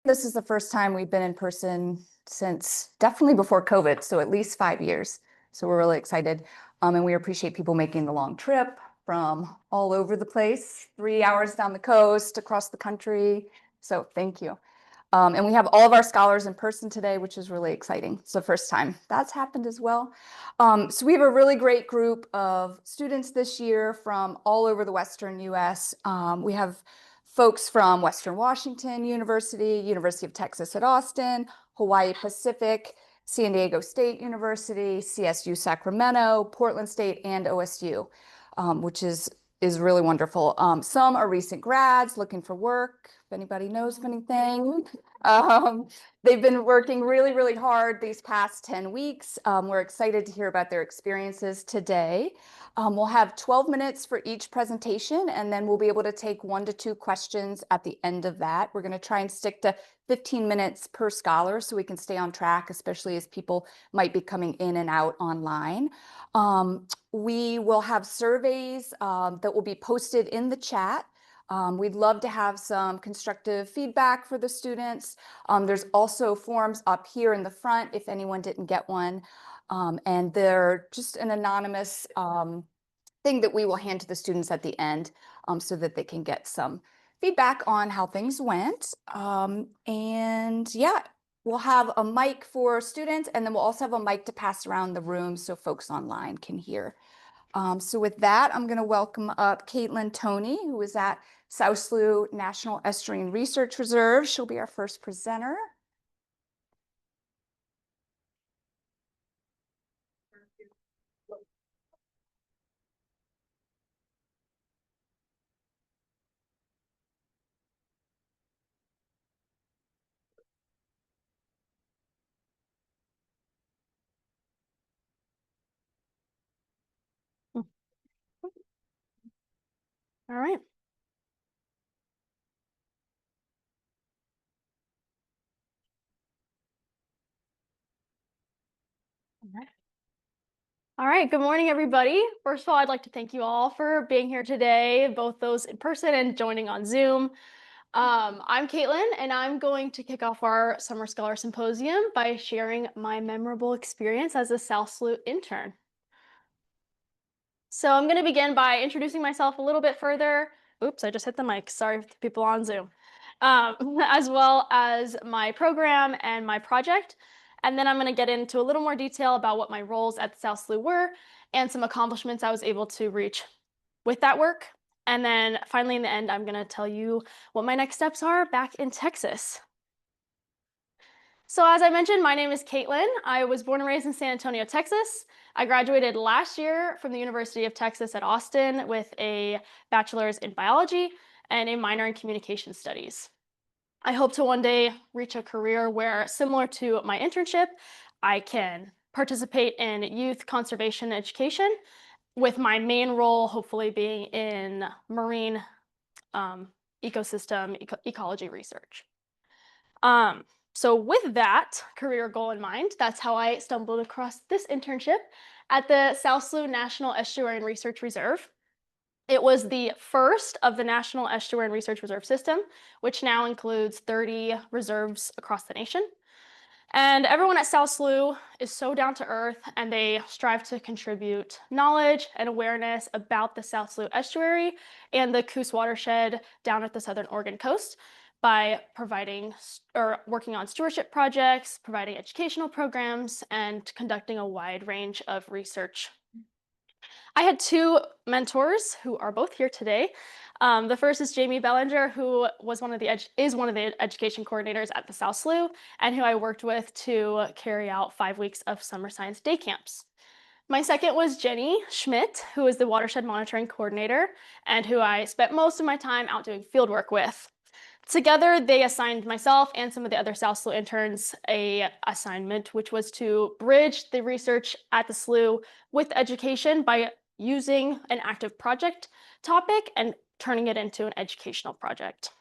This is the first time we've been in person since definitely before COVID, so at least 5 years. So we're really excited. And we appreciate people making the long trip from all over the place, 3 hours down the coast, across the country. So thank you. And we have all of our scholars in person today, which is really exciting. It's the first time that's happened as well. So we have a really great group of students this year from all over the Western US. We have folks from Western Washington University, University of Texas at Austin, Hawaii Pacific, San Diego State University, CSU Sacramento, Portland State, and OSU, which is really wonderful. Some are recent grads looking for work, if anybody knows of anything. They've been working really, really hard these past 10 weeks. We're excited to hear about their experiences today. We'll have 12 minutes for each presentation, and then we'll be able to take 1 to 2 questions at the end of that. We're going to try and stick to 15 minutes per scholar so we can stay on track, especially as people might be coming in and out online. We will have surveys that will be posted in the chat. We'd love to have some constructive feedback for the students. There's also forms up here in the front if anyone didn't get one. And they're just an anonymous thing that we will hand to the students at the end so that they can get some feedback on how things went. And yeah, we'll have a mic for students, and then we'll also have a mic to pass around the room so folks online can hear. So with that, I'm going to welcome up Caitlin Toney, who is at South Slough National Estuarine Research Reserve. She'll be our first presenter. All right. All right, good morning, everybody. First of all, I'd like to thank you all for being here today, both those in person and joining on Zoom. I'm Caitlin, and I'm going to kick off our Summer Scholar Symposium by sharing my memorable experience as a South Slough intern. So I'm going to begin by introducing myself a little bit further. Oops, I just hit the mic. Sorry for the people on Zoom. As well as my program and my project. And then I'm going to get into a little more detail about what my roles at South Slough were and some accomplishments I was able to reach with that work. And then finally, in the end, I'm going to tell you what my next steps are back in Texas. So as I mentioned, my name is Caitlin. I was born and raised in San Antonio, Texas. I graduated last year from the University of Texas at Austin with a bachelor's in biology and a minor in communication studies. I hope to one day reach a career where, similar to my internship, I can participate in youth conservation education, with my main role hopefully being in marine ecosystem ecology research. So with that career goal in mind, that's how I stumbled across this internship at the South Slough National Estuarine Research Reserve. It was the first of the National Estuarine Research Reserve System, which now includes 30 reserves across the nation. And everyone at South Slough is so down to earth, and they strive to contribute knowledge and awareness about the South Slough estuary and the Coos watershed down at the southern Oregon coast by providing or working on stewardship projects, providing educational programs, and conducting a wide range of research. I had 2 mentors who are both here today. The first is Jamie Bellinger, who was one of the education coordinators at the South Slough, and who I worked with to carry out 5 weeks of summer science day camps. My second was Jenny Schmidt, who is the watershed monitoring coordinator, and who I spent most of my time out doing field work with. Together, they assigned myself and some of the other South Slough interns a assignment, which was to bridge the research at the slough with education by using an active project topic and turning it into an educational project.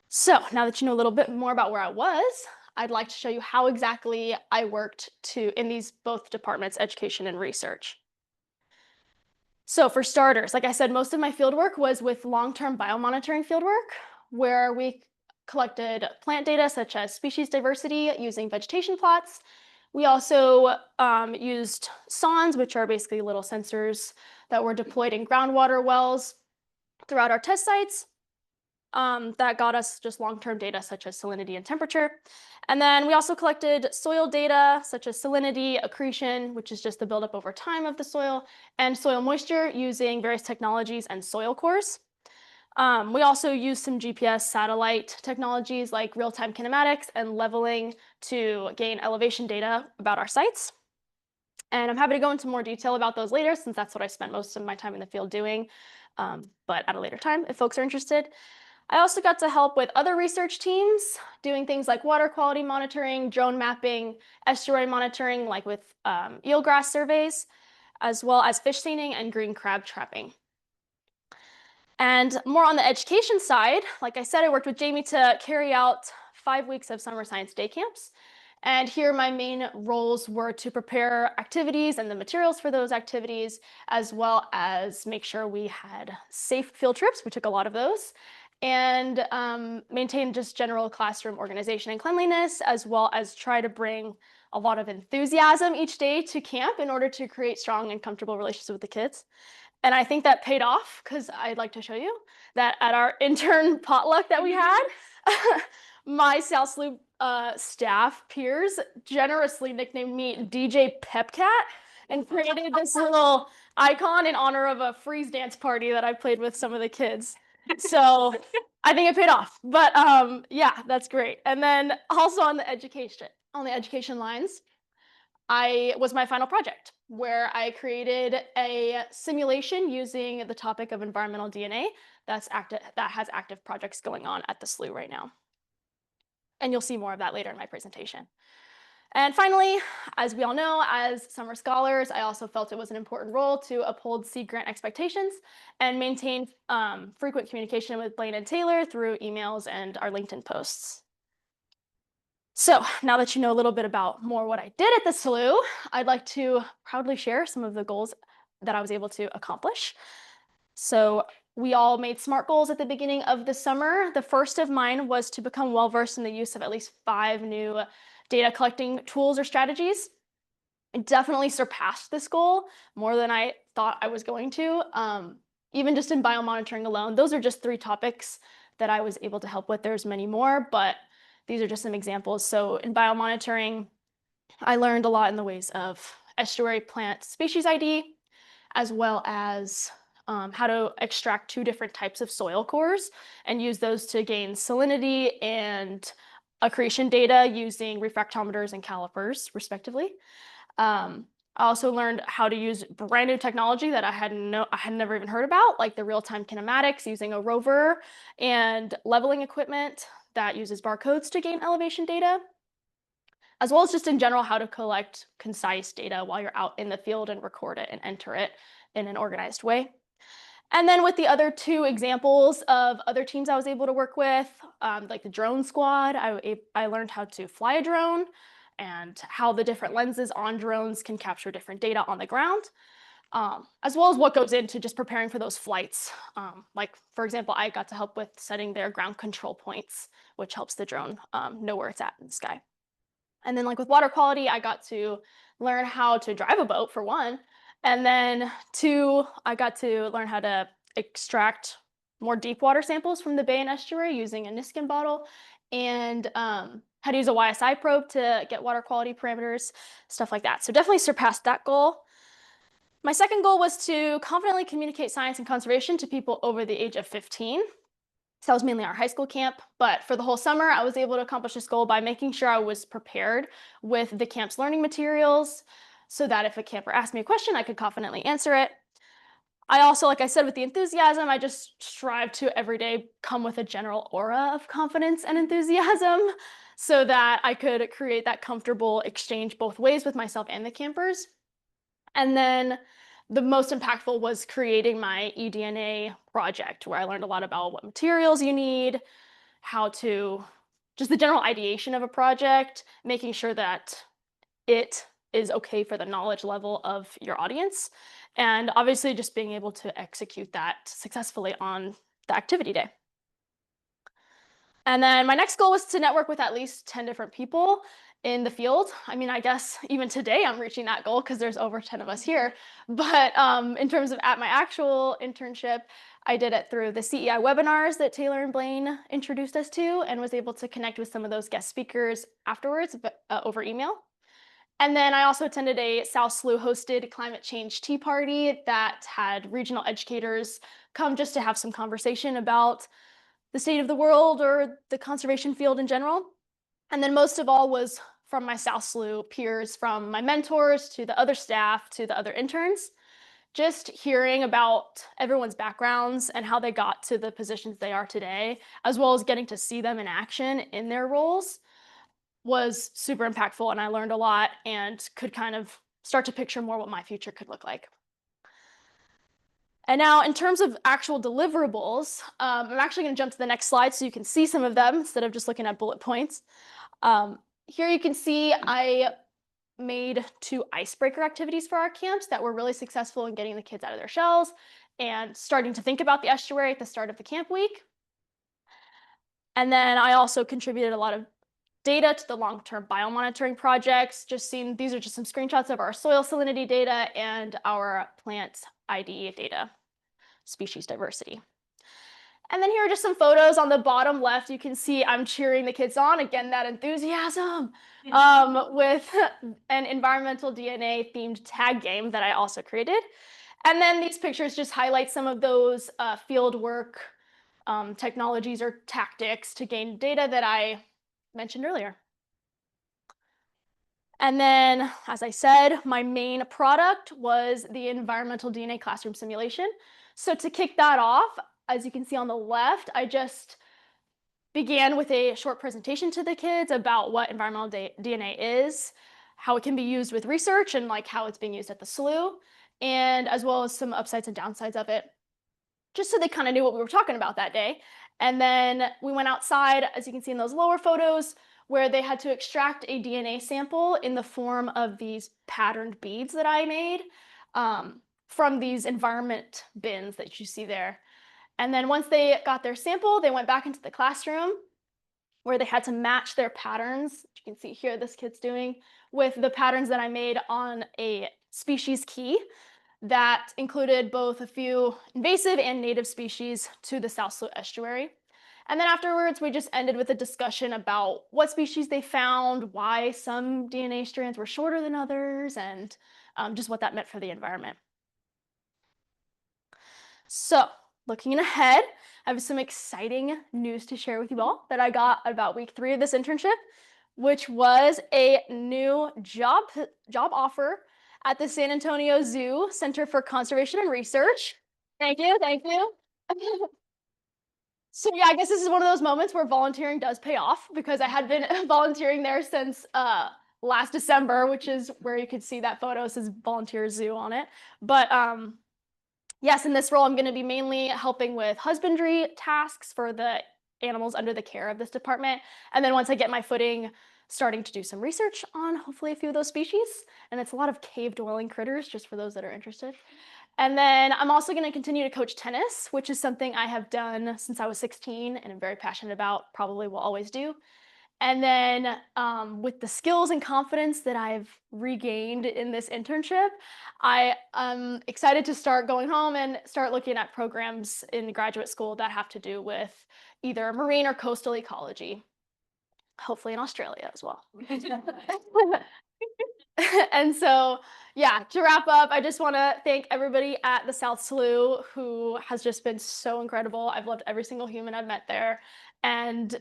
So now that you know a little bit more about where I was, I'd like to show you how exactly I worked in these both departments, education and research. So for starters, like I said, most of my fieldwork was with long-term biomonitoring fieldwork, where we collected plant data such as species diversity using vegetation plots. We also used sondes, which are basically little sensors that were deployed in groundwater wells throughout our test sites. That got us just long-term data such as salinity and temperature. And then we also collected soil data such as salinity, accretion, which is just the buildup over time of the soil, and soil moisture using various technologies and soil cores. We also used some GPS satellite technologies like real-time kinematics and leveling to gain elevation data about our sites. And I'm happy to go into more detail about those later, since that's what I spent most of my time in the field doing, but at a later time if folks are interested. I also got to help with other research teams doing things like water quality monitoring, drone mapping, estuary monitoring, like with eelgrass surveys, as well as fish staining and green crab trapping. And more on the education side, like I said, I worked with Jamie to carry out 5 weeks of summer science day camps. And here my main roles were to prepare activities and the materials for those activities, as well as make sure we had safe field trips. We took a lot of those. And maintain just general classroom organization and cleanliness, as well as try to bring a lot of enthusiasm each day to camp in order to create strong and comfortable relationships with the kids. And I think that paid off, because I'd like to show you that at our intern potluck that we had, my South Slough staff peers generously nicknamed me DJ Pepcat and created this little icon in honor of a freeze dance party that I played with some of the kids. So I think it paid off. But yeah, that's great. And then also on the education lines, was my final project, where I created a simulation using the topic of environmental DNA that has active projects going on at the SLU right now. And you'll see more of that later in my presentation. And finally, as we all know, as summer scholars, I also felt it was an important role to uphold Sea Grant expectations and maintain frequent communication with Blaine and Taylor through emails and our LinkedIn posts. So now that you know a little bit about more what I did at the SLU, I'd like to proudly share some of the goals that I was able to accomplish. So we all made SMART goals at the beginning of the summer. The first of mine was to become well-versed in the use of at least 5 new data collecting tools or strategies. I definitely surpassed this goal more than I thought I was going to. Even just in biomonitoring alone, those are just 3 topics that I was able to help with. There's many more, but these are just some examples. So in biomonitoring, I learned a lot in the ways of estuary plant species ID, as well as how to extract 2 different types of soil cores and use those to gain salinity and accretion data using refractometers and calipers, respectively. I also learned how to use brand new technology that I had never even heard about, like the real-time kinematics using a rover and leveling equipment that uses barcodes to gain elevation data, as well as just in general how to collect concise data while you're out in the field and record it and enter it in an organized way. And then with the other 2 examples of other teams I was able to work with, like the drone squad, I learned how to fly a drone and how the different lenses on drones can capture different data on the ground, as well as what goes into just preparing for those flights. Like, for example, I got to help with setting their ground control points, which helps the drone know where it's at in the sky. And then like with water quality, I got to learn how to drive a boat for 1. And then 2, I got to learn how to extract more deep water samples from the bay and estuary using a Niskin bottle, and how to use a YSI probe to get water quality parameters, stuff like that. So definitely surpassed that goal. My second goal was to confidently communicate science and conservation to people over the age of 15. So that was mainly our high school camp, but for the whole summer, I was able to accomplish this goal by making sure I was prepared with the camp's learning materials so that if a camper asked me a question, I could confidently answer it. I also, like I said, with the enthusiasm, I just strive to every day come with a general aura of confidence and enthusiasm so that I could create that comfortable exchange both ways with myself and the campers. And then the most impactful was creating my eDNA project, where I learned a lot about what materials you need, how to, just the general ideation of a project, making sure that it is okay for the knowledge level of your audience, and obviously just being able to execute that successfully on the activity day. And then my next goal was to network with at least 10 different people in the field. I mean, I guess even today I'm reaching that goal because there's over 10 of us here. But in terms of at my actual internship, I did it through the CEI webinars that Taylor and Blaine introduced us to, and was able to connect with some of those guest speakers afterwards over email. And then I also attended a South SLU hosted climate change tea party that had regional educators come just to have some conversation about the state of the world or the conservation field in general. And then most of all was from my South SLU peers, from my mentors to the other staff to the other interns. Just hearing about everyone's backgrounds and how they got to the positions they are today, as well as getting to see them in action in their roles, was super impactful. And I learned a lot and could kind of start to picture more what my future could look like. And now in terms of actual deliverables, I'm actually going to jump to the next slide so you can see some of them instead of just looking at bullet points. Here you can see I made 2 icebreaker activities for our camps that were really successful in getting the kids out of their shells and starting to think about the estuary at the start of the camp week. And then I also contributed a lot of data to the long-term biomonitoring projects. These are just some screenshots of our soil salinity data and our plant ID data, species diversity. And then here are just some photos on the bottom left. You can see I'm cheering the kids on, again, that enthusiasm, with an environmental DNA themed tag game that I also created. And then these pictures just highlight some of those field work technologies or tactics to gain data that I mentioned earlier. And then, as I said, my main product was the environmental DNA classroom simulation. So to kick that off, as you can see on the left, I just began with a short presentation to the kids about what environmental DNA is, how it can be used with research, and like how it's being used at the SLU, and as well as some upsides and downsides of it, just so they kind of knew what we were talking about that day. And then we went outside, as you can see in those lower photos, where they had to extract a DNA sample in the form of these patterned beads that I made from these environment bins that you see there. And then once they got their sample, they went back into the classroom where they had to match their patterns, you can see here this kid's doing, with the patterns that I made on a species key that included both a few invasive and native species to the South SLU estuary. And then afterwards, we just ended with a discussion about what species they found, why some DNA strands were shorter than others, and just what that meant for the environment. So, looking ahead, I have some exciting news to share with you all that I got about week 3 of this internship, which was a new job offer at the San Antonio Zoo Center for Conservation and Research. Thank you, thank you. So yeah, I guess this is one of those moments where volunteering does pay off, because I had been volunteering there since last December, which is where you could see that photo. It says volunteer zoo on it. But yes, in this role, I'm going to be mainly helping with husbandry tasks for the animals under the care of this department. And then once I get my footing, starting to do some research on hopefully a few of those species. And it's a lot of cave-dwelling critters, just for those that are interested. And then I'm also going to continue to coach tennis, which is something I have done since I was 16 and I'm very passionate about, probably will always do. And then with the skills and confidence that I've regained in this internship, I am excited to start going home and start looking at programs in graduate school that have to do with either marine or coastal ecology, hopefully in Australia as well. And so, yeah, to wrap up, I just want to thank everybody at the South SLU who has just been so incredible. I've loved every single human I've met there and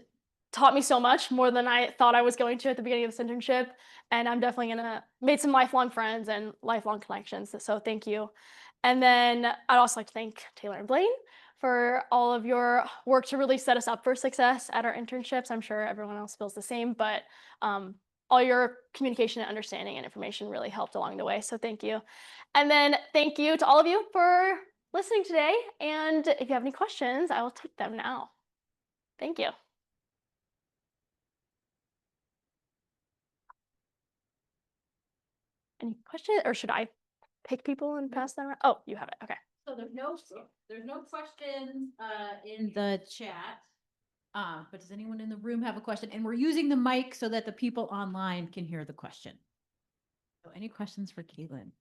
taught me so much, more than I thought I was going to at the beginning of this internship. And I'm definitely going to make some lifelong friends and lifelong connections. So thank you. And then I'd also like to thank Taylor and Blaine for all of your work to really set us up for success at our internships. I'm sure everyone else feels the same, but all your communication and understanding and information really helped along the way. So thank you. And then thank you to all of you for listening today. And if you have any questions, I will take them now. Thank you. Any questions, or should I pick people and pass them around? Oh, you have it. Okay. So there's no questions in the chat. But does anyone in the room have a question? And we're using the mic so that the people online can hear the question. So any questions for Caitlin?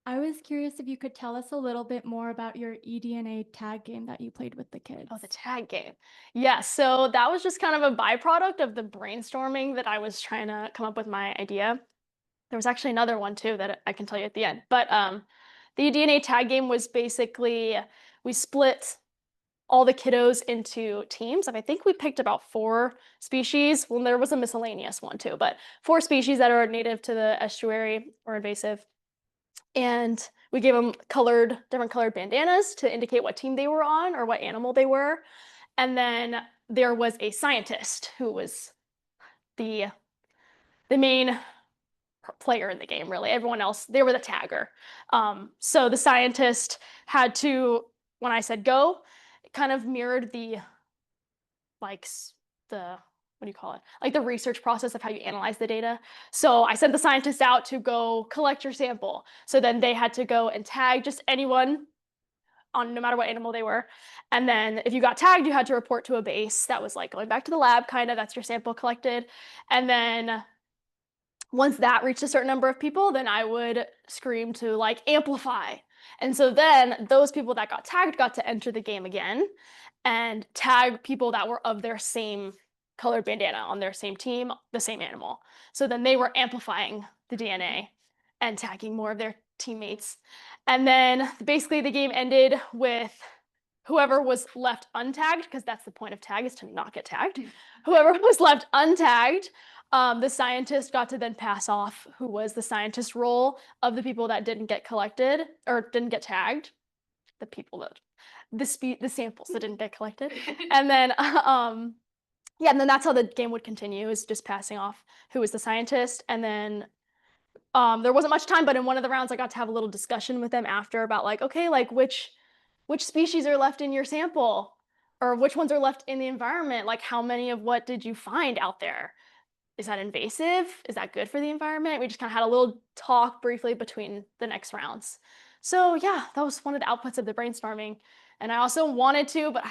I was curious if you could tell us a little bit more about your eDNA tag game that you played with the kids. Oh, the tag game. Yeah, so that was just kind of a byproduct of the brainstorming that I was trying to come up with my idea. There was actually another one too that I can tell you at the end. But the DNA tag game was basically, we split all the kiddos into teams. And I think we picked about 4 species. Well, there was a miscellaneous one too, but 4 species that are native to the estuary or invasive. And we gave them different colored bandanas to indicate what team they were on or what animal they were. And then there was a scientist who was the main player in the game, really. Everyone else, they were the tagger. So the scientist had to, when I said go, it kind of mirrored the, like, what do you call it? Like the research process of how you analyze the data. So I sent the scientist out to go collect your sample. So then they had to go and tag just anyone on no matter what animal they were. And then if you got tagged, you had to report to a base that was like going back to the lab, kind of, that's your sample collected. And then once that reached a certain number of people, then I would scream to like amplify. And so then those people that got tagged got to enter the game again and tag people that were of their same colored bandana on their same team, the same animal. So then they were amplifying the DNA and tagging more of their teammates. And then basically the game ended with whoever was left untagged, because that's the point of tag, is to not get tagged. Whoever was left untagged, the scientist got to then pass off who was the scientist role of the people that didn't get collected or didn't get tagged, the people that the samples that didn't get collected. And then yeah, and then that's how the game would continue, is just passing off who was the scientist. And then there wasn't much time, but in one of the rounds I got to have a little discussion with them after about like, okay, like which species are left in your sample, or which ones are left in the environment, like how many of what did you find out there? Is that invasive? Is that good for the environment? We just kind of had a little talk briefly between the next rounds. So yeah, that was one of the outputs of the brainstorming. And I also wanted to, but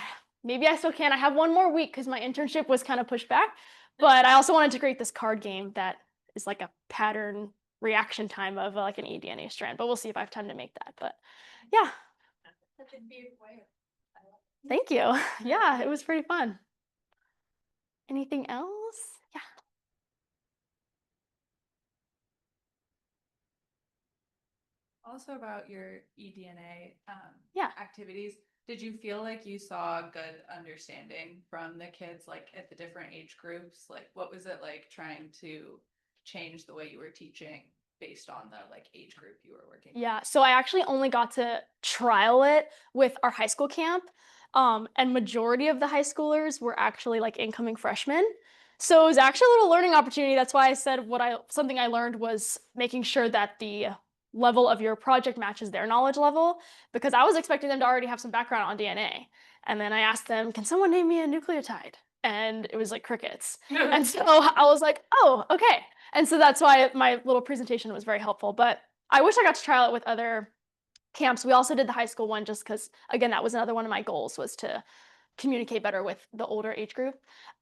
maybe I still can. I have one more week because my internship was kind of pushed back. But I also wanted to create this card game that is like a pattern reaction time of like an eDNA strand. But we'll see if I have time to make that. But yeah. Such a big way. Thank you. Yeah, it was pretty fun. Anything else? Yeah. Also about your eDNA Yeah. activities, did you feel like you saw good understanding from the kids, like at the different age groups? Like, what was it like trying to change the way you were teaching based on the like age group you were working with? Yeah, so I actually only got to trial it with our high school camp. And majority of the high schoolers were actually like incoming freshmen. So it was actually a little learning opportunity. That's why I said something I learned was making sure that the level of your project matches their knowledge level, because I was expecting them to already have some background on DNA. And then I asked them, can someone name me a nucleotide? And it was like crickets. And so I was like, oh, okay. And so that's why my little presentation was very helpful. But I wish I got to trial it with other camps. We also did the high school one just because, again, that was another one of my goals, was to communicate better with the older age group.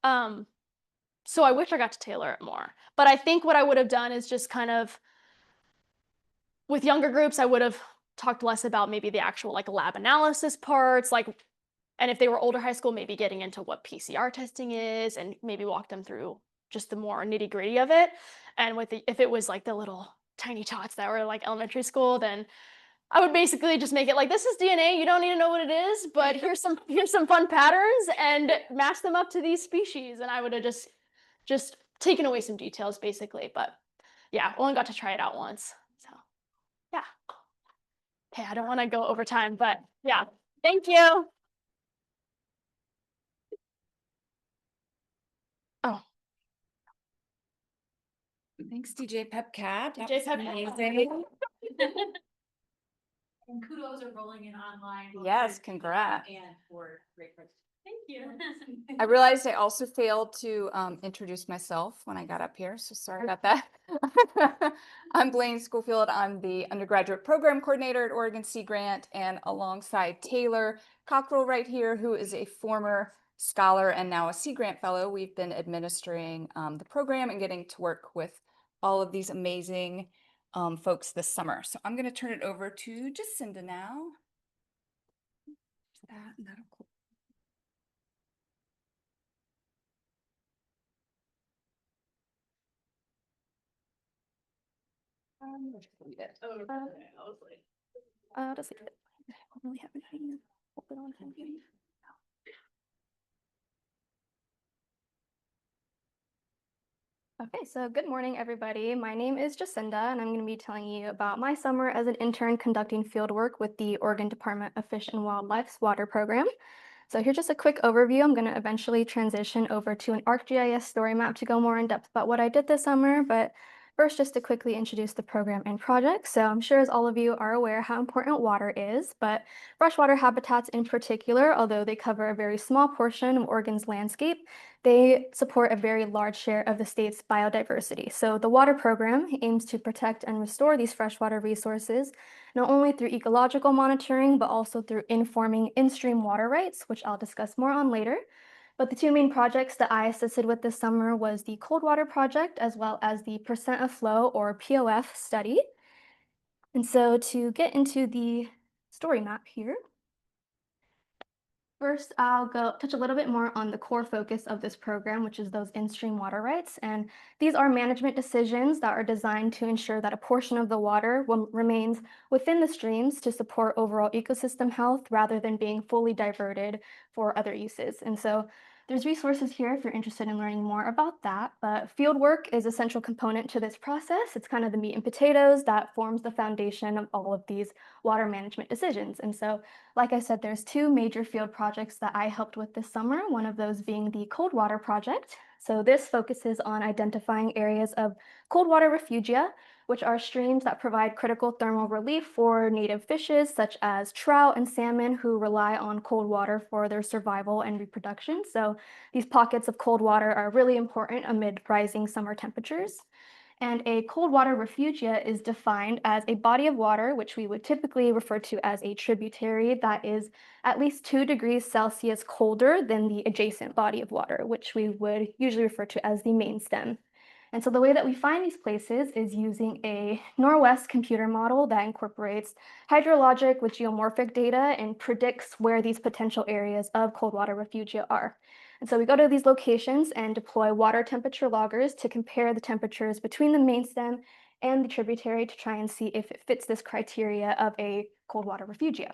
So I wish I got to tailor it more. But I think what I would have done is just kind of, with younger groups, I would have talked less about maybe the actual like lab analysis parts, like, and if they were older high school, maybe getting into what PCR testing is and maybe walk them through just the more nitty gritty of it. And if it was like the little tiny tots that were like elementary school, then I would basically just make it like, this is DNA. You don't need to know what it is, but here's some fun patterns and match them up to these species. And I would have just taken away some details basically. But yeah, only got to try it out once. So yeah. Okay, I don't want to go over time, but yeah, thank you. Oh, Thanks, DJ Pepcat. That DJ was Pepcat. amazing. And kudos are rolling in online. Yes, congrats. And for great presentation. thank you. I realized I also failed to introduce myself when I got up here, so sorry about that. I'm Blaine Schofield. I'm the undergraduate program coordinator at Oregon Sea Grant, and alongside Taylor, Cockrell right here, who is a former scholar and now a Sea Grant Fellow. We've been administering the program and getting to work with all of these amazing folks this summer. So I'm going to turn it over to Jacinda now. Let's read it. Just leave it. I don't really have anything. Hold it on here. Okay, so good morning, everybody. My name is Jacinda, and I'm going to be telling you about my summer as an intern conducting fieldwork with the Oregon Department of Fish and Wildlife's water program. So here's just a quick overview. I'm going to eventually transition over to an ArcGIS story map to go more in depth about what I did this summer, but first, just to quickly introduce the program and project. So I'm sure as all of you are aware how important water is, but freshwater habitats in particular, although they cover a very small portion of Oregon's landscape, they support a very large share of the state's biodiversity. So the water program aims to protect and restore these freshwater resources, not only through ecological monitoring, but also through informing in-stream water rights, which I'll discuss more on later. But the two main projects that I assisted with this summer was the Cold Water Project, as well as the Percent of Flow, or POF study. And so to get into the story map here, first, I'll go touch a little bit more on the core focus of this program, which is those in-stream water rights. And these are management decisions that are designed to ensure that a portion of the water remains within the streams to support overall ecosystem health rather than being fully diverted for other uses. And so there's resources here if you're interested in learning more about that, but field work is a central component to this process. It's kind of the meat and potatoes that forms the foundation of all of these water management decisions. And so like I said, there's two major field projects that I helped with this summer, one of those being the Cold Water Project. So this focuses on identifying areas of cold water refugia, which are streams that provide critical thermal relief for native fishes such as trout and salmon who rely on cold water for their survival and reproduction. So these pockets of cold water are really important amid rising summer temperatures. And a cold water refugia is defined as a body of water, which we would typically refer to as a tributary, that is at least 2 degrees Celsius colder than the adjacent body of water, which we would usually refer to as the main stem. And so the way that we find these places is using a Norwest computer model that incorporates hydrologic with geomorphic data and predicts where these potential areas of cold water refugia are. And so we go to these locations and deploy water temperature loggers to compare the temperatures between the main stem and the tributary to try and see if it fits this criteria of a cold water refugia.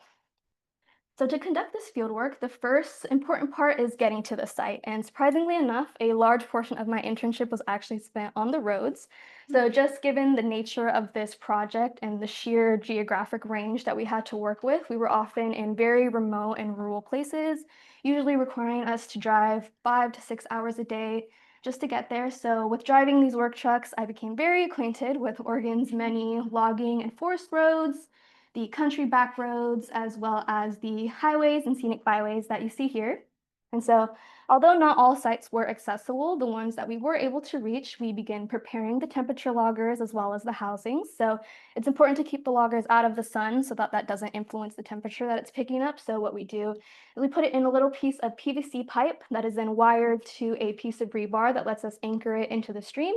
So to conduct this fieldwork, the first important part is getting to the site. And surprisingly enough, a large portion of my internship was actually spent on the roads. So just given the nature of this project and the sheer geographic range that we had to work with, we were often in very remote and rural places, usually requiring us to drive 5 to 6 hours a day just to get there. So with driving these work trucks, I became very acquainted with Oregon's many logging and forest roads, the country back roads, as well as the highways and scenic byways that you see here. And so, although not all sites were accessible, the ones that we were able to reach, we began preparing the temperature loggers as well as the housings. So it's important to keep the loggers out of the sun so that that doesn't influence the temperature that it's picking up. So what we do is we put it in a little piece of PVC pipe that is then wired to a piece of rebar that lets us anchor it into the stream.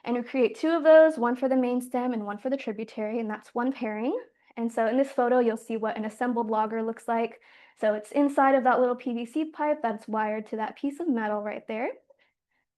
And we create 2 of those, one for the main stem and one for the tributary, and that's one pairing. And so in this photo, you'll see what an assembled logger looks like. So it's inside of that little PVC pipe that's wired to that piece of metal right there.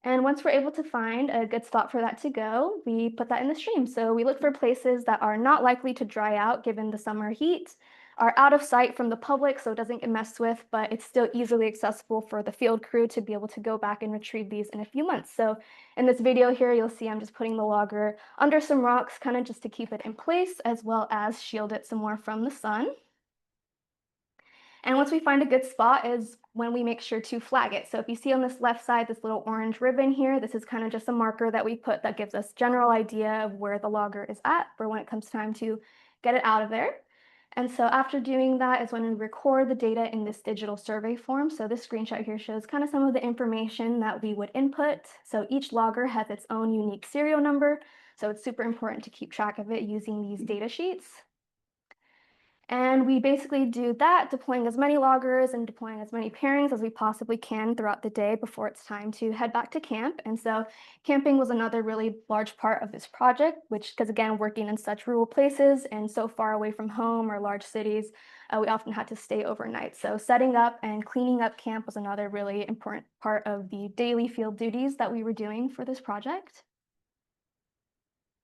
And once we're able to find a good spot for that to go, we put that in the stream. So we look for places that are not likely to dry out given the summer heat, are out of sight from the public so it doesn't get messed with, but it's still easily accessible for the field crew to be able to go back and retrieve these in a few months. So in this video here, you'll see I'm just putting the logger under some rocks, kind of just to keep it in place, as well as shield it some more from the sun. And once we find a good spot is when we make sure to flag it. So if you see on this left side, this little orange ribbon here, this is kind of just a marker that we put that gives us general idea of where the logger is at for when it comes time to get it out of there. And so after doing that is when we record the data in this digital survey form. So this screenshot here shows kind of some of the information that we would input. So each logger has its own unique serial number. So it's super important to keep track of it using these data sheets. And we basically do that, deploying as many loggers and deploying as many pairings as we possibly can throughout the day before it's time to head back to camp. And so camping was another really large part of this project, which, because again, working in such rural places and so far away from home or large cities, we often had to stay overnight. So setting up and cleaning up camp was another really important part of the daily field duties that we were doing for this project.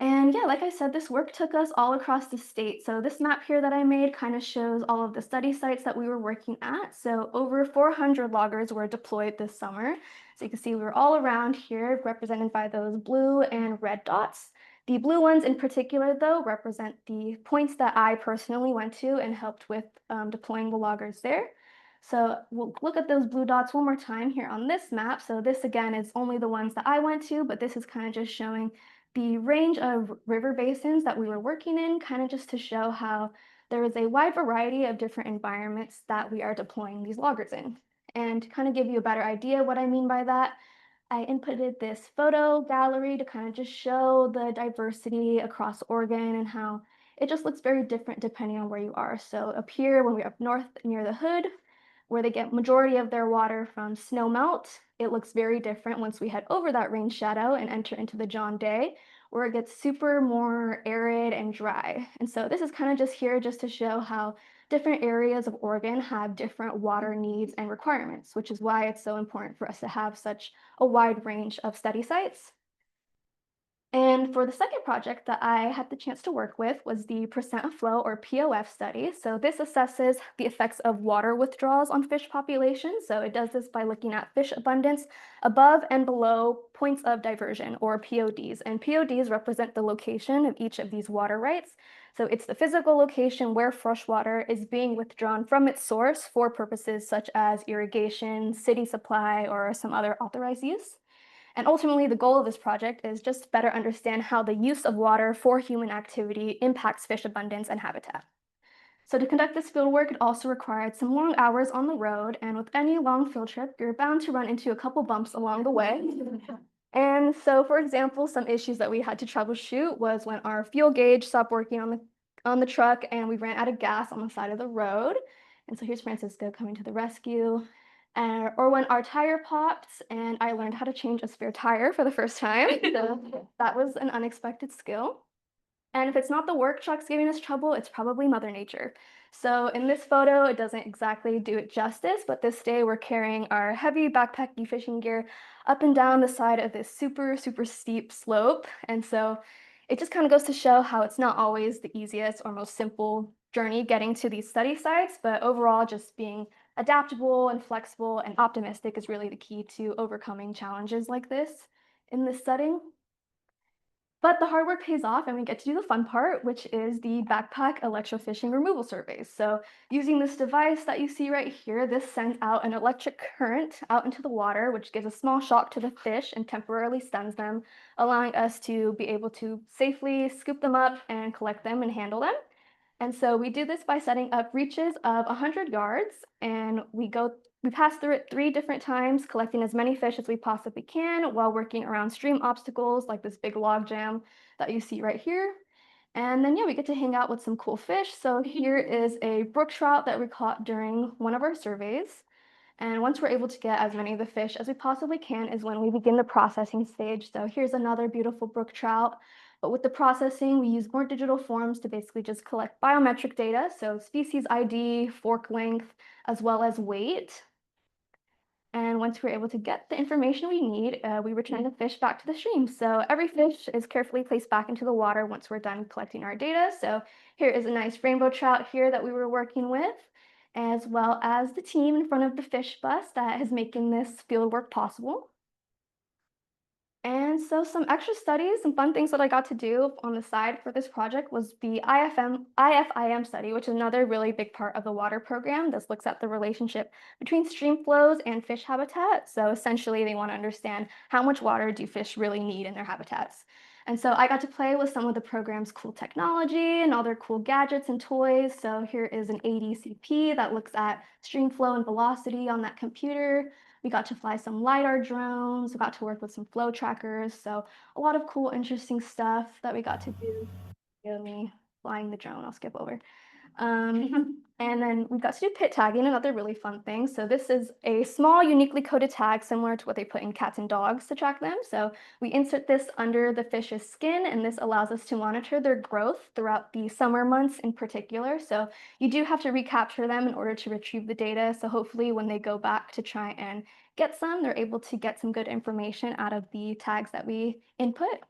And yeah, like I said, this work took us all across the state. So this map here that I made kind of shows all of the study sites that we were working at. So over 400 loggers were deployed this summer. So you can see we were all around here, represented by those blue and red dots. The blue ones in particular, though, represent the points that I personally went to and helped with deploying the loggers there. So we'll look at those blue dots one more time here on this map. So this again is only the ones that I went to, but this is kind of just showing the range of river basins that we were working in, kind of just to show how there is a wide variety of different environments that we are deploying these loggers in. And to kind of give you a better idea what I mean by that, I inputted this photo gallery to kind of just show the diversity across Oregon and how it just looks very different depending on where you are. So up here, when we're up north near the hood, where they get majority of their water from snow melt, it looks very different once we head over that rain shadow and enter into the John Day, where it gets super more arid and dry. And so this is kind of just here just to show how different areas of Oregon have different water needs and requirements, which is why it's so important for us to have such a wide range of study sites. And for the second project that I had the chance to work with was the percent of flow or POF study. So this assesses the effects of water withdrawals on fish populations. So it does this by looking at fish abundance above and below points of diversion or PODs. And PODs represent the location of each of these water rights. So it's the physical location where fresh water is being withdrawn from its source for purposes such as irrigation, city supply, or some other authorized use. And ultimately, the goal of this project is just to better understand how the use of water for human activity impacts fish abundance and habitat. So to conduct this field work, it also required some long hours on the road, and with any long field trip, you're bound to run into a couple bumps along the way. And so, for example, some issues that we had to troubleshoot was when our fuel gauge stopped working on the truck and we ran out of gas on the side of the road. And so here's Francisco coming to the rescue. Or when our tire popped and I learned how to change a spare tire for the first time. So that was an unexpected skill. And if it's not the work trucks giving us trouble, it's probably Mother Nature. So in this photo, it doesn't exactly do it justice, but this day we're carrying our heavy backpacky fishing gear up and down the side of this super, super steep slope. And so it just kind of goes to show how it's not always the easiest or most simple journey getting to these study sites, but overall just being adaptable and flexible and optimistic is really the key to overcoming challenges like this in this setting. But the hard work pays off and we get to do the fun part, which is the backpack electrofishing removal surveys. So using this device that you see right here, this sends out an electric current out into the water, which gives a small shock to the fish and temporarily stuns them, allowing us to be able to safely scoop them up and collect them and handle them. And so we do this by setting up reaches of 100 yards, and we pass through it 3 different times, collecting as many fish as we possibly can while working around stream obstacles like this big log jam that you see right here. And then, yeah, we get to hang out with some cool fish. So here is a brook trout that we caught during one of our surveys. And once we're able to get as many of the fish as we possibly can is when we begin the processing stage. So here's another beautiful brook trout. But with the processing, we use more digital forms to basically just collect biometric data. So species ID, fork length, as well as weight. And once we're able to get the information we need, we return the fish back to the stream. So every fish is carefully placed back into the water once we're done collecting our data. So here is a nice rainbow trout here that we were working with, as well as the team in front of the fish bus that is making this field work possible. And so some extra studies and fun things that I got to do on the side for this project was the IFIM study, which is another really big part of the water program. This looks at the relationship between stream flows and fish habitat. So essentially they want to understand how much water do fish really need in their habitats. And so I got to play with some of the program's cool technology and all their cool gadgets and toys. So here is an ADCP that looks at stream flow and velocity on that computer. We got to fly some LiDAR drones. We got to work with some flow trackers. So a lot of cool, interesting stuff that we got to do. Me flying the drone, I'll skip over. And then we got to do pit tagging, another really fun thing. So this is a small, uniquely coded tag similar to what they put in cats and dogs to track them. So we insert this under the fish's skin, and this allows us to monitor their growth throughout the summer months in particular. So you do have to recapture them in order to retrieve the data. So hopefully when they go back to try and get some, they're able to get some good information out of the tags that we input.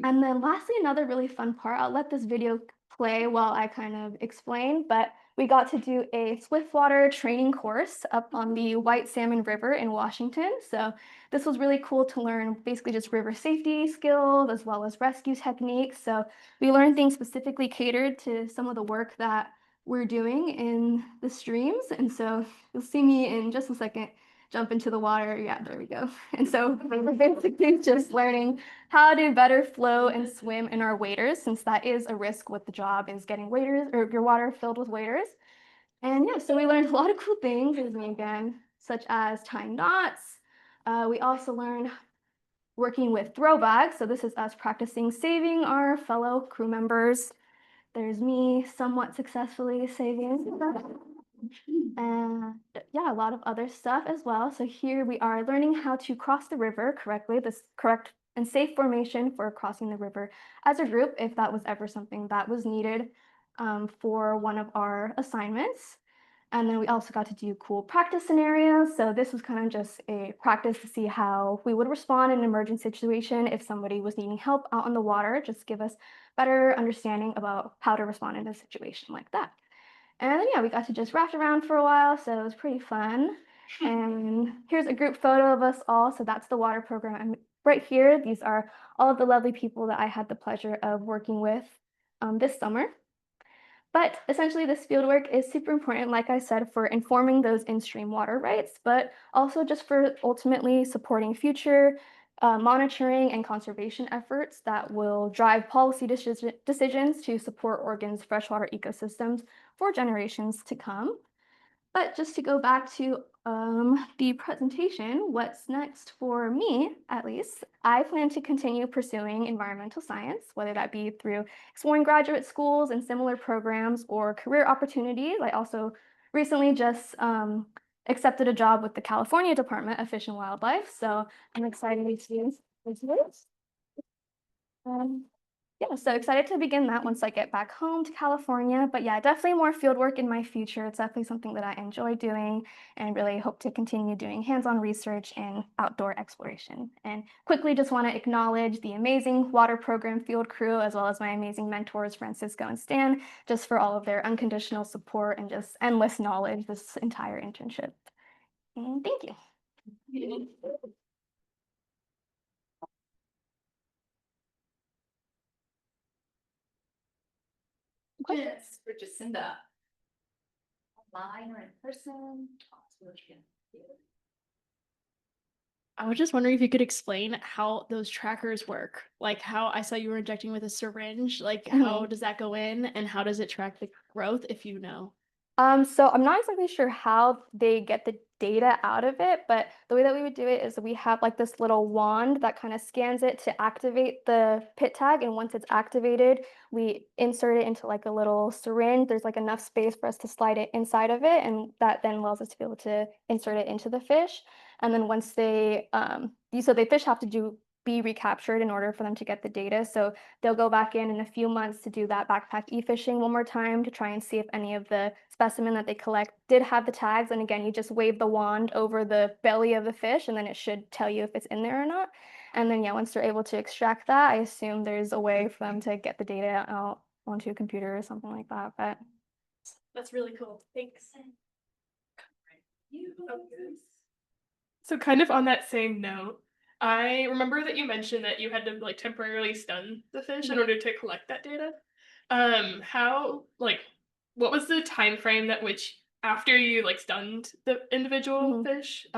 And then lastly, another really fun part, I'll let this video play while I kind of explain, but we got to do a swiftwater training course up on the White Salmon River in Washington. So this was really cool to learn basically just river safety skills as well as rescue techniques. So we learned things specifically catered to some of the work that we're doing in the streams. And so you'll see me in just a second jump into the water. Yeah, there we go. And so we're basically just learning how to better flow and swim in our waders, since that is a risk with the job, is getting waders or your water filled with waders. And yeah, so we learned a lot of cool things again, such as tying knots. We also learned working with throw bags. So this is us practicing saving our fellow crew members. There's me somewhat successfully saving. And yeah, a lot of other stuff as well. So here we are learning how to cross the river correctly, this correct and safe formation for crossing the river as a group, if that was ever something that was needed for one of our assignments. And then we also got to do cool practice scenarios. So this was kind of just a practice to see how we would respond in an emergent situation if somebody was needing help out on the water, just give us better understanding about how to respond in a situation like that. And then, yeah, we got to just raft around for a while, so it was pretty fun. And here's a group photo of us all. So that's the water program. And right here, these are all of the lovely people that I had the pleasure of working with this summer. But essentially, this fieldwork is super important, like I said, for informing those in-stream water rights, but also just for ultimately supporting future monitoring and conservation efforts that will drive policy decisions to support Oregon's freshwater ecosystems for generations to come. But just to go back to the presentation, what's next for me, at least, I plan to continue pursuing environmental science, whether that be through exploring graduate schools and similar programs or career opportunities. I also recently just accepted a job with the California Department of Fish and Wildlife, so I'm excited to do this. Yeah, so excited to begin that once I get back home to California. But yeah, definitely more field work in my future. It's definitely something that I enjoy doing and really hope to continue doing hands-on research and outdoor exploration. And quickly just want to acknowledge the amazing water program field crew, as well as my amazing mentors, Francisco and Stan, just for all of their unconditional support and just endless knowledge this entire internship. And thank you. Yes, for Jacinda. Online or in person? I was just wondering if you could explain how those trackers work. Like how I saw you were injecting with a syringe. Like how does that go in and how does it track the growth, if you know? So I'm not exactly sure how they get the data out of it, but the way that we would do it is we have like this little wand that kind of scans it to activate the pit tag. And once it's activated, we insert it into like a little syringe. There's like enough space for us to slide it inside of it. And that then allows us to be able to insert it into the fish. And then once they, so the fish have to be recaptured in order for them to get the data. So they'll go back in a few months to do that backpack e-fishing one more time to try and see if any of the specimen that they collect did have the tags. And again, you just wave the wand over the belly of the fish and then it should tell you if it's in there or not. And then yeah, once they're able to extract that, I assume there's a way for them to get the data out onto a computer or something like that. But That's really cool. Thanks. So kind of on that same note, I remember that you mentioned that you had to like temporarily stun the fish in order to collect that data. How like what was the time frame that which after you like stunned the individual fish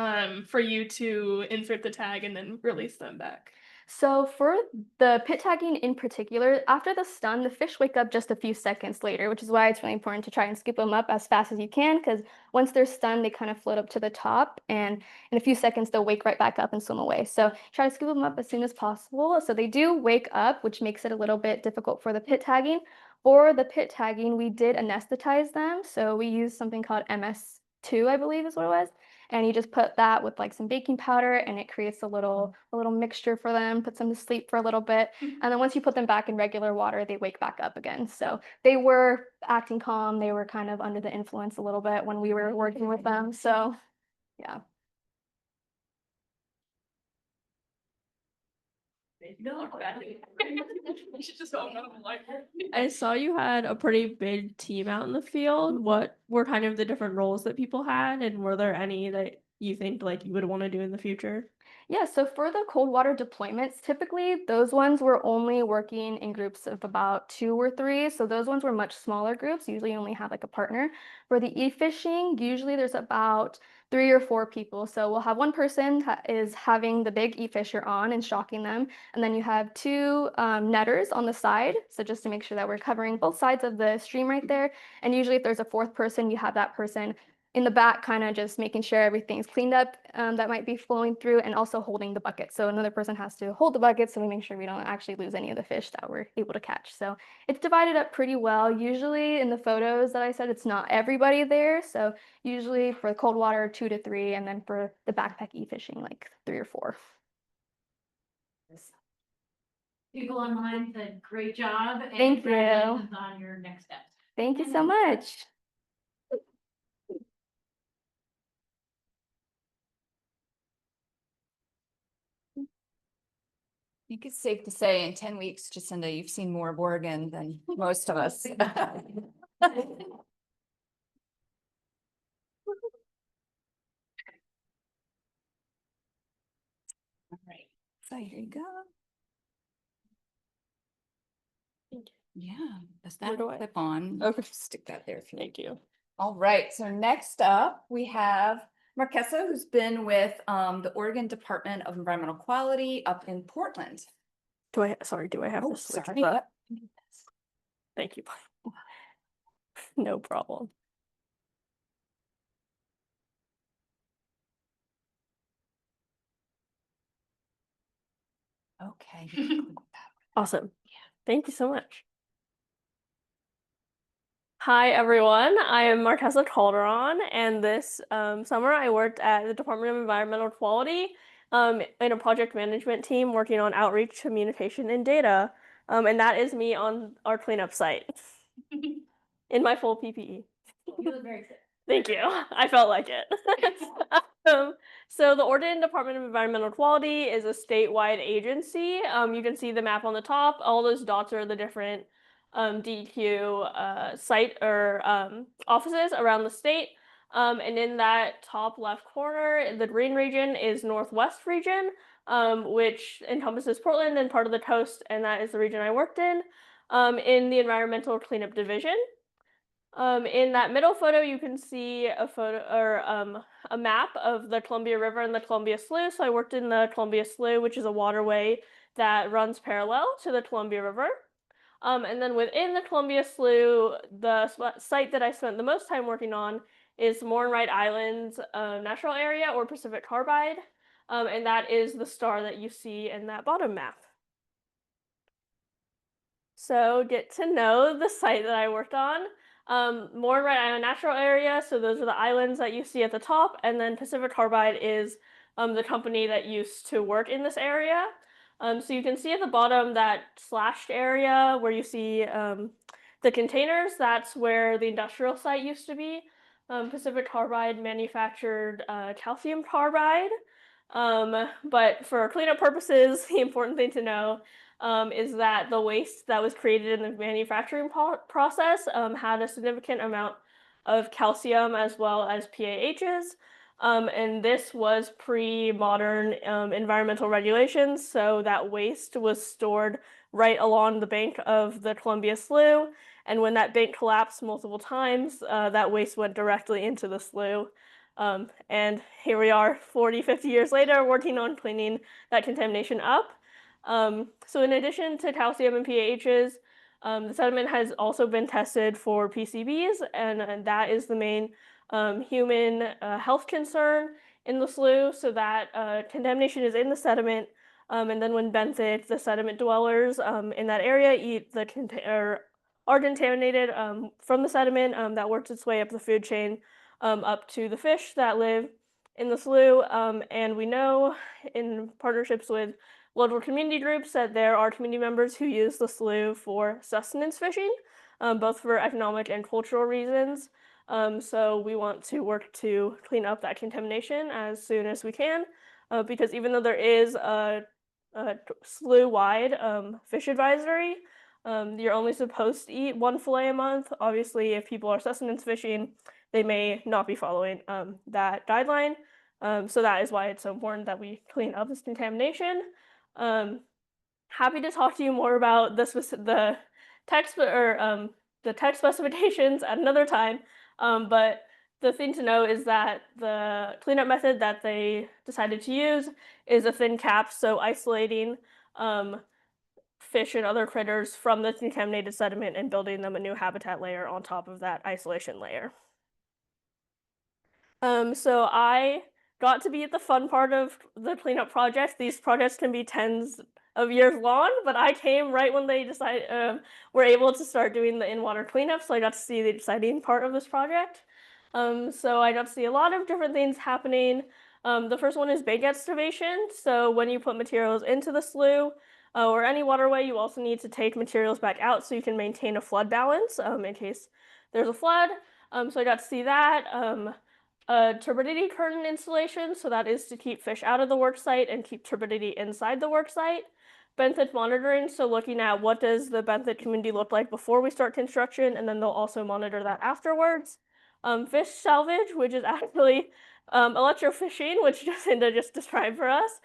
for you to insert the tag and then release them back? so for the pit tagging in particular, after the stun, the fish wake up just a few seconds later, which is why it's really important to try and scoop them up as fast as you can, because once they're stunned, they kind of float up to the top, and in a few seconds, they'll wake right back up and swim away. So try to scoop them up as soon as possible. So they do wake up, which makes it a little bit difficult for the pit tagging. For the pit tagging, we did anesthetize them. So we used something called MS2, I believe is what it was. And you just put that with like some baking powder and it creates a little mixture for them, puts them to sleep for a little bit. And then once you put them back in regular water, they wake back up again. So they were acting calm. They were kind of under the influence a little bit when we were working with them. So yeah. I saw you had a pretty big team out in the field. What were kind of the different roles that people had, and were there any that you think like you would want to do in the future? Yeah, so for the cold water deployments, typically those ones were only working in groups of about 2 or 3. So those ones were much smaller groups, usually only have like a partner. For the e-fishing, usually there's about 3 or 4 people. So we'll have one person that is having the big e-fisher on and shocking them. And then you have 2 netters on the side. So just to make sure that we're covering both sides of the stream right there. And usually if there's a 4th person, you have that person in the back, kind of just making sure everything's cleaned up that might be flowing through, and also holding the bucket. So another person has to hold the bucket so we make sure we don't actually lose any of the fish that we're able to catch. So it's divided up pretty well. Usually in the photos that I said, it's not everybody there. So usually for cold water, 2 to 3, and then for the backpack e-fishing, like 3 or 4. People online said, great job. And Thank you. congratulations on your next steps. Thank you so much. I think it's safe to say in 10 weeks, Jacinda, you've seen more of Oregon than most of us. All right, so here you go. Yeah, does that Where do I- clip on? Okay. Stick that there if you Thank you. All right, so next up, we have Marquesa, who's been with the Oregon Department of Environmental Quality up in Portland. Do I have Oh, to switch sorry. that? Thank you. No problem. Okay. you can click that. Awesome. Thank you so much. Hi, everyone. I am Marquesa Calderon, and this summer I worked at the Department of Environmental Quality in a project management team working on outreach, communication, and data. And that is me on our cleanup site in my full PPE. You look very sick. Thank you. I felt like it. So the Oregon Department of Environmental Quality is a statewide agency. You can see the map on the top. All those dots are the different DEQ site or offices around the state. And in that top left corner, the green region is Northwest region, which encompasses Portland and part of the coast, and that is the region I worked in the Environmental Cleanup Division. In that middle photo, you can see a photo or a map of the Columbia River and the Columbia Slough. So I worked in the Columbia Slough, which is a waterway that runs parallel to the Columbia River. And then within the Columbia Slough, the site that I spent the most time working on is Morinite Islands Natural Area, or Pacific Carbide. And that is the star that you see in that bottom map. So get to know the site that I worked on. Morinite Island Natural Area, so those are the islands that you see at the top, and then Pacific Carbide is the company that used to work in this area. So you can see at the bottom that slashed area where you see the containers, that's where the industrial site used to be. Pacific Carbide manufactured calcium carbide. But for cleanup purposes, the important thing to know is that the waste that was created in the manufacturing process had a significant amount of calcium as well as PAHs. And this was pre-modern environmental regulations, so that waste was stored right along the bank of the Columbia Slough. And when that bank collapsed multiple times, that waste went directly into the slough. And here we are 40, 50 years later working on cleaning that contamination up. So in addition to calcium and PAHs, the sediment has also been tested for PCBs, and that is the main human health concern in the slough. So that contamination is in the sediment, and then when benthic, the sediment dwellers in that area eat the are contaminated from the sediment that works its way up the food chain up to the fish that live in the slough. And we know in partnerships with local community groups that there are community members who use the slough for sustenance fishing, both for economic and cultural reasons. So we want to work to clean up that contamination as soon as we can, because even though there is a slough-wide fish advisory, you're only supposed to eat 1 fillet a month. Obviously, if people are sustenance fishing, they may not be following that guideline. So that is why it's so important that we clean up this contamination. Happy to talk to you more about the text or the text specifications at another time. But the thing to know is that the cleanup method that they decided to use is a thin cap, so isolating fish and other critters from the contaminated sediment and building them a new habitat layer on top of that isolation layer. So I got to be at the fun part of the cleanup project. These projects can be tens of years long, but I came right when they were able to start doing the in-water cleanup, so I got to see the exciting part of this project. So I got to see a lot of different things happening. The first one is bait excavation. So when you put materials into the slough or any waterway, you also need to take materials back out so you can maintain a flood balance in case there's a flood. So I got to see that. Turbidity curtain installation, so that is to keep fish out of the work site and keep turbidity inside the work site. Benthic monitoring, so looking at what does the benthic community look like before we start construction, and then they'll also monitor that afterwards. Fish salvage, which is actually electrofishing, which Jacinda just described for us.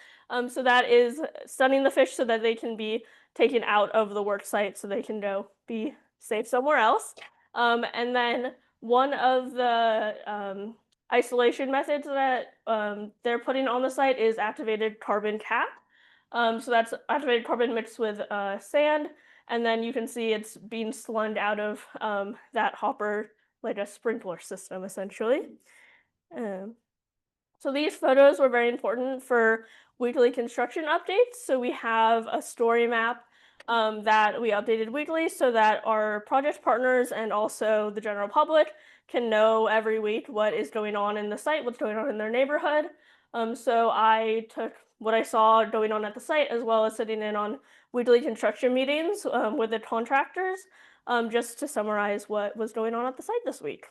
So that is stunning the fish so that they can be taken out of the work site so they can go be safe somewhere else. And then one of the isolation methods that they're putting on the site is activated carbon cap. So that's activated carbon mixed with sand, and then you can see it's being slunged out of that hopper like a sprinkler system, essentially. So these photos were very important for weekly construction updates. So we have a story map that we updated weekly so that our project partners and also the general public can know every week what is going on in the site, what's going on in their neighborhood. So I took what I saw going on at the site as well as sitting in on weekly construction meetings with the contractors just to summarize what was going on at the site this week.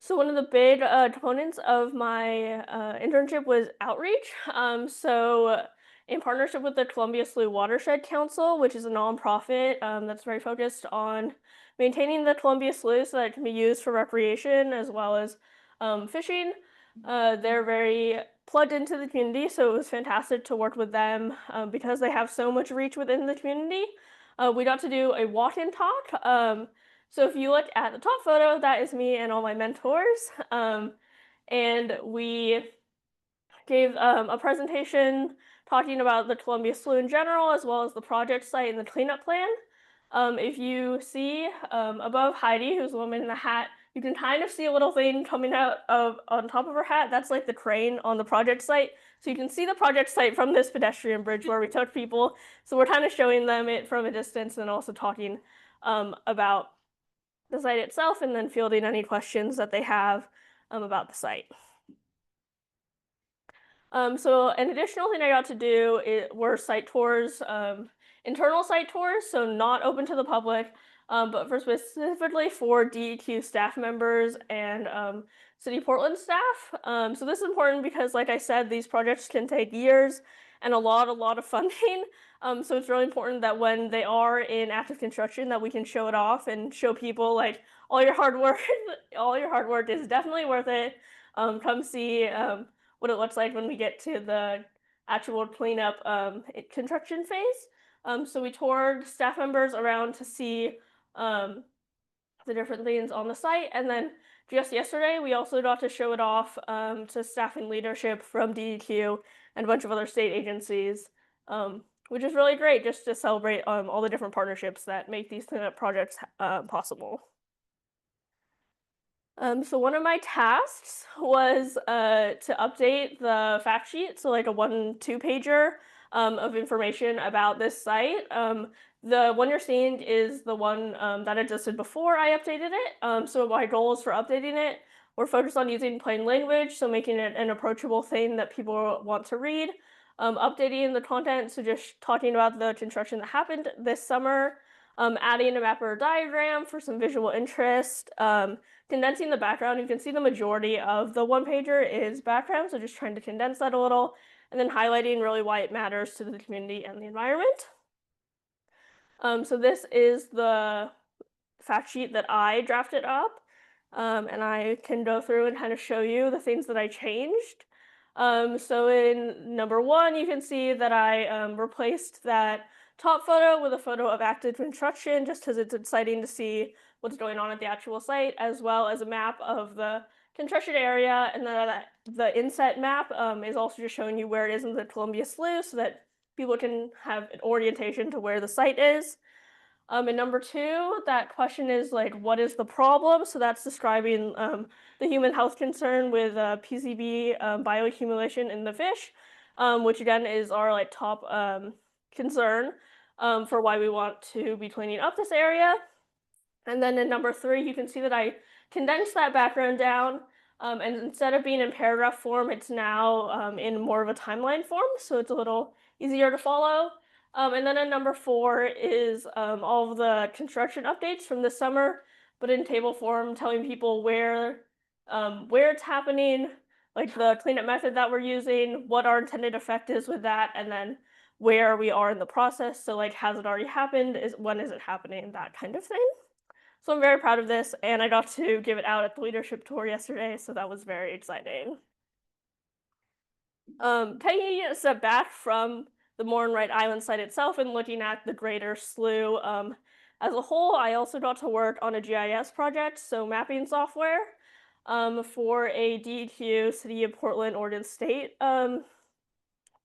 So one of the big components of my internship was outreach. So in partnership with the Columbia Slough Watershed Council, which is a nonprofit that's very focused on maintaining the Columbia Slough so that it can be used for recreation as well as fishing. They're very plugged into the community, so it was fantastic to work with them because they have so much reach within the community. We got to do a walk-in talk. So if you look at the top photo, that is me and all my mentors. And we gave a presentation talking about the Columbia Slough in general, as well as the project site and the cleanup plan. If you see above Heidi, who's the woman in the hat, you can kind of see a little thing coming out on top of her hat. That's like the crane on the project site. So you can see the project site from this pedestrian bridge where we took people. So we're kind of showing them it from a distance and also talking about the site itself and then fielding any questions that they have about the site. So an additional thing I got to do were site tours, internal site tours, so not open to the public, but specifically for DEQ staff members and City Portland staff. So this is important because, like I said, these projects can take years and a lot of funding. So it's really important that when they are in active construction that we can show it off and show people like all your hard work is definitely worth it. Come see what it looks like when we get to the actual cleanup construction phase. So we toured staff members around to see the different things on the site, and then just yesterday we also got to show it off to staff and leadership from DEQ and a bunch of other state agencies, which is really great just to celebrate all the different partnerships that make these cleanup projects possible. So one of my tasks was to update the fact sheet, so like a 1-2 pager of information about this site. The one you're seeing is the one that existed before I updated it. So my goals for updating it, we're focused on using plain language, so making it an approachable thing that people want to read. Updating the content, so just talking about the construction that happened this summer. Adding a map or a diagram for some visual interest. Condensing the background. You can see the majority of the one pager is background, so just trying to condense that a little. And then highlighting really why it matters to the community and the environment. So this is the fact sheet that I drafted up, and I can go through and kind of show you the things that I changed. So in number 1, you can see that I replaced that top photo with a photo of active construction, just because it's exciting to see what's going on at the actual site, as well as a map of the construction area, and then the inset map is also just showing you where it is in the Columbia Slough, so that people can have an orientation to where the site is. And number 2, that question is like, what is the problem? So that's describing the human health concern with PCB bioaccumulation in the fish, which again is our like top concern for why we want to be cleaning up this area. And then in number 3, you can see that I condensed that background down, and instead of being in paragraph form, it's now in more of a timeline form, so it's a little easier to follow. And then in number 4 is all of the construction updates from this summer, but in table form, telling people where it's happening, like the cleanup method that we're using, what our intended effect is with that, and then where we are in the process. So like, has it already happened? When is it happening? That kind of thing. So I'm very proud of this, and I got to give it out at the leadership tour yesterday, so that was very exciting. Taking a step back from the Morin-Wright Island site itself and looking at the greater slough as a whole, I also got to work on a GIS project, so mapping software, for a DEQ City of Portland, Oregon State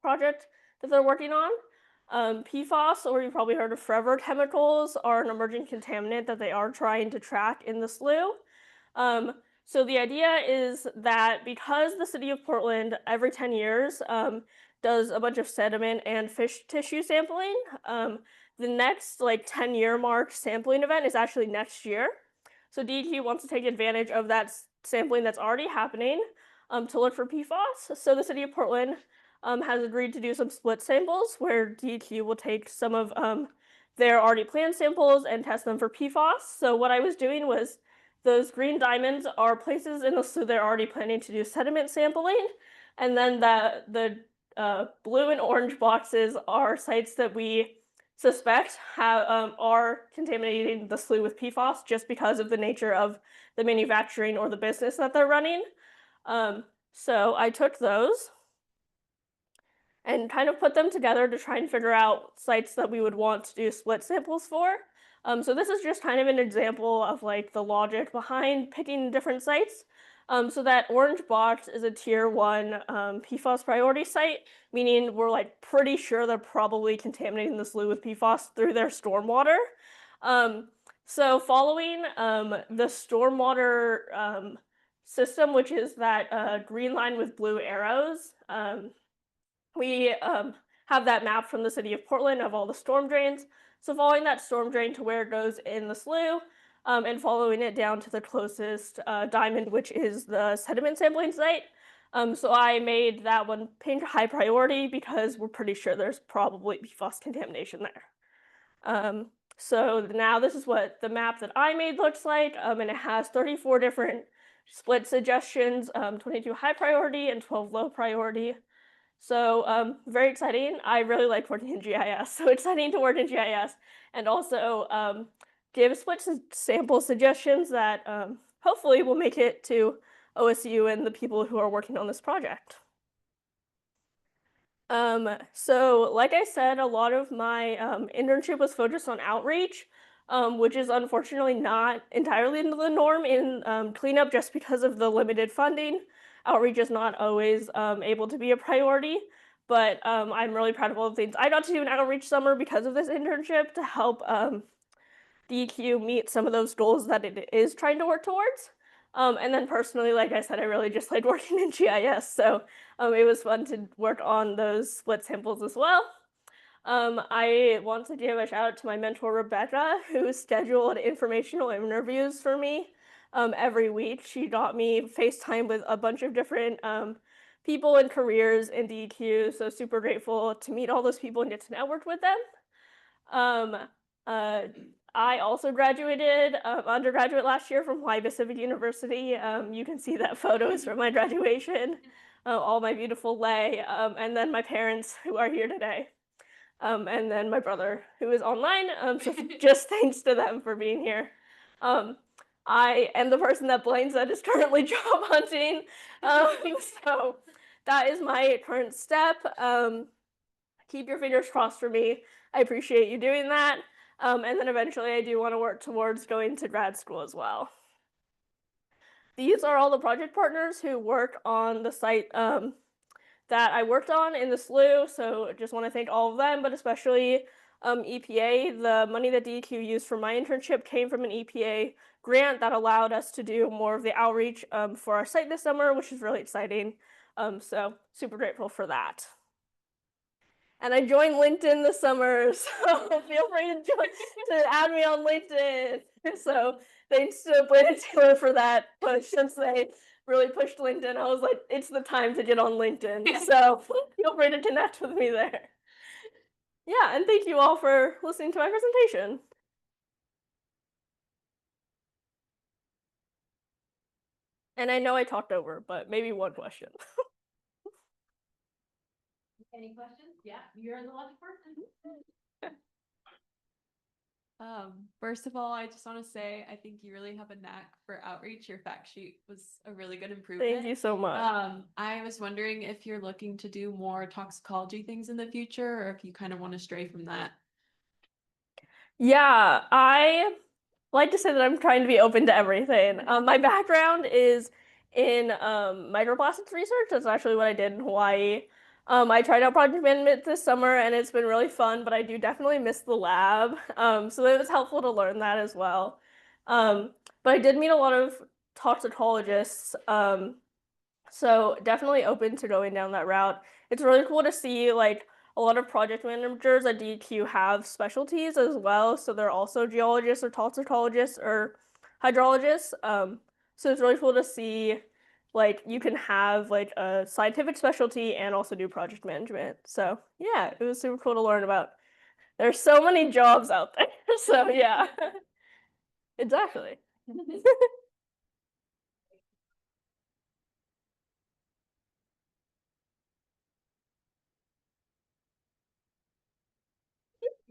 project that they're working on. PFAS, or you've probably heard of forever chemicals, are an emerging contaminant that they are trying to track in the slough. So the idea is that because the city of Portland every 10 years does a bunch of sediment and fish tissue sampling, the next like 10-year mark sampling event is actually next year. So DEQ wants to take advantage of that sampling that's already happening to look for PFAS. So the city of Portland has agreed to do some split samples where DEQ will take some of their already planned samples and test them for PFAS. So what I was doing was, those green diamonds are places in the slough they're already planning to do sediment sampling, and then the blue and orange boxes are sites that we suspect are contaminating the slough with PFAS just because of the nature of the manufacturing or the business that they're running. So I took those and kind of put them together to try and figure out sites that we would want to do split samples for. So this is just kind of an example of like the logic behind picking different sites. So that orange box is a tier 1 PFAS priority site, meaning we're like pretty sure they're probably contaminating the slough with PFAS through their stormwater. So following the stormwater system, which is that green line with blue arrows, we have that map from the city of Portland of all the storm drains. So following that storm drain to where it goes in the slough, and following it down to the closest diamond, which is the sediment sampling site. So I made that one pink high priority because we're pretty sure there's probably PFAS contamination there. So now this is what the map that I made looks like, and it has 34 different split suggestions, 22 high priority and 12 low priority. So very exciting. I really like working in GIS, so exciting to work in GIS, and also give split sample suggestions that hopefully will make it to OSU and the people who are working on this project. So like I said, a lot of my internship was focused on outreach, which is unfortunately not entirely the norm in cleanup just because of the limited funding. Outreach is not always able to be a priority, but I'm really proud of all the things I got to do in outreach summer because of this internship to help DEQ meet some of those goals that it is trying to work towards. And then personally, like I said, I really just liked working in GIS, so it was fun to work on those split samples as well. I want to give a shout out to my mentor, Rebecca, who scheduled informational interviews for me every week. She got me FaceTime with a bunch of different people and careers in DEQ, so super grateful to meet all those people and get to network with them. I also graduated undergraduate last year from Hawaii Pacific University. You can see that photos from my graduation, all my beautiful lei, and then my parents who are here today. And then my brother who is online. So just thanks to them for being here. I am the person that Blaine said is currently job hunting. So that is my current step. Keep your fingers crossed for me. I appreciate you doing that. And then eventually I do want to work towards going to grad school as well. These are all the project partners who work on the site that I worked on in the SLU, so just want to thank all of them, but especially EPA. The money that DEQ used for my internship came from an EPA grant that allowed us to do more of the outreach for our site this summer, which is really exciting. So super grateful for that. And I joined LinkedIn this summer, so feel free to add me on LinkedIn. So thanks to Blaine and Taylor for that push, since they really pushed LinkedIn. I was like, it's the time to get on LinkedIn. So feel free to connect with me there. Yeah, and thank you all for listening to my presentation. And I know I talked over, but maybe one question. Any questions? Yeah, you're the lucky person. First of all, I just want to say I think you really have a knack for outreach. Your fact sheet was a really good improvement. Thank you so much. I was wondering if you're looking to do more toxicology things in the future, or if you kind of want to stray from that. Yeah, I like to say that I'm trying to be open to everything. My background is in microplastics research. That's actually what I did in Hawaii. I tried out project management this summer and it's been really fun, but I do definitely miss the lab. So it was helpful to learn that as well. But I did meet a lot of toxicologists. So definitely open to going down that route. It's really cool to see like a lot of project managers at DEQ have specialties as well. So they're also geologists or toxicologists or hydrologists. So it's really cool to see like you can have like a scientific specialty and also do project management. So yeah, it was super cool to learn about. There's so many jobs out there. So yeah, exactly.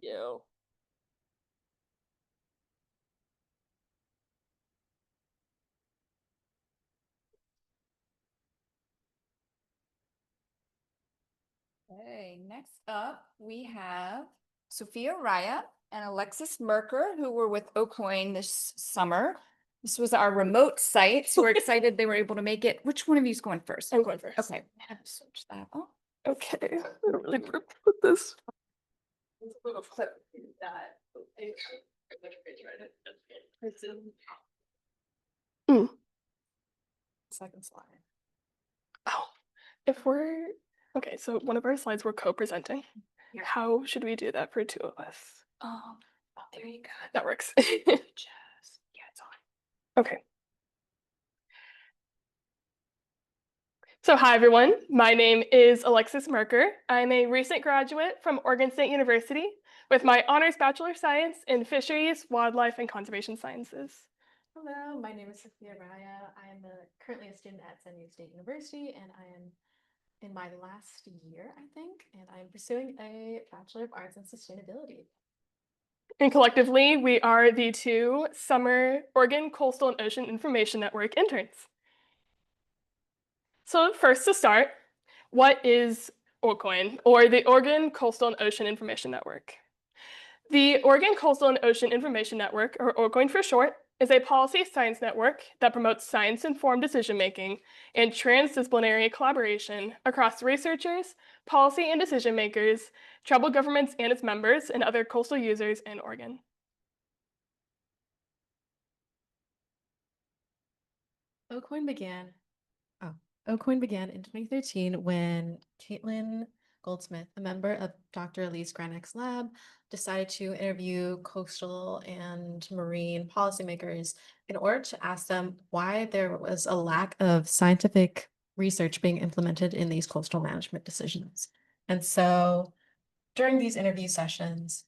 You. Okay, next up, we have Sophia Raya and Alexis Merker, who were with Ocoin this summer. This was our remote site, so we're excited they were able to make it. Which one of you is going first? I'm going first. Okay, I'm gonna switch that off. Okay, I don't really put this. Second slide. Oh, if we're okay, so one of our slides we're co-presenting. How should we do that for two of us? Oh, there you go. That works. Just, yeah, it's on. Okay. So hi everyone, my name is Alexis Merker. I'm a recent graduate from Oregon State University with my honors Bachelor of Science in Fisheries, Wildlife, and Conservation Sciences. Hello, my name is Sophia Raya. I am currently a student at San Diego State University, and I am in my last year, I think, and I'm pursuing a Bachelor of Arts in Sustainability. And collectively, we are the two summer Oregon Coastal and Ocean Information Network interns. So first to start, what is OCOIN, or the Oregon Coastal and Ocean Information Network? The Oregon Coastal and Ocean Information Network, or OCOIN for short, is a policy science network that promotes science-informed decision-making and transdisciplinary collaboration across researchers, policy and decision makers, tribal governments and its members, and other coastal users in Oregon. OCOIN began. OCOIN began in 2013 when Caitlin Goldsmith, a member of Dr. Elise Granick's lab, decided to interview coastal and marine policymakers in order to ask them why there was a lack of scientific research being implemented in these coastal management decisions. And so during these interview sessions,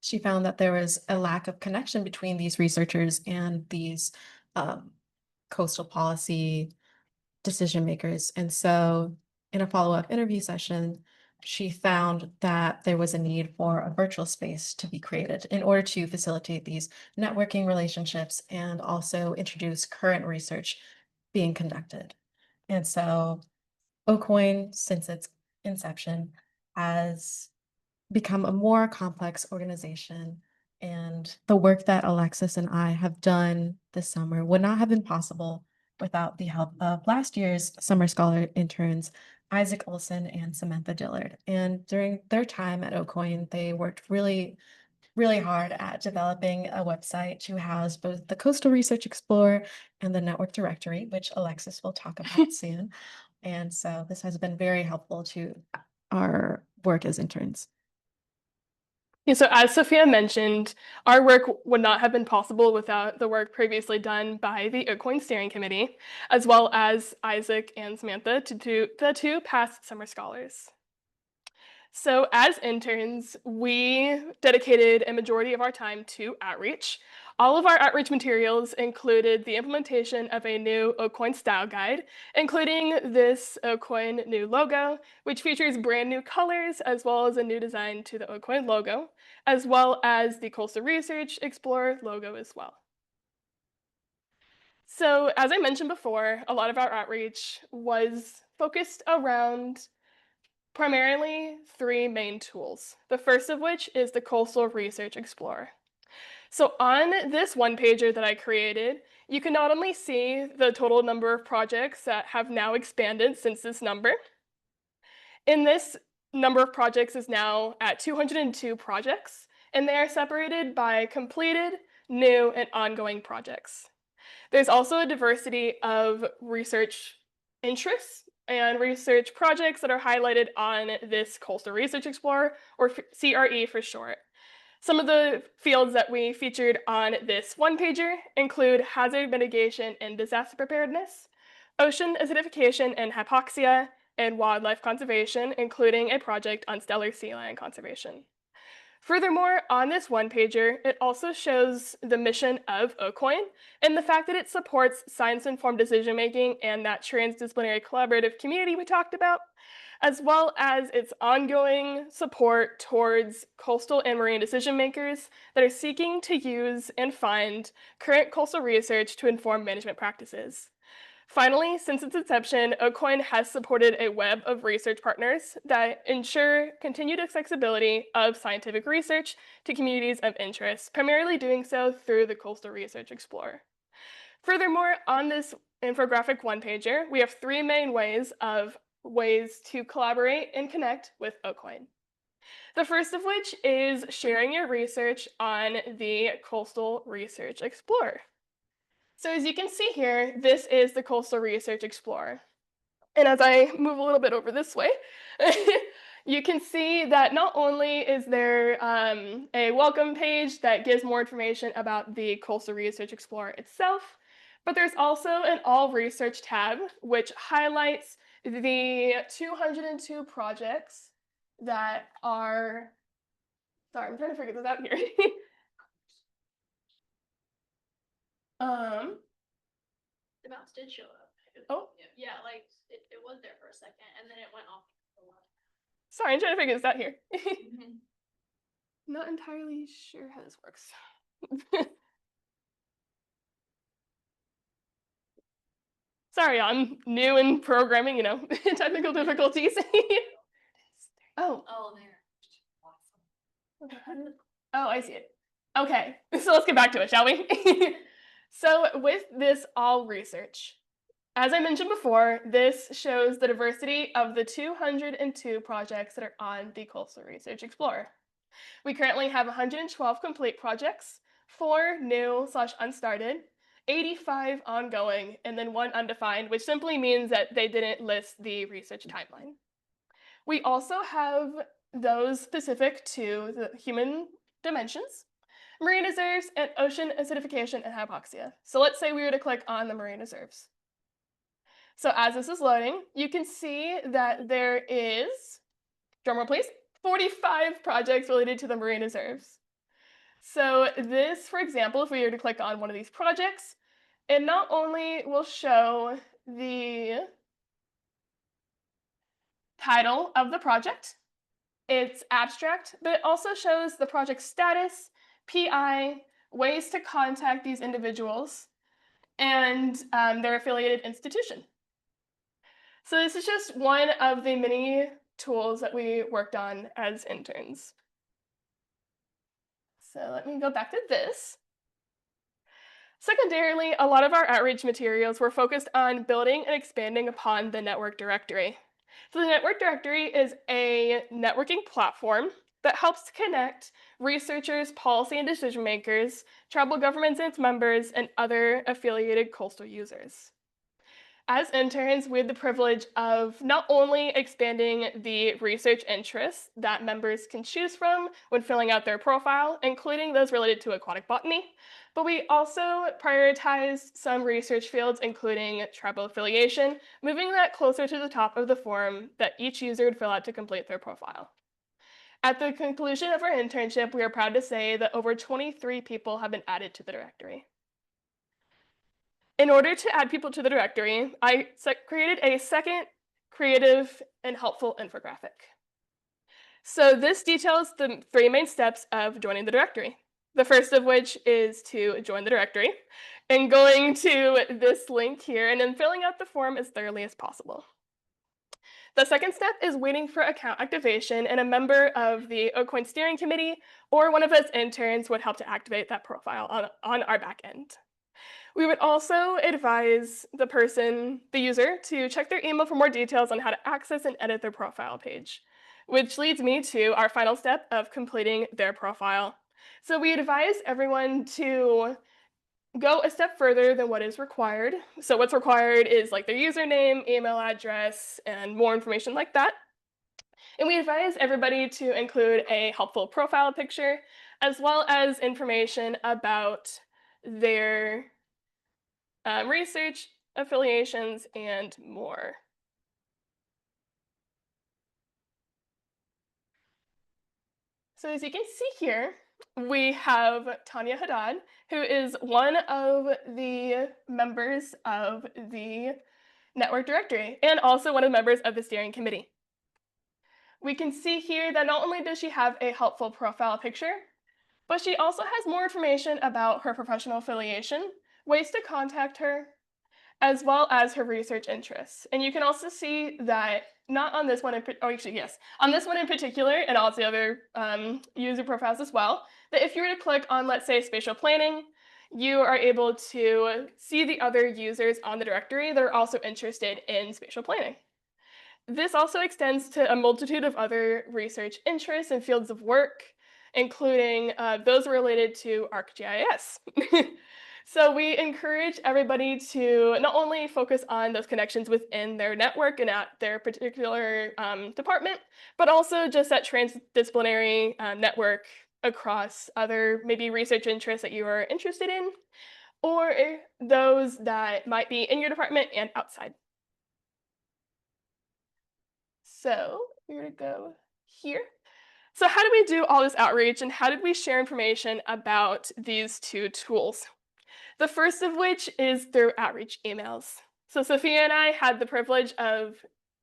she found that there was a lack of connection between these researchers and these coastal policy decision makers. And so in a follow-up interview session, she found that there was a need for a virtual space to be created in order to facilitate these networking relationships and also introduce current research being conducted. And so OCOIN, since its inception, has become a more complex organization. And the work that Alexis and I have done this summer would not have been possible without the help of last year's summer scholar interns, Isaac Olson and Samantha Dillard. And during their time at OCOIN, they worked really hard at developing a website to house both the Coastal Research Explorer and the Network Directory, which Alexis will talk about soon. And so this has been very helpful to our work as interns. Yeah, so as Sophia mentioned, our work would not have been possible without the work previously done by the OCOIN Steering Committee, as well as Isaac and Samantha, the two past summer scholars. So as interns, we dedicated a majority of our time to outreach. All of our outreach materials included the implementation of a new OCOIN style guide, including this OCOIN new logo, which features brand new colors as well as a new design to the OCOIN logo, as well as the Coastal Research Explorer logo as well. So as I mentioned before, a lot of our outreach was focused around primarily three main tools, the first of which is the Coastal Research Explorer. So on this one-pager that I created, you can not only see the total number of projects that have now expanded since this number. In this number of projects is now at 202 projects, and they are separated by completed, new, and ongoing projects. There's also a diversity of research interests and research projects that are highlighted on this Coastal Research Explorer, or CRE for short. Some of the fields that we featured on this one-pager include hazard mitigation and disaster preparedness, ocean acidification and hypoxia, and wildlife conservation, including a project on stellar sea lion conservation. Furthermore, on this one-pager, it also shows the mission of OCOIN and the fact that it supports science-informed decision-making and that transdisciplinary collaborative community we talked about, as well as its ongoing support towards coastal and marine decision-makers that are seeking to use and find current coastal research to inform management practices. Finally, since its inception, OCOIN has supported a web of research partners that ensure continued accessibility of scientific research to communities of interest, primarily doing so through the Coastal Research Explorer. Furthermore, on this infographic one-pager, we have three main ways to collaborate and connect with OCOIN. The first of which is sharing your research on the Coastal Research Explorer. So as you can see here, this is the Coastal Research Explorer. And as I move a little bit over this way, you can see that not only is there a welcome page that gives more information about the Coastal Research Explorer itself, but there's also an All Research tab, which highlights the 202 projects that are, sorry, I'm trying to figure this out here. The mouse did show up. Oh. Yeah, like it was there for a second and then it went off. Sorry, I'm trying to figure this out here. Not entirely sure how this works. Sorry, I'm new in programming, technical difficulties. Oh. Oh, there. Oh, I see it. Okay, so let's get back to it, shall we? So with this all research, as I mentioned before, this shows the diversity of the 202 projects that are on the Coastal Research Explorer. We currently have 112 complete projects, 4 new/unstarted, 85 ongoing, and then 1 undefined, which simply means that they didn't list the research timeline. We also have those specific to the human dimensions, marine reserves, and ocean acidification and hypoxia. So let's say we were to click on the marine reserves. So as this is loading, you can see that there is, drumroll please, 45 projects related to the marine reserves. So this, for example, if we were to click on one of these projects, it not only will show the title of the project, its abstract, but it also shows the project status, PI, ways to contact these individuals, and their affiliated institution. So this is just one of the many tools that we worked on as interns. So let me go back to this. Secondarily, a lot of our outreach materials were focused on building and expanding upon the network directory. So the network directory is a networking platform that helps to connect researchers, policy and decision makers, tribal governments and its members, and other affiliated coastal users. As interns, we had the privilege of not only expanding the research interests that members can choose from when filling out their profile, including those related to aquatic botany, but we also prioritized some research fields, including tribal affiliation, moving that closer to the top of the form that each user would fill out to complete their profile. At the conclusion of our internship, we are proud to say that over 23 people have been added to the directory. In order to add people to the directory, I created a second creative and helpful infographic. So this details the 3 main steps of joining the directory. The first of which is to join the directory and going to this link here and then filling out the form as thoroughly as possible. The second step is waiting for account activation, and a member of the OCOIN steering committee or one of us interns would help to activate that profile on our back end. We would also advise the user, to check their email for more details on how to access and edit their profile page, which leads me to our final step of completing their profile. So we advise everyone to go a step further than what is required. So what's required is like their username, email address, and more information like that. And we advise everybody to include a helpful profile picture, as well as information about their research, affiliations, and more. So as you can see here, we have Tanya Haddad, who is one of the members of the network directory and also one of the members of the steering committee. We can see here that not only does she have a helpful profile picture, but she also has more information about her professional affiliation, ways to contact her, as well as her research interests. And you can also see that not on this one, on this one in particular, and all the other user profiles as well, that if you were to click on, let's say, spatial planning, you are able to see the other users on the directory that are also interested in spatial planning. This also extends to a multitude of other research interests and fields of work, including those related to ArcGIS. So we encourage everybody to not only focus on those connections within their network and at their particular department, but also just that transdisciplinary network across other maybe research interests that you are interested in, or those that might be in your department and outside. So we're gonna go here. So how did we do all this outreach, and how did we share information about these 2 tools? The first of which is through outreach emails. So Sophia and I had the privilege of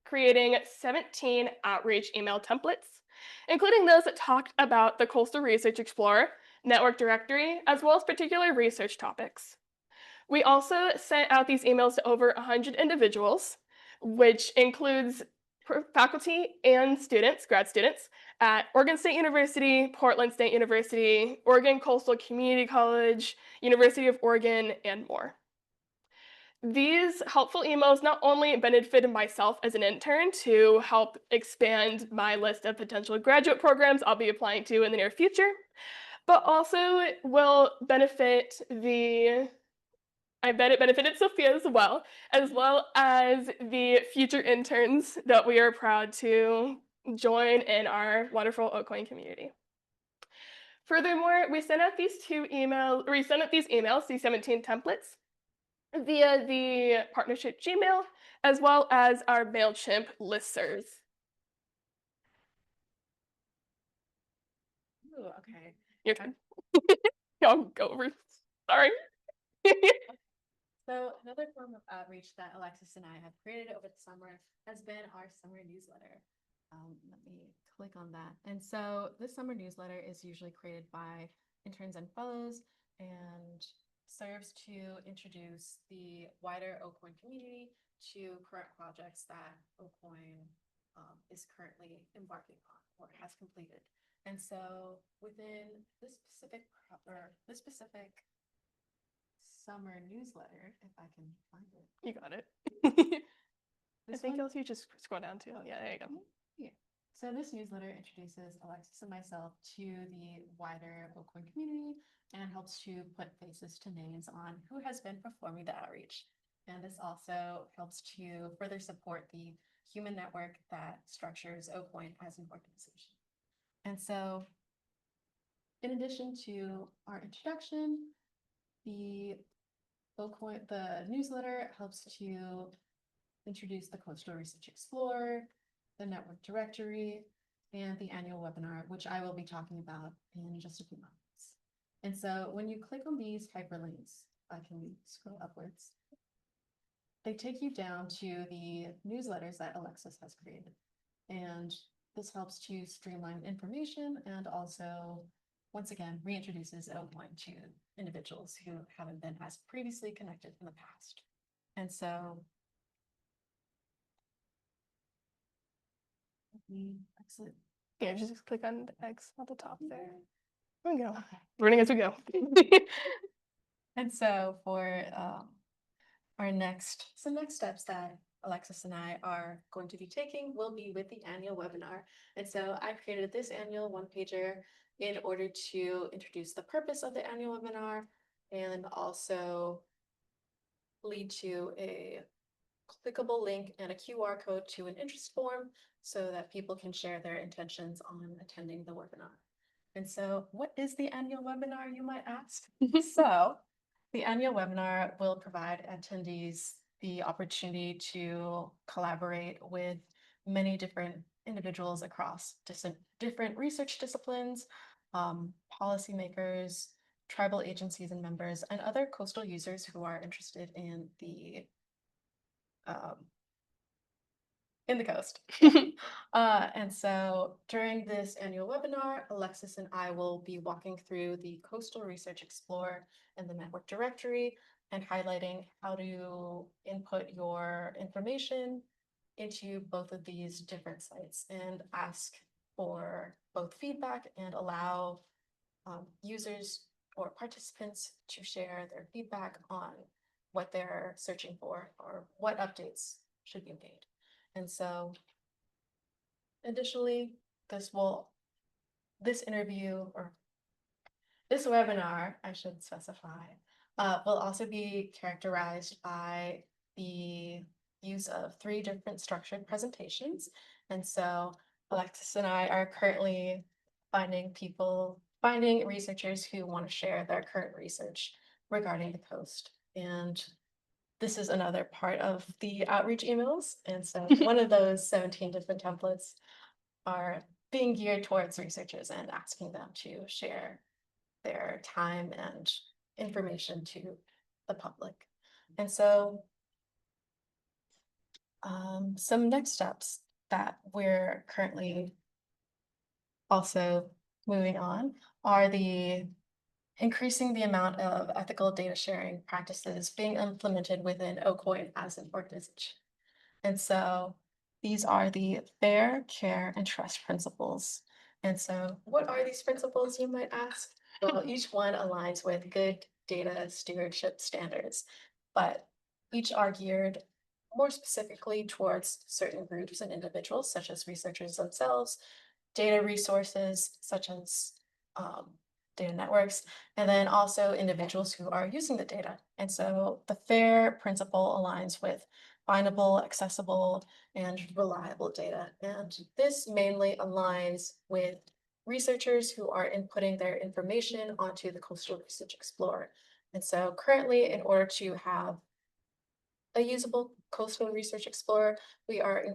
creating 17 outreach email templates, including those that talked about the Coastal Research Explorer network directory, as well as particular research topics. We also sent out these emails to over 100 individuals, which includes faculty and students, grad students, at Oregon State University, Portland State University, Oregon Coastal Community College, University of Oregon, and more. These helpful emails not only benefited myself as an intern to help expand my list of potential graduate programs I'll be applying to in the near future, but also will benefit the I bet it benefited Sophia as well as the future interns that we are proud to join in our wonderful Ocoin community. Furthermore, we sent out these emails, these 17 templates, via the partnership Gmail, as well as our MailChimp listservs. Ooh, okay. Your turn. I'll go over. Sorry. So another form of outreach that Alexis and I have created over the summer has been our summer newsletter. Let me click on that. And so this summer newsletter is usually created by interns and fellows and serves to introduce the wider Ocoin community to current projects that Ocoin is currently embarking on or has completed. And so within this specific summer newsletter, if I can find it. You got it. I This think one? else you just scroll down to. Yeah, there you go. Yeah. So this newsletter introduces Alexis and myself to the wider Ocoin community and helps to put faces to names on who has been performing the outreach. And this also helps to further support the human network that structures Ocoin as an organization. And so, in addition to our introduction, the newsletter helps to introduce the Coastal Research Explorer, the network directory, and the annual webinar, which I will be talking about in just a few moments. And so when you click on these hyperlinks, I can scroll upwards. They take you down to the newsletters that Alexis has created. And this helps to streamline information and also, once again, reintroduces Ocoin to individuals who haven't been as previously connected in the past. And so exit. Yeah, just click on the X at the top there. There we go. Okay. Learning as we go. And so for our next steps that Alexis and I are going to be taking will be with the annual webinar. And so I created this annual one-pager in order to introduce the purpose of the annual webinar and also lead to a clickable link and a QR code to an interest form so that people can share their intentions on attending the webinar. And so what is the annual webinar, you might ask? So the annual webinar will provide attendees the opportunity to collaborate with many different individuals across different research disciplines, policymakers, tribal agencies and members, and other coastal users who are interested in the coast. And so during this annual webinar, Alexis and I will be walking through the Coastal Research Explorer and the network directory and highlighting how to input your information into both of these different sites and ask for both feedback and allow users or participants to share their feedback on what they're searching for or what updates should be made. And so additionally, this webinar, I should specify, will also be characterized by the use of 3 different structured presentations. And so Alexis and I are currently finding researchers who want to share their current research regarding the coast. And this is another part of the outreach emails. And so one of those 17 different templates are being geared towards researchers and asking them to share their time and information to the public. And so some next steps that we're currently also moving on are increasing the amount of ethical data sharing practices being implemented within Ocoin as an organization. And so these are the fair, care, and trust principles. And so what are these principles, you might ask? Well, each one aligns with good data stewardship standards, but each are geared more specifically towards certain groups and individuals, such as researchers themselves, data resources, such as data networks, and then also individuals who are using the data. And so the FAIR principle aligns with findable, accessible, and reliable data. And this mainly aligns with researchers who are inputting their information onto the Coastal Research Explorer. And so currently, in order to have a usable Coastal Research Explorer, we are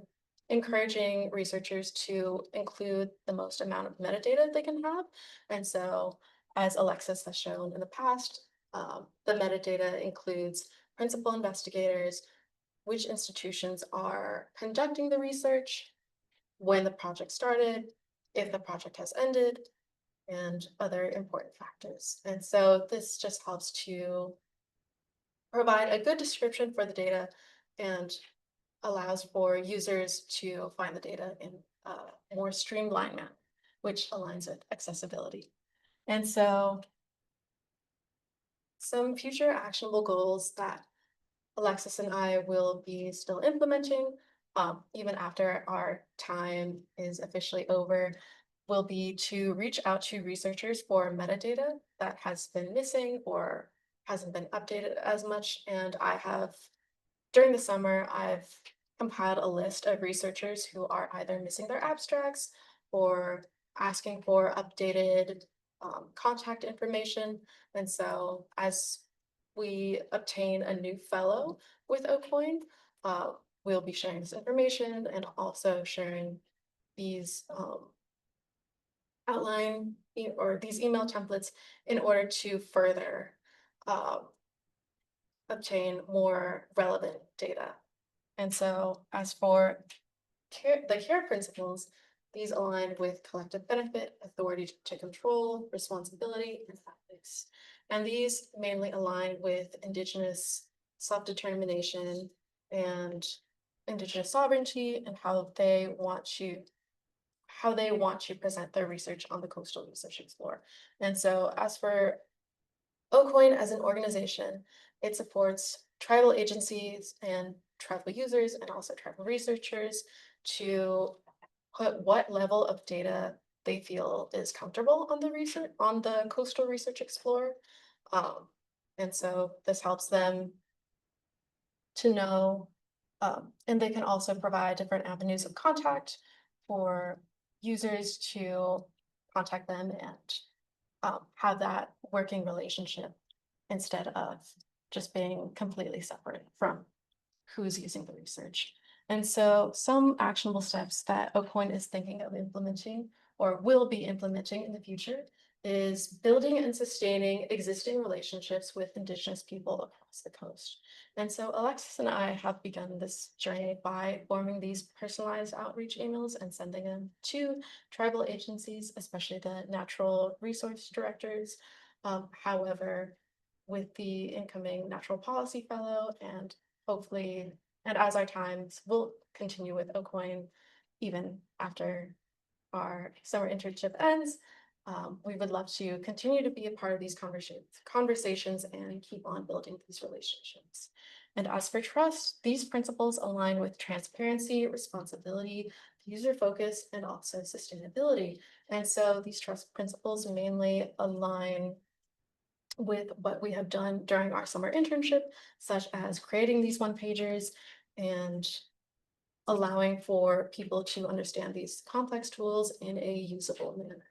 encouraging researchers to include the most amount of metadata they can have. And so, as Alexis has shown in the past, the metadata includes principal investigators, which institutions are conducting the research, when the project started, if the project has ended, and other important factors. And so this just helps to provide a good description for the data and allows for users to find the data in a more streamlined manner, which aligns with accessibility. And so some future actionable goals that Alexis and I will be still implementing, even after our time is officially over, will be to reach out to researchers for metadata that has been missing or hasn't been updated as much. And during the summer, I've compiled a list of researchers who are either missing their abstracts or asking for updated contact information. And so as we obtain a new fellow with OCOIN, we'll be sharing this information and also sharing these these email templates in order to further obtain more relevant data. And so as for the CARE principles, these align with collective benefit, authority to control, responsibility, and ethics. And these mainly align with Indigenous self-determination and Indigenous sovereignty and how they want to present their research on the Coastal Research Explorer. And so as for OCOIN as an organization, it supports tribal agencies and tribal users and also tribal researchers to put what level of data they feel is comfortable on the Coastal Research Explorer. And so this helps them to know, and they can also provide different avenues of contact for users to contact them and have that working relationship instead of just being completely separate from who's using the research. And so some actionable steps that OCOIN is thinking of implementing or will be implementing in the future is building and sustaining existing relationships with Indigenous people across the coast. And so Alexis and I have begun this journey by forming these personalized outreach emails and sending them to tribal agencies, especially the natural resource directors. However, with the incoming natural policy fellow and hopefully, and as our times will continue with OCOIN even after our summer internship ends, we would love to continue to be a part of these conversations and keep on building these relationships. And as for trust, these principles align with transparency, responsibility, user focus, and also sustainability. And so these trust principles mainly align with what we have done during our summer internship, such as creating these one-pagers and allowing for people to understand these complex tools in a usable manner.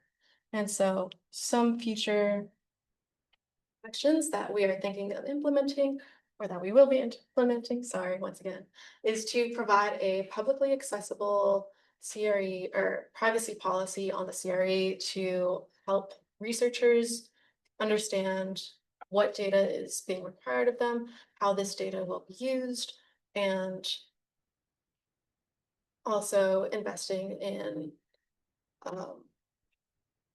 And so some future actions that we are thinking of implementing or that we will be implementing, sorry, once again, is to provide a publicly accessible CRE or privacy policy on the CRE to help researchers understand what data is being required of them, how this data will be used, and also investing in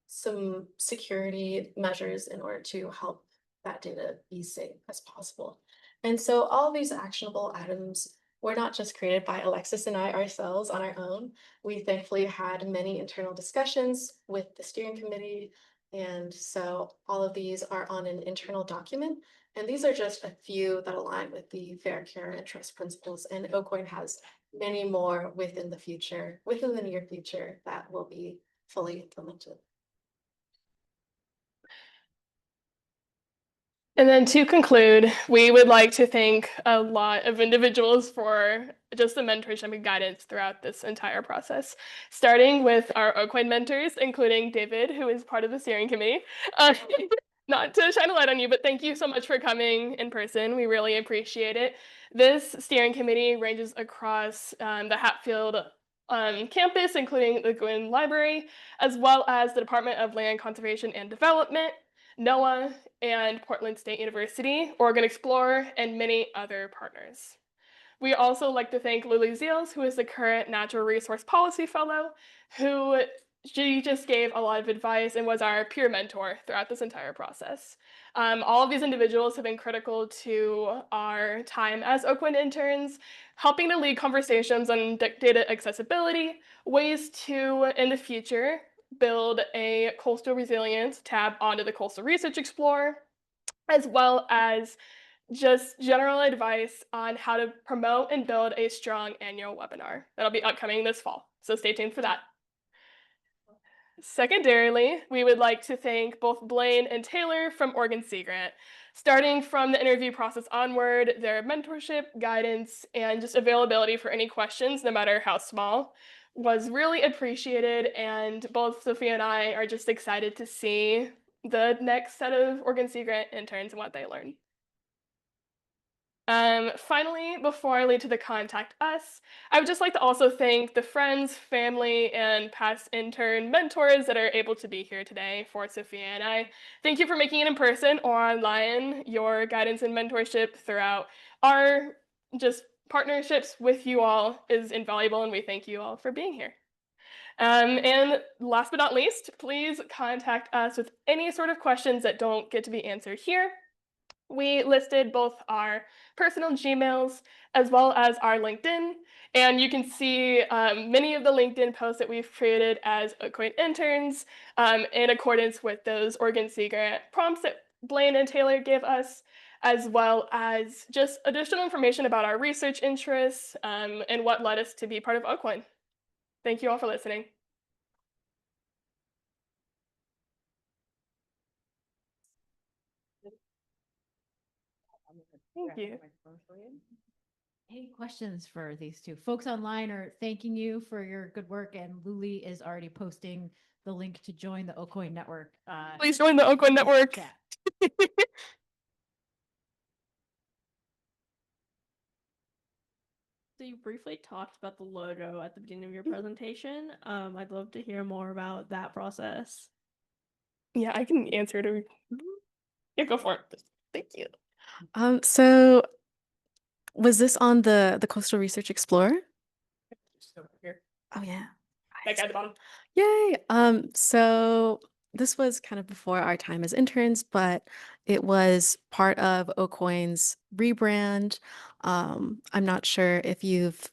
some security measures in order to help that data be safe as possible. And so all these actionable items were not just created by Alexis and I ourselves on our own. We thankfully had many internal discussions with the steering committee. And so all of these are on an internal document. And these are just a few that align with the fair care and trust principles. And OCOIN has many more within the near future that will be fully implemented. And then to conclude, we would like to thank a lot of individuals for just the mentorship and guidance throughout this entire process, starting with our Oakwood mentors, including David, who is part of the steering committee. Not to shine a light on you, but thank you so much for coming in person. We really appreciate it. This steering committee ranges across the Hatfield campus, including the Gwynn Library, as well as the Department of Land Conservation and Development, NOAA, and Portland State University, Oregon Explorer, and many other partners. We also like to thank Lily Ziels, who is the current Natural Resource Policy Fellow, who she just gave a lot of advice and was our peer mentor throughout this entire process. All of these individuals have been critical to our time as Oakwood interns, helping to lead conversations on data accessibility, ways to, in the future, build a coastal resilience tab onto the Coastal Research Explorer, as well as just general advice on how to promote and build a strong annual webinar that'll be upcoming this fall. So stay tuned for that. Secondarily, we would like to thank both Blaine and Taylor from Oregon Sea Grant. Starting from the interview process onward, their mentorship, guidance, and just availability for any questions, no matter how small, was really appreciated. And both Sophia and I are just excited to see the next set of Oregon Sea Grant interns and what they learn. Finally, before I lead to the contact us, I would just like to also thank the friends, family, and past intern mentors that are able to be here today for Sophia and I. Thank you for making it in person or online. Your guidance and mentorship throughout our just partnerships with you all is invaluable, and we thank you all for being here. And last but not least, please contact us with any sort of questions that don't get to be answered here. We listed both our personal Gmails as well as our LinkedIn, and you can see many of the LinkedIn posts that we've created as Oakwood interns in accordance with those Oregon Sea Grant prompts that Blaine and Taylor gave us, as well as just additional information about our research interests and what led us to be part of Oakwood. Thank you all for listening. Thank you. Any questions for these two? Folks online are thanking you for your good work, and Luli is already posting the link to join the Oakwood network. Please join the Oakwood network. Chat. So you briefly talked about the logo at the beginning of your presentation. I'd love to hear more about that process. Yeah, I can answer it. Yeah, go for it. Thank you. So was this on the Coastal Research Explorer? Just over here. Oh yeah. That guy at the bottom. Yay. So this was kind of before our time as interns, but it was part of Oakwood's rebrand. I'm not sure if you've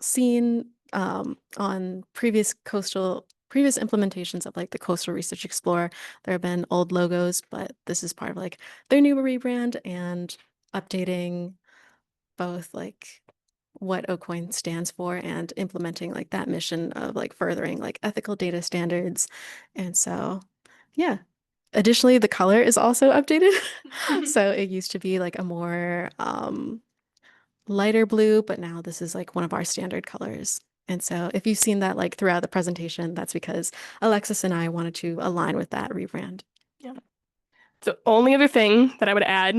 seen on previous implementations of like the Coastal Research Explorer, there have been old logos, but this is part of like their new rebrand and updating both like what Oakwood stands for and implementing like that mission of like furthering like ethical data standards. And so, yeah. Additionally, the color is also updated. So it used to be like a more lighter blue, but now this is like one of our standard colors. And so if you've seen that like throughout the presentation, that's because Alexis and I wanted to align with that rebrand. Yeah. The only other thing that I would add,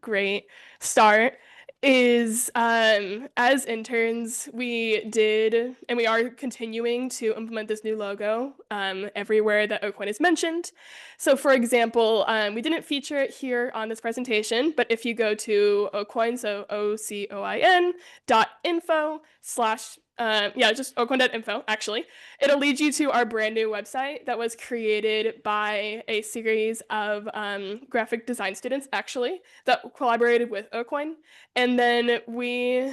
great start, is as interns, we did, and we are continuing to implement this new logo everywhere that Oakwood is mentioned. So for example, we didn't feature it here on this presentation, but if you go to Oakwood, so OCOIN.info/ just oakwood.info, actually, it'll lead you to our brand new website that was created by a series of graphic design students, actually, that collaborated with Oakwood. And then we,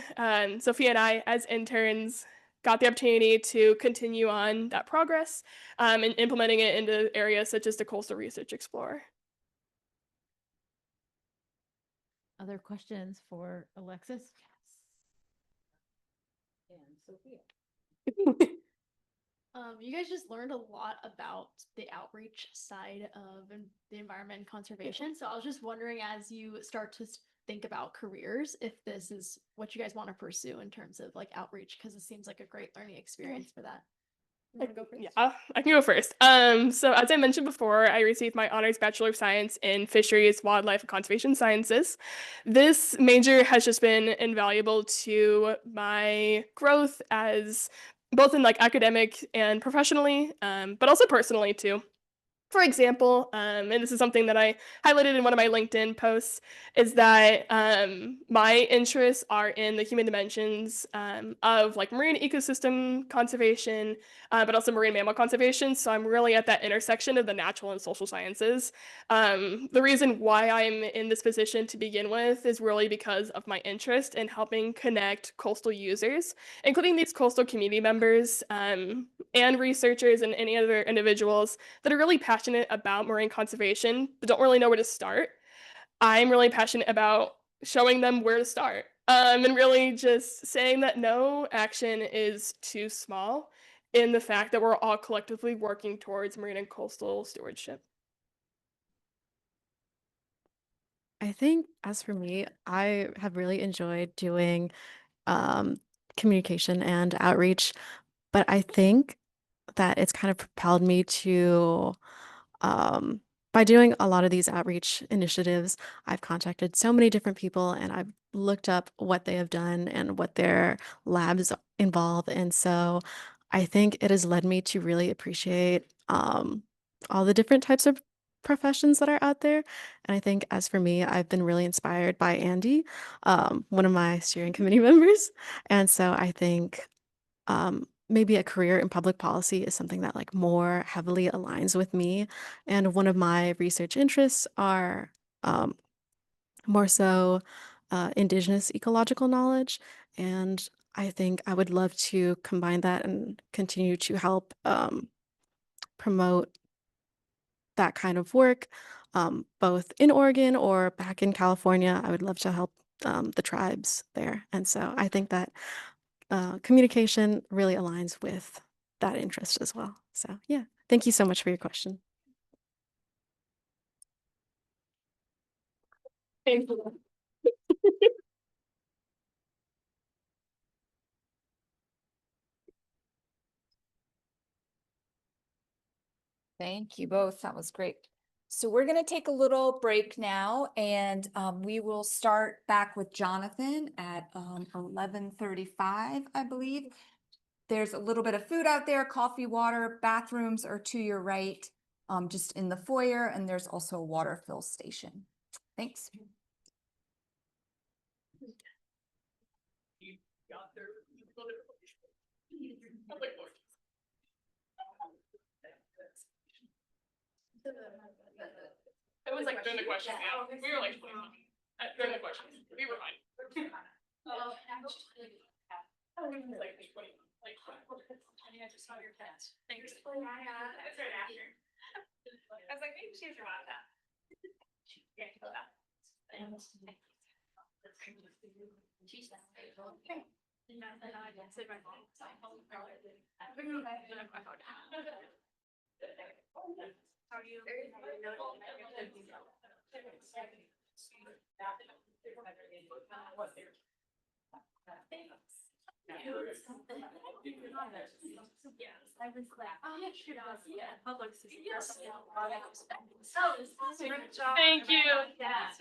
Sophia and I, as interns, got the opportunity to continue on that progress and implementing it into areas such as the Coastal Research Explorer. Other questions for Alexis? Yes. And Sophia. You guys just learned a lot about the outreach side of the environment and conservation. So I was just wondering, as you start to think about careers, if this is what you guys want to pursue in terms of like outreach, because it seems like a great learning experience for that. You wanna go first? Yeah, I can go first. So as I mentioned before, I received my honors Bachelor of Science in Fisheries, Wildlife, and Conservation Sciences. This major has just been invaluable to my growth as both in like academic and professionally, but also personally too. For example, and this is something that I highlighted in one of my LinkedIn posts, is that my interests are in the human dimensions of like marine ecosystem conservation, but also marine mammal conservation. So I'm really at that intersection of the natural and social sciences. The reason why I'm in this position to begin with is really because of my interest in helping connect coastal users, including these coastal community members and researchers and any other individuals that are really passionate about marine conservation but don't really know where to start. I'm really passionate about showing them where to start. And really just saying that no action is too small in the fact that we're all collectively working towards marine and coastal stewardship. I think as for me, I have really enjoyed doing um, communication and outreach, but I think that it's kind of propelled me to um, by doing a lot of these outreach initiatives, I've contacted so many different people and I've looked up what they have done and what their labs involve. And so I think it has led me to really appreciate all the different types of professions that are out there. And I think as for me, I've been really inspired by Andy, one of my steering committee members. And so I think maybe a career in public policy is something that like more heavily aligns with me. And one of my research interests are um, more so indigenous ecological knowledge. And I think I would love to combine that and continue to help promote that kind of work, both in Oregon or back in California. I would love to help the tribes there. And so I think that communication really aligns with that interest as well. So, yeah, thank you so much for your question. Thank you. Thank you both. That was great. So we're going to take a little break now, and we will start back with Jonathan at 11:35, I believe. There's a little bit of food out there, coffee, water, bathrooms are to your right, just in the foyer, and there's also a water fill station. Thanks. It was like during the questions, yeah. We were like during the questions. We were fine. I just saw your test. Thanks. That's right after. I was like, maybe she's around that. Yeah, How are you? I was glad. Oh, yeah, sure. Yeah, public. Yes. Thank you. Yeah.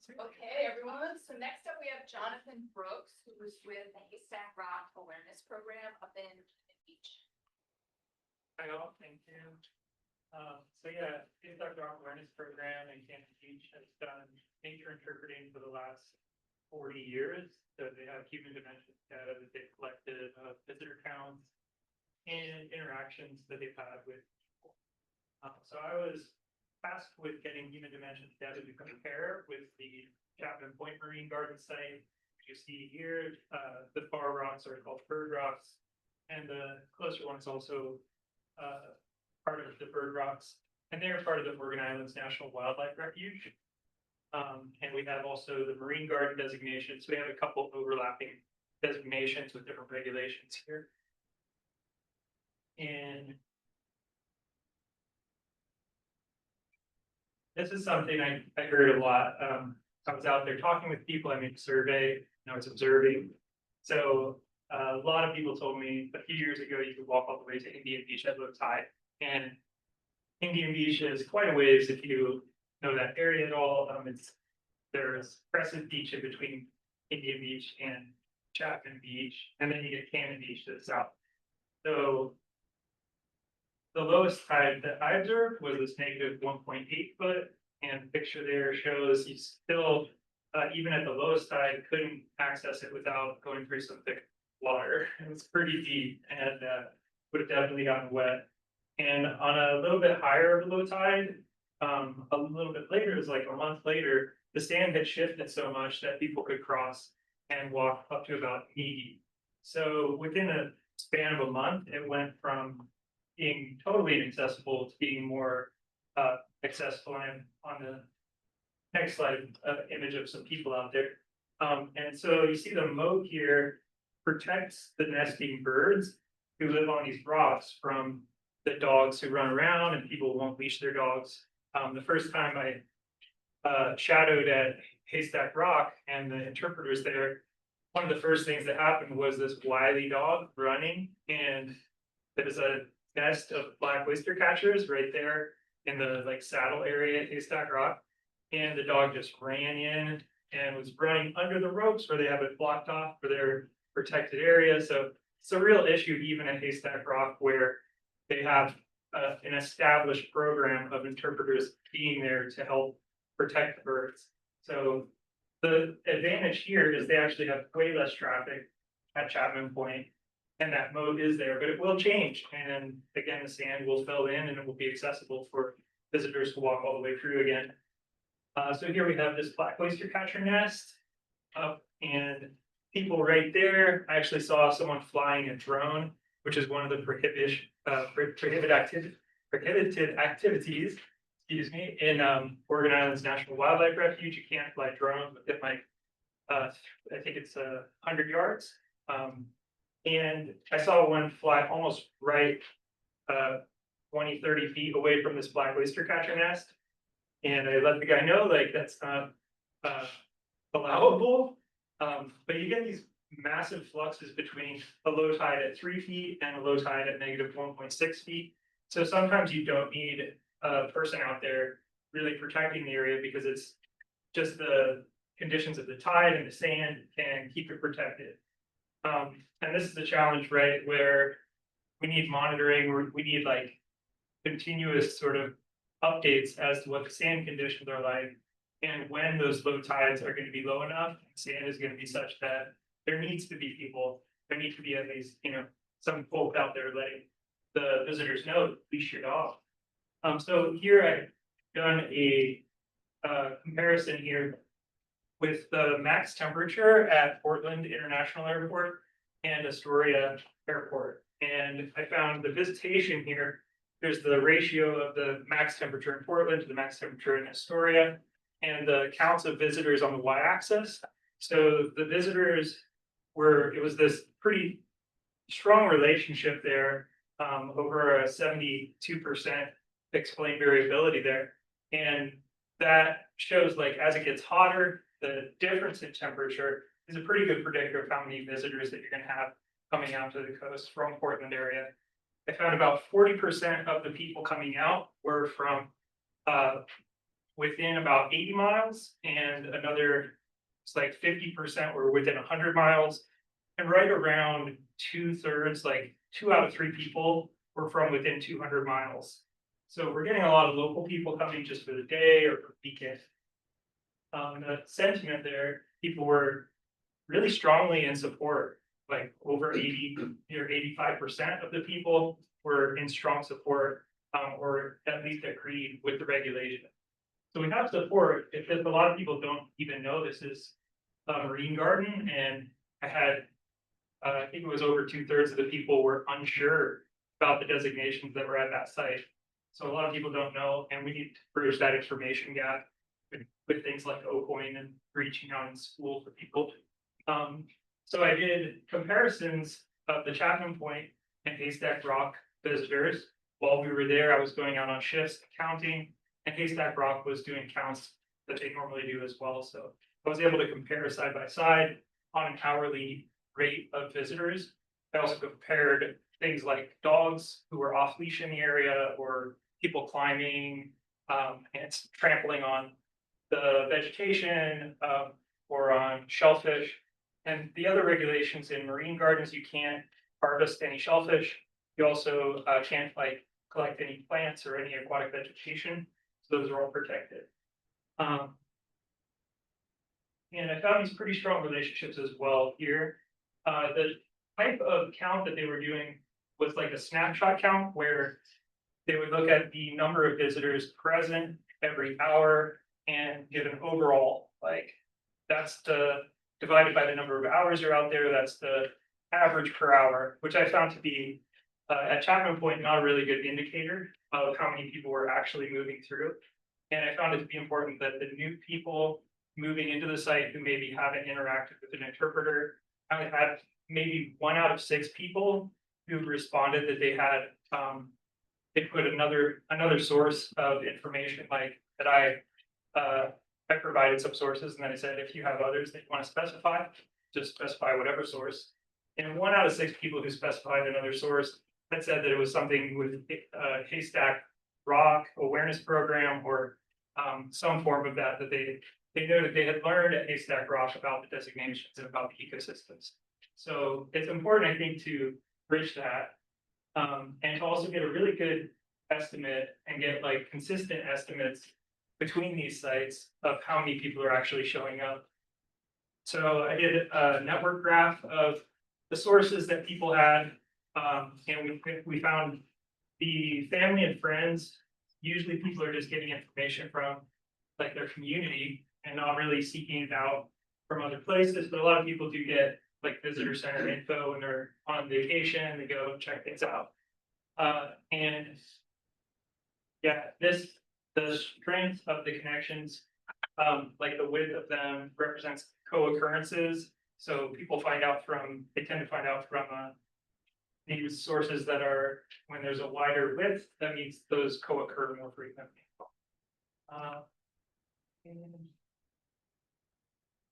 Okay, everyone. So next up, we have Jonathan Brooks, who was with the Haystack Rock Awareness Program up in Beach. Hi all, thank you. So yeah, Haystack Rock Awareness Program in Canton Beach has done nature interpreting for the last 40 years. So they have human dimension data that they've collected, visitor counts, and interactions that they've had with people. So I was tasked with getting human dimensions data to compare with the Chapman Point Marine Garden site. You see here, the far rocks are called bird rocks, and the closer one is also part of the bird rocks, and they're part of the Morgan Islands National Wildlife Refuge. And we have also the Marine Garden designations. We have a couple overlapping designations with different regulations here. And this is something I heard a lot. I was out there talking with people, I made a survey, and I was observing. So a lot of people told me a few years ago you could walk all the way to Indian Beach at low tide. And Indian Beach is quite a ways if you know that area at all. There's Crescent Beach in between Indian Beach and Chapman Beach, and then you get Cannon Beach to the south. So the lowest tide that I observed was this negative 1.8 foot, and the picture there shows you still, even at the lowest tide, couldn't access it without going through some thick water. It was pretty deep and would have definitely gotten wet. And on a little bit higher of a low tide, a little bit later, it was like a month later, the sand had shifted so much that people could cross and walk up to about knee deep. So within a span of a month, it went from being totally inaccessible to being more accessible. And on the next slide, image of some people out there. And so you see the moat here protects the nesting birds who live on these rocks from the dogs who run around, and people won't leash their dogs. The first time I shadowed at Haystack Rock and the interpreters there, one of the first things that happened was this wily dog running, and there's a nest of black oyster catchers right there in the like saddle area at Haystack Rock, and the dog just ran in and was running under the ropes where they have it blocked off for their protected area. So it's a real issue even at Haystack Rock, where they have an established program of interpreters being there to help protect the birds. So the advantage here is they actually have way less traffic at Chapman Point, and that moat is there, but it will change. And again, the sand will fill in and it will be accessible for visitors to walk all the way through again. So here we have this black oyster catcher nest up, and people right there. I actually saw someone flying a drone, which is one of the prohibited activities, excuse me, in Morgan Islands National Wildlife Refuge. You can't fly drones within like, I think it's 100 yards. And I saw one fly almost right 20, 30 feet away from this black oyster catcher nest. And I let the guy know, like, that's not allowable. But you get these massive fluxes between a low tide at 3 feet and a low tide at negative 1.6 feet. So sometimes you don't need a person out there really protecting the area, because it's just the conditions of the tide and the sand can keep it protected. And this is the challenge, right, where we need monitoring, we need like continuous sort of updates as to what the sand conditions are like, and when those low tides are going to be low enough, sand is going to be such that there needs to be people, there needs to be at least, you know, some folk out there letting the visitors know, leash your dog. So here I've done a comparison here with the max temperature at Portland International Airport and Astoria Airport. And I found the visitation here, there's the ratio of the max temperature in Portland to the max temperature in Astoria, and the counts of visitors on the y-axis. So the visitors were, it was this pretty strong relationship there, over a 72% explained variability there. And that shows, like, as it gets hotter, the difference in temperature is a pretty good predictor of how many visitors that you're going to have coming out to the coast from Portland area. I found about 40% of the people coming out were from within about 80 miles, and another, it's like 50% were within 100 miles. And right around 2/3, like 2 out of 3 people were from within 200 miles. So we're getting a lot of local people coming just for the day or for the weekend. The sentiment there, people were really strongly in support, like over 80 or 85% of the people were in strong support, or at least agreed with the regulation. So we have support. If a lot of people don't even know this is a marine garden, and I had, I think it was over 2/3 of the people were unsure about the designations that were at that site. So a lot of people don't know, and we need to bridge that information gap with things like OCOIN and reaching out in school for people. So I did comparisons of the Chapman Point and Haystack Rock visitors. While we were there, I was going out on shifts counting, and Haystack Rock was doing counts that they normally do as well. So I was able to compare side by side on an hourly rate of visitors. I also compared things like dogs who were off leash in the area, or people climbing and trampling on the vegetation, or on shellfish. And the other regulations in marine gardens, you can't harvest any shellfish. You also can't like collect any plants or any aquatic vegetation. So those are all protected. And I found these pretty strong relationships as well here. The type of count that they were doing was like a snapshot count, where they would look at the number of visitors present every hour and give an overall, like, that's the divided by the number of hours you're out there, that's the average per hour, which I found to be at Chapman Point not a really good indicator of how many people were actually moving through. And I found it to be important that the new people moving into the site who maybe haven't interacted with an interpreter, I had maybe 1 out of 6 people who responded that they had they put another source of information, like that I provided some sources, and then I said, if you have others that you want to specify, just specify whatever source. And 1 out of 6 people who specified another source had said that it was something with Haystack Rock awareness program, or some form of that they noted they had learned at Haystack Rock about the designations and about the ecosystems. So it's important, I think, to bridge that, and to also get a really good estimate and get like consistent estimates between these sites of how many people are actually showing up. So I did a network graph of the sources that people had, and we found the family and friends. Usually people are just getting information from like their community and not really seeking it out from other places, but a lot of people do get like visitor center info when they're on vacation, they go check things out. And yeah, the strength of the connections, like the width of them represents co-occurrences. So people they tend to find out from these sources that are, when there's a wider width, that means those co-occur more frequently. And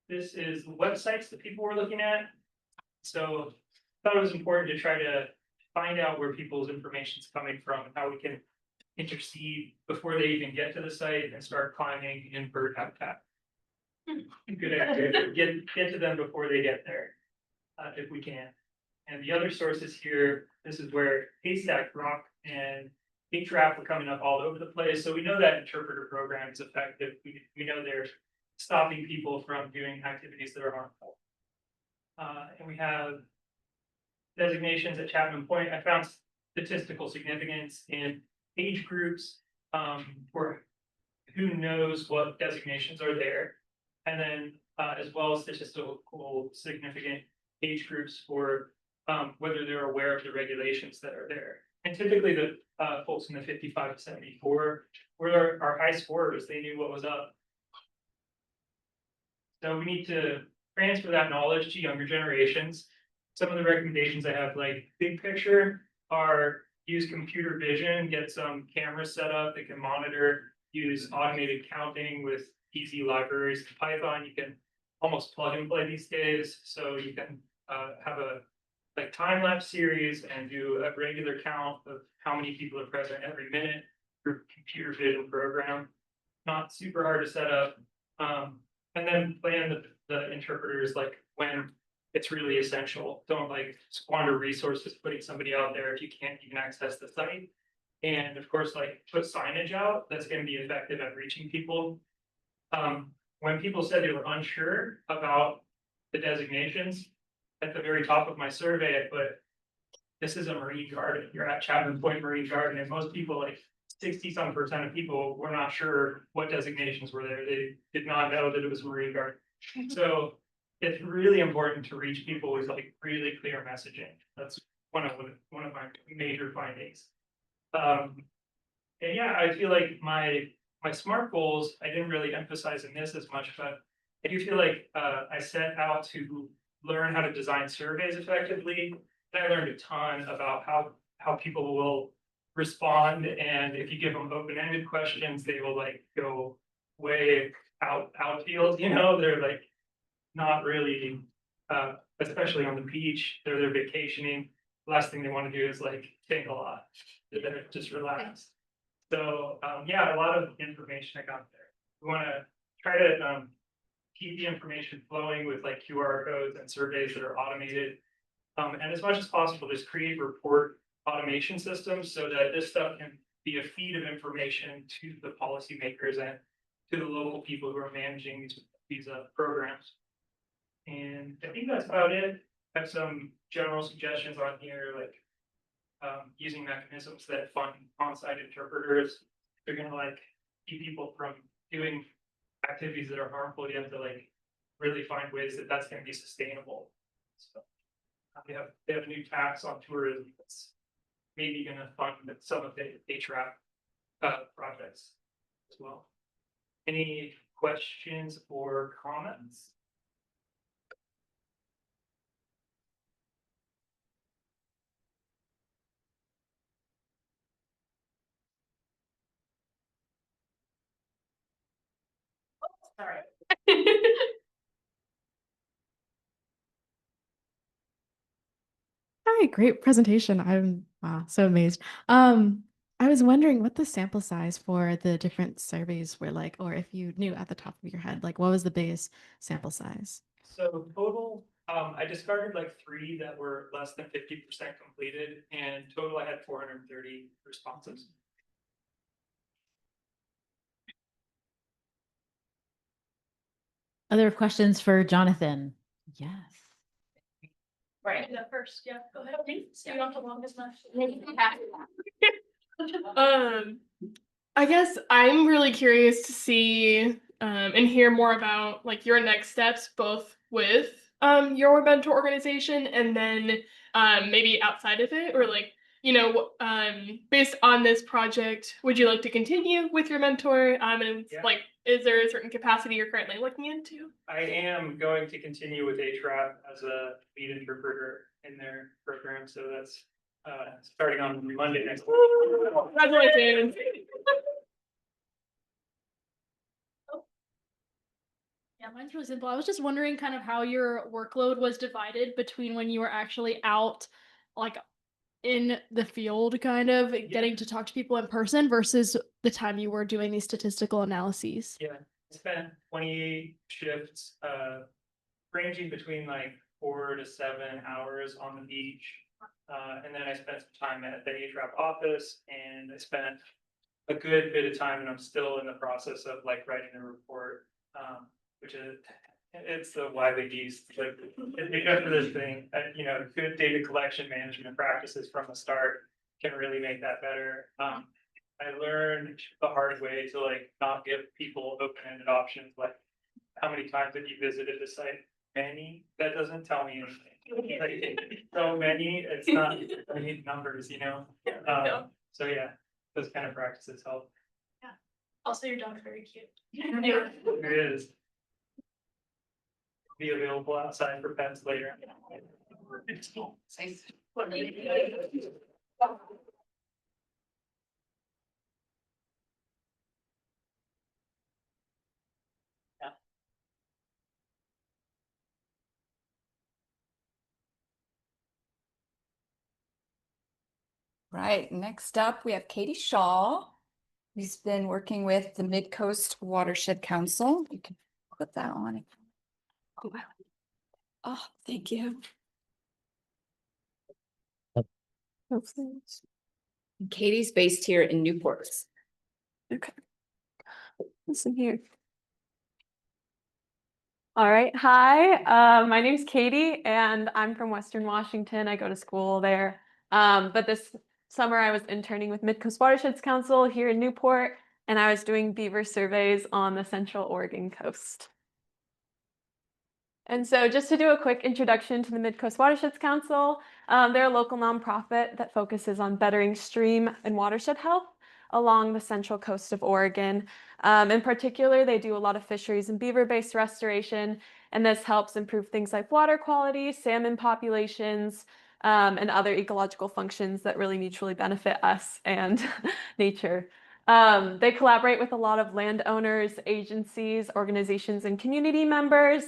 this is the websites that people were looking at. So I thought it was important to try to find out where people's information is coming from and how we can intercede before they even get to the site and start climbing in bird habitat. Good idea. Get to them before they get there, if we can. And the other sources here, this is where Haystack Rock and HRAP were coming up all over the place. So we know that interpreter program is effective. We know they're stopping people from doing activities that are harmful. And we have designations at Chapman Point. I found statistical significance in age groups for who knows what designations are there. And then as well as statistical significant age groups for whether they're aware of the regulations that are there. And typically the folks in the 55 to 74 were our high scorers. They knew what was up. So we need to transfer that knowledge to younger generations. Some of the recommendations I have, like big picture, are use computer vision, get some cameras set up that can monitor, use automated counting with easy libraries in Python. You can almost plug and play these days. So you can have a like time lapse series and do a regular count of how many people are present every minute through computer vision program. not super hard to set up. And then plan the interpreters like when it's really essential. Don't like squander resources putting somebody out there if you can't even access the site. And of course, like put signage out that's going to be effective at reaching people. When people said they were unsure about the designations, at the very top of my survey, I put, this is a marine garden. You're at Chapman Point Marine Garden, and most people, like 60-some% of people, were not sure what designations were there. They did not know that it was a marine garden. So it's really important to reach people with like really clear messaging. That's one of my major findings. And yeah, I feel like my SMART goals, I didn't really emphasize in this as much, but I do feel like I set out to learn how to design surveys effectively. And I learned a ton about how people will respond, and if you give them open-ended questions, they will like go way outfield. You know, they're like not really, especially on the beach. They're vacationing. Last thing they want to do is like think a lot. They're just relax. So yeah, a lot of information I got there. We want to try to keep the information flowing with like QR codes and surveys that are automated. And as much as possible, just create report automation systems so that this stuff can be a feed of information to the policymakers and to the local people who are managing these programs. And I think that's about it. I have some general suggestions on here, like using mechanisms that fund on-site interpreters. If you're gonna like keep people from doing activities that are harmful, you have to like really find ways that that's going to be sustainable. So they have a new tax on tourism that's maybe going to fund some of the HRAP projects as well. Any questions or comments? Sorry. Hi, great presentation. I'm wow, so amazed. I was wondering what the sample size for the different surveys were like, or if you knew at the top of your head, like what was the base sample size? So total, I discarded like 3 that were less than 50% completed, and total I had 430 responses. Other questions for Jonathan? Yes. Right. The first, yeah, go ahead. So you don't have to long as much. I guess I'm really curious to see and hear more about like your next steps, both with your mentor organization and then maybe outside of it, or like, you know, based on this project, would you like to continue with your mentor? And Yeah. like, is there a certain capacity you're currently looking into? I am going to continue with HRAP as a lead interpreter in their program, so that's starting on Monday next week. Congratulations. Yeah, mine's really simple. I was just wondering kind of how your workload was divided between when you were actually out, like in the field, kind of getting to talk to people in person versus the time you were doing these statistical analyses. Yeah, I spent 28 shifts, ranging between like 4 to 7 hours on the beach. And then I spent some time at the HRAP office, and I spent a good bit of time, and I'm still in the process of like writing a report, which is, it's the wily beast. Like it goes for this thing, you know, good data collection management practices from the start can really make that better. I learned the hard way to like not give people open-ended options, like how many times have you visited the site? Many. That doesn't tell me anything. Like, so many, it's not, I need numbers, you know? So yeah, those kind of practices help. Also, your dog's very cute. There is. Be available outside for pets later. Right, next up, we have Katie Shaw. He's been working with the Mid-Coast Watershed Council. You can put that on. Oh, wow. Oh, thank you. Katie's based here in Newport. Okay. Listen here. All right. Hi, my name's Katie, and I'm from Western Washington. I go to school there. But this summer I was interning with Mid-Coast Watersheds Council here in Newport, and I was doing beaver surveys on the Central Oregon coast. And so just to do a quick introduction to the Mid-Coast Watersheds Council, they're a local nonprofit that focuses on bettering stream and watershed health along the central coast of Oregon. In particular, they do a lot of fisheries and beaver-based restoration, and this helps improve things like water quality, salmon populations, and other ecological functions that really mutually benefit us and nature. They collaborate with a lot of landowners, agencies, organizations, and community members.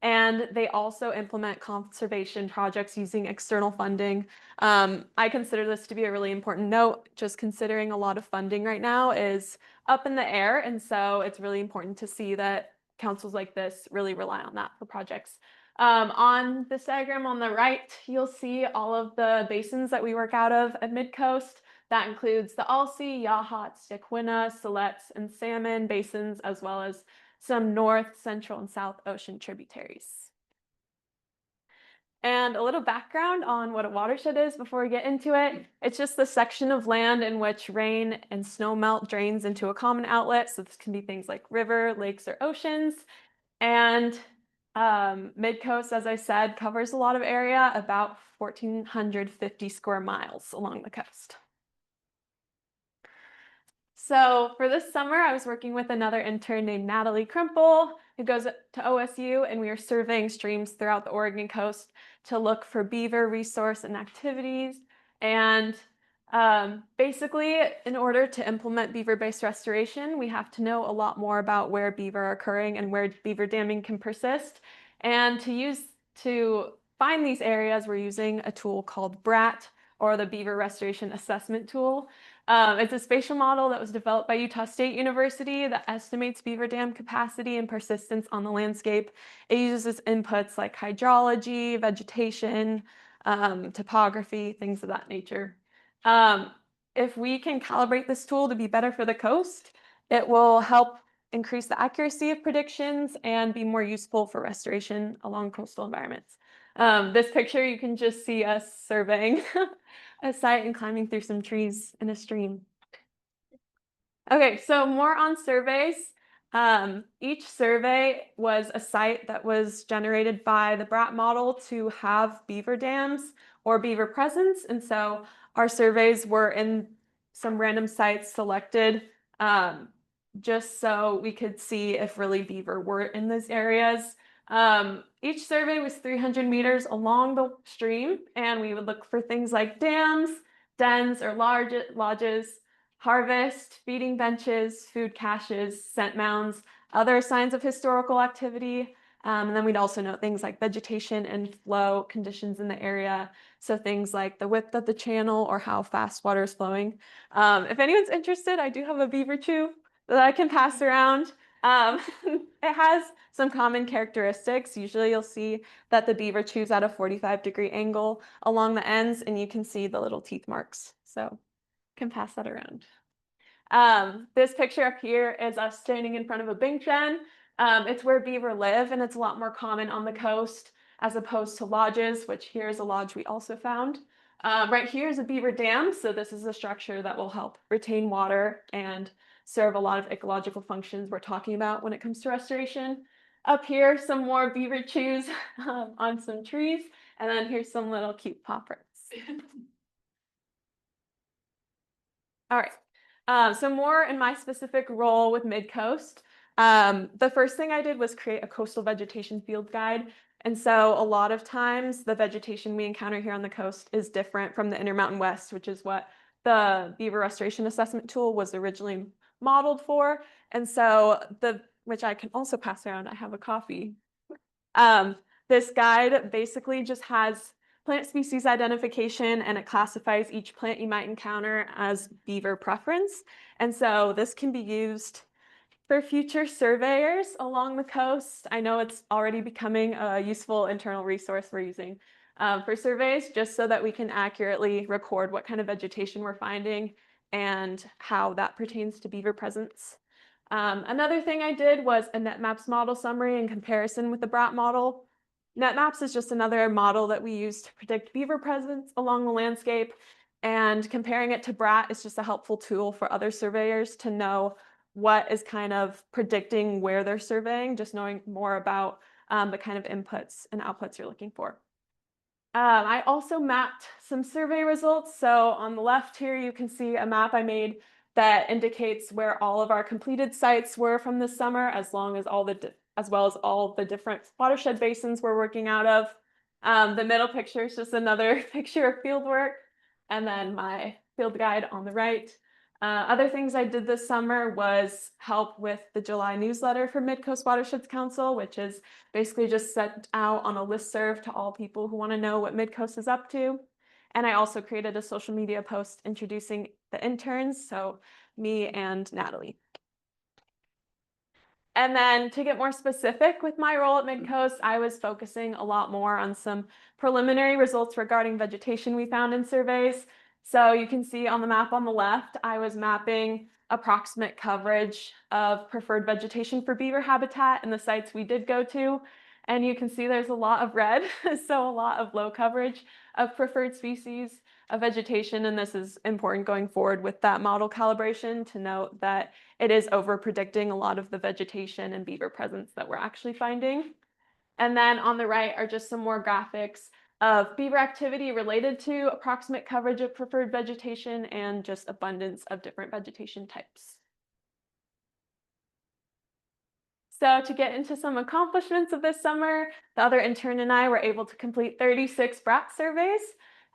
And they also implement conservation projects using external funding. I consider this to be a really important note, just considering a lot of funding right now is up in the air. And so it's really important to see that councils like this really rely on that for projects. On this diagram on the right, you'll see all of the basins that we work out of at Mid-Coast. That includes the Alsea, Yahats, Yaquina, Siletz, and Salmon basins, as well as some North, Central, and South Ocean tributaries. And a little background on what a watershed is before we get into it. It's just the section of land in which rain and snow melt drains into a common outlet. So this can be things like river, lakes, or oceans. And Mid-Coast, as I said, covers a lot of area, about 1,450 square miles along the coast. So for this summer, I was working with another intern named Natalie Crumple, who goes to OSU, and we are surveying streams throughout the Oregon coast to look for beaver resource and activities. And basically, in order to implement beaver-based restoration, we have to know a lot more about where beaver are occurring and where beaver damming can persist. And to find these areas, we're using a tool called BRAT, or the Beaver Restoration Assessment Tool. It's a spatial model that was developed by Utah State University that estimates beaver dam capacity and persistence on the landscape. It uses inputs like hydrology, vegetation, topography, things of that nature. If we can calibrate this tool to be better for the coast, it will help increase the accuracy of predictions and be more useful for restoration along coastal environments. This picture, you can just see us surveying a site and climbing through some trees in a stream. Okay, so more on surveys. Each survey was a site that was generated by the BRAT model to have beaver dams or beaver presence. And so our surveys were in some random sites selected just so we could see if really beaver were in those areas. Each survey was 300 meters along the stream, and we would look for things like dams, dens or lodges, harvest, feeding benches, food caches, scent mounds, other signs of historical activity. And then we'd also note things like vegetation and flow conditions in the area. So things like the width of the channel or how fast water is flowing. If anyone's interested, I do have a beaver chew that I can pass around. It has some common characteristics. Usually you'll see that the beaver chews at a 45-degree angle along the ends, and you can see the little teeth marks. So can pass that around. This picture up here is us standing in front of a bink den. It's where beaver live, and it's a lot more common on the coast as opposed to lodges, which here is a lodge we also found. Right here is a beaver dam. So this is a structure that will help retain water and serve a lot of ecological functions we're talking about when it comes to restoration. Up here, some more beaver chews on some trees. And then here's some little cute paw prints. All right, so more in my specific role with Mid-Coast. The first thing I did was create a coastal vegetation field guide. And so a lot of times the vegetation we encounter here on the coast is different from the Intermountain West, which is what the Beaver Restoration Assessment Tool was originally modeled for. And so which I can also pass around, I have a copy. This guide basically just has plant species identification, and it classifies each plant you might encounter as beaver preference. And so this can be used for future surveyors along the coast. I know it's already becoming a useful internal resource we're using for surveys, just so that we can accurately record what kind of vegetation we're finding and how that pertains to beaver presence. Another thing I did was a NetMaps model summary in comparison with the BRAT model. NetMaps is just another model that we use to predict beaver presence along the landscape, and comparing it to BRAT is just a helpful tool for other surveyors to know what is kind of predicting where they're surveying, just knowing more about the kind of inputs and outputs you're looking for. I also mapped some survey results. So on the left here, you can see a map I made that indicates where all of our completed sites were from this summer, as well as all the different watershed basins we're working out of. The middle picture is just another picture of field work, and then my field guide on the right. Other things I did this summer was help with the July newsletter for Mid-Coast Watersheds Council, which is basically just sent out on a listserv to all people who want to know what Mid-Coast is up to. And I also created a social media post introducing the interns, so me and Natalie. And then to get more specific with my role at Mid-Coast, I was focusing a lot more on some preliminary results regarding vegetation we found in surveys. So you can see on the map on the left, I was mapping approximate coverage of preferred vegetation for beaver habitat in the sites we did go to. And you can see there's a lot of red, so a lot of low coverage of preferred species of vegetation. And this is important going forward with that model calibration to note that it is over predicting a lot of the vegetation and beaver presence that we're actually finding. And then on the right are just some more graphics of beaver activity related to approximate coverage of preferred vegetation and just abundance of different vegetation types. So to get into some accomplishments of this summer, the other intern and I were able to complete 36 BRAT surveys.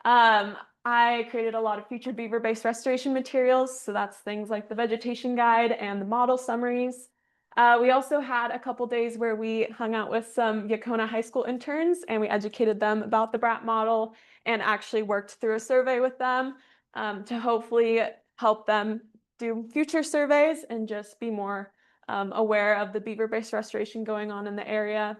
I created a lot of featured beaver-based restoration materials, so that's things like the vegetation guide and the model summaries. We also had a couple days where we hung out with some Yacona High School interns and we educated them about the BRAT model and actually worked through a survey with them to hopefully help them do future surveys and just be more aware of the beaver-based restoration going on in the area.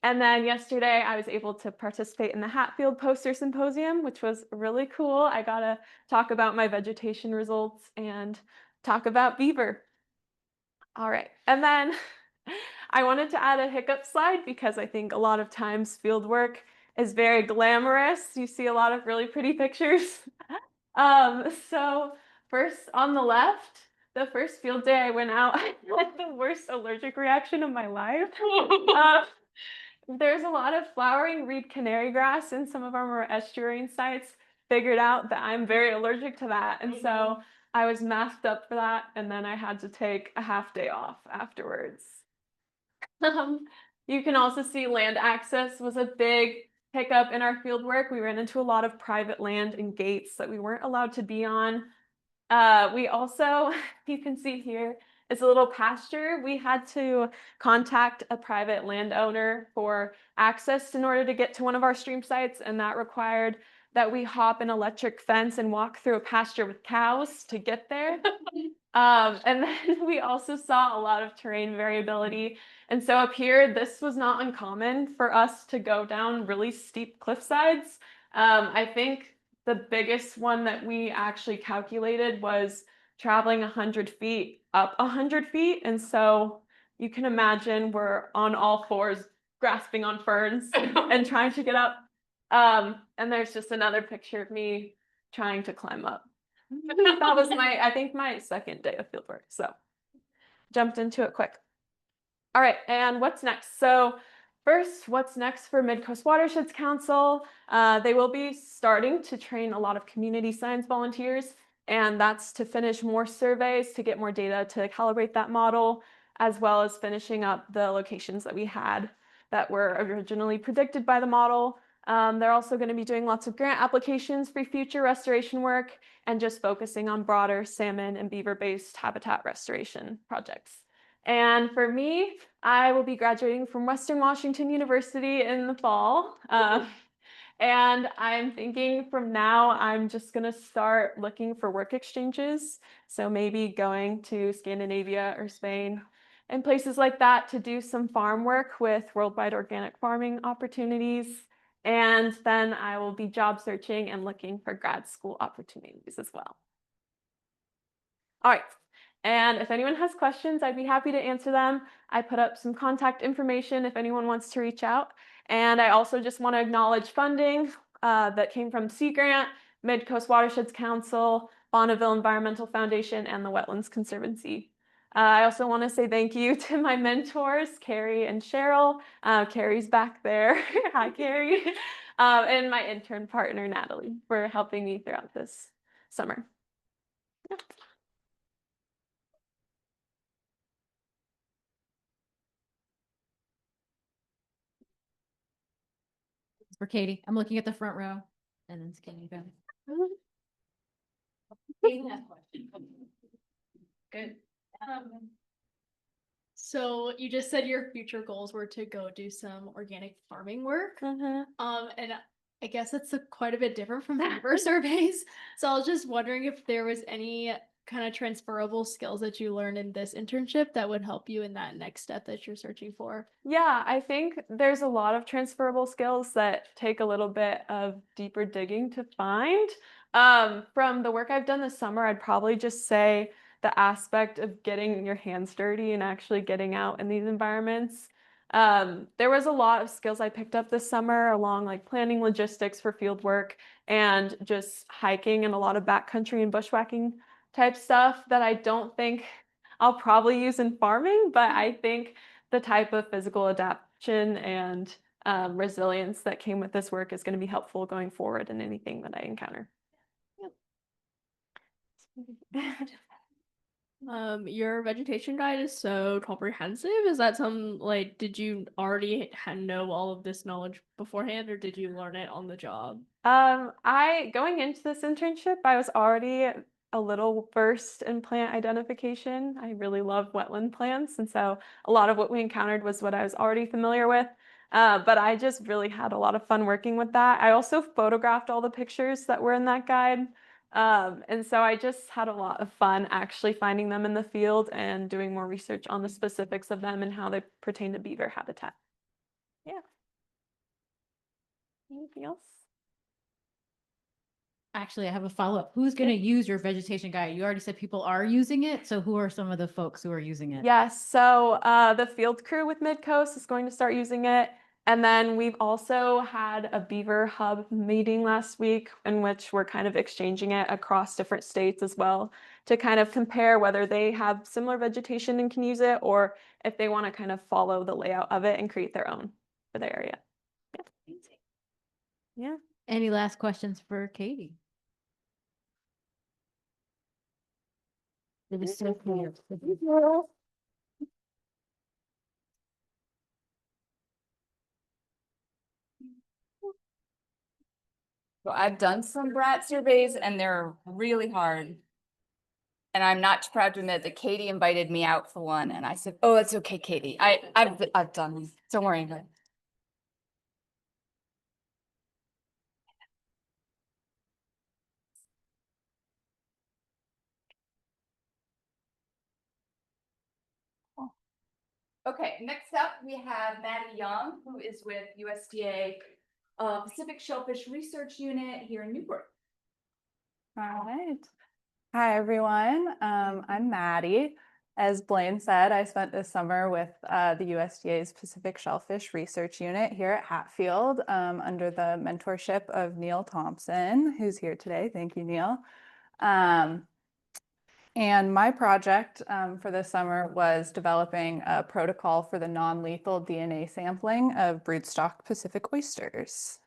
And then yesterday I was able to participate in the Hatfield Poster Symposium, which was really cool. I got to talk about my vegetation results and talk about beaver. All right, and then I wanted to add a hiccup slide because I think a lot of times field work is very glamorous. You see a lot of really pretty pictures. So first on the left, the first field day I went out, I had the worst allergic reaction of my life. There's a lot of flowering reed canary grass in some of our more estuarine sites. Figured out that I'm very allergic to that. And so I was masked up for that. And then I had to take a half day off afterwards. You can also see land access was a big hiccup in our field work. We ran into a lot of private land and gates that we weren't allowed to be on. We also, you can see here, is a little pasture. We had to contact a private landowner for access in order to get to one of our stream sites, and that required that we hop an electric fence and walk through a pasture with cows to get there. And then we also saw a lot of terrain variability. And so up here, this was not uncommon for us to go down really steep cliff sides. I think the biggest one that we actually calculated was traveling 100 feet up 100 feet. And so you can imagine we're on all fours grasping on ferns and trying to get up. And there's just another picture of me trying to climb up. That was I think my second day of fieldwork. So jumped into it quick. All right, and what's next? So first, what's next for Mid-Coast Watersheds Council? They will be starting to train a lot of community science volunteers, and that's to finish more surveys to get more data to calibrate that model, as well as finishing up the locations that we had that were originally predicted by the model. They're also going to be doing lots of grant applications for future restoration work and just focusing on broader salmon and beaver-based habitat restoration projects. And for me, I will be graduating from Western Washington University in the fall. And I'm thinking from now, I'm just going to start looking for work exchanges. So maybe going to Scandinavia or Spain and places like that to do some farm work with worldwide organic farming opportunities. And then I will be job searching and looking for grad school opportunities as well. All right. And if anyone has questions, I'd be happy to answer them. I put up some contact information if anyone wants to reach out. And I also just want to acknowledge funding that came from Sea Grant, Mid-Coast Watersheds Council, Bonneville Environmental Foundation, and the Wetlands Conservancy. I also want to say thank you to my mentors, Carrie and Cheryl. Carrie's back there. Hi, Carrie. And my intern partner, Natalie, for helping me throughout this summer. Yeah. For Katie, I'm looking at the front row and then scanning down. Good. So you just said your future goals were to go do some organic farming work. And I guess it's quite a bit different from beaver surveys. So I was just wondering if there was any kind of transferable skills that you learned in this internship that would help you in that next step that you're searching for. Yeah, I think there's a lot of transferable skills that take a little bit of deeper digging to find. From the work I've done this summer, I'd probably just say the aspect of getting your hands dirty and actually getting out in these environments. There was a lot of skills I picked up this summer along like planning logistics for field work and just hiking and a lot of backcountry and bushwhacking type stuff that I don't think I'll probably use in farming, but I think the type of physical adaptation and resilience that came with this work is going to be helpful going forward in anything that I encounter. Yep. Your vegetation guide is so comprehensive. Is that some like, did you already know all of this knowledge beforehand, or did you learn it on the job? Going into this internship, I was already a little versed in plant identification. I really love wetland plants, and so a lot of what we encountered was what I was already familiar with. But I just really had a lot of fun working with that. I also photographed all the pictures that were in that guide. And so I just had a lot of fun actually finding them in the field and doing more research on the specifics of them and how they pertain to beaver habitat. Yeah. Anything else? Actually, I have a follow-up. Who's going to use your vegetation guide? You already said people are using it. So who are some of the folks who are using it? Yes, so the field crew with Midcoast is going to start using it. And then we've also had a Beaver Hub meeting last week in which we're kind of exchanging it across different states as well to kind of compare whether they have similar vegetation and can use it or if they want to kind of follow the layout of it and create their own for their area. Yeah. Yeah. Any last questions for Katie? It was so clear. So I've done some brat surveys and they're really hard. And I'm not too proud to admit that Katie invited me out for one and I said, oh, it's okay, Katie. I've done them. Don't worry about it. Okay, next up we have Maddie Young, who is with USDA Pacific Shellfish Research Unit here in Newport. All right. Hi, everyone. I'm Maddie. As Blaine said, I spent this summer with the USDA's Pacific Shellfish Research Unit here at Hatfield under the mentorship of Neil Thompson, who's here today. Thank you, Neil. And my project for this summer was developing a protocol for the non-lethal DNA sampling of broodstock Pacific oysters.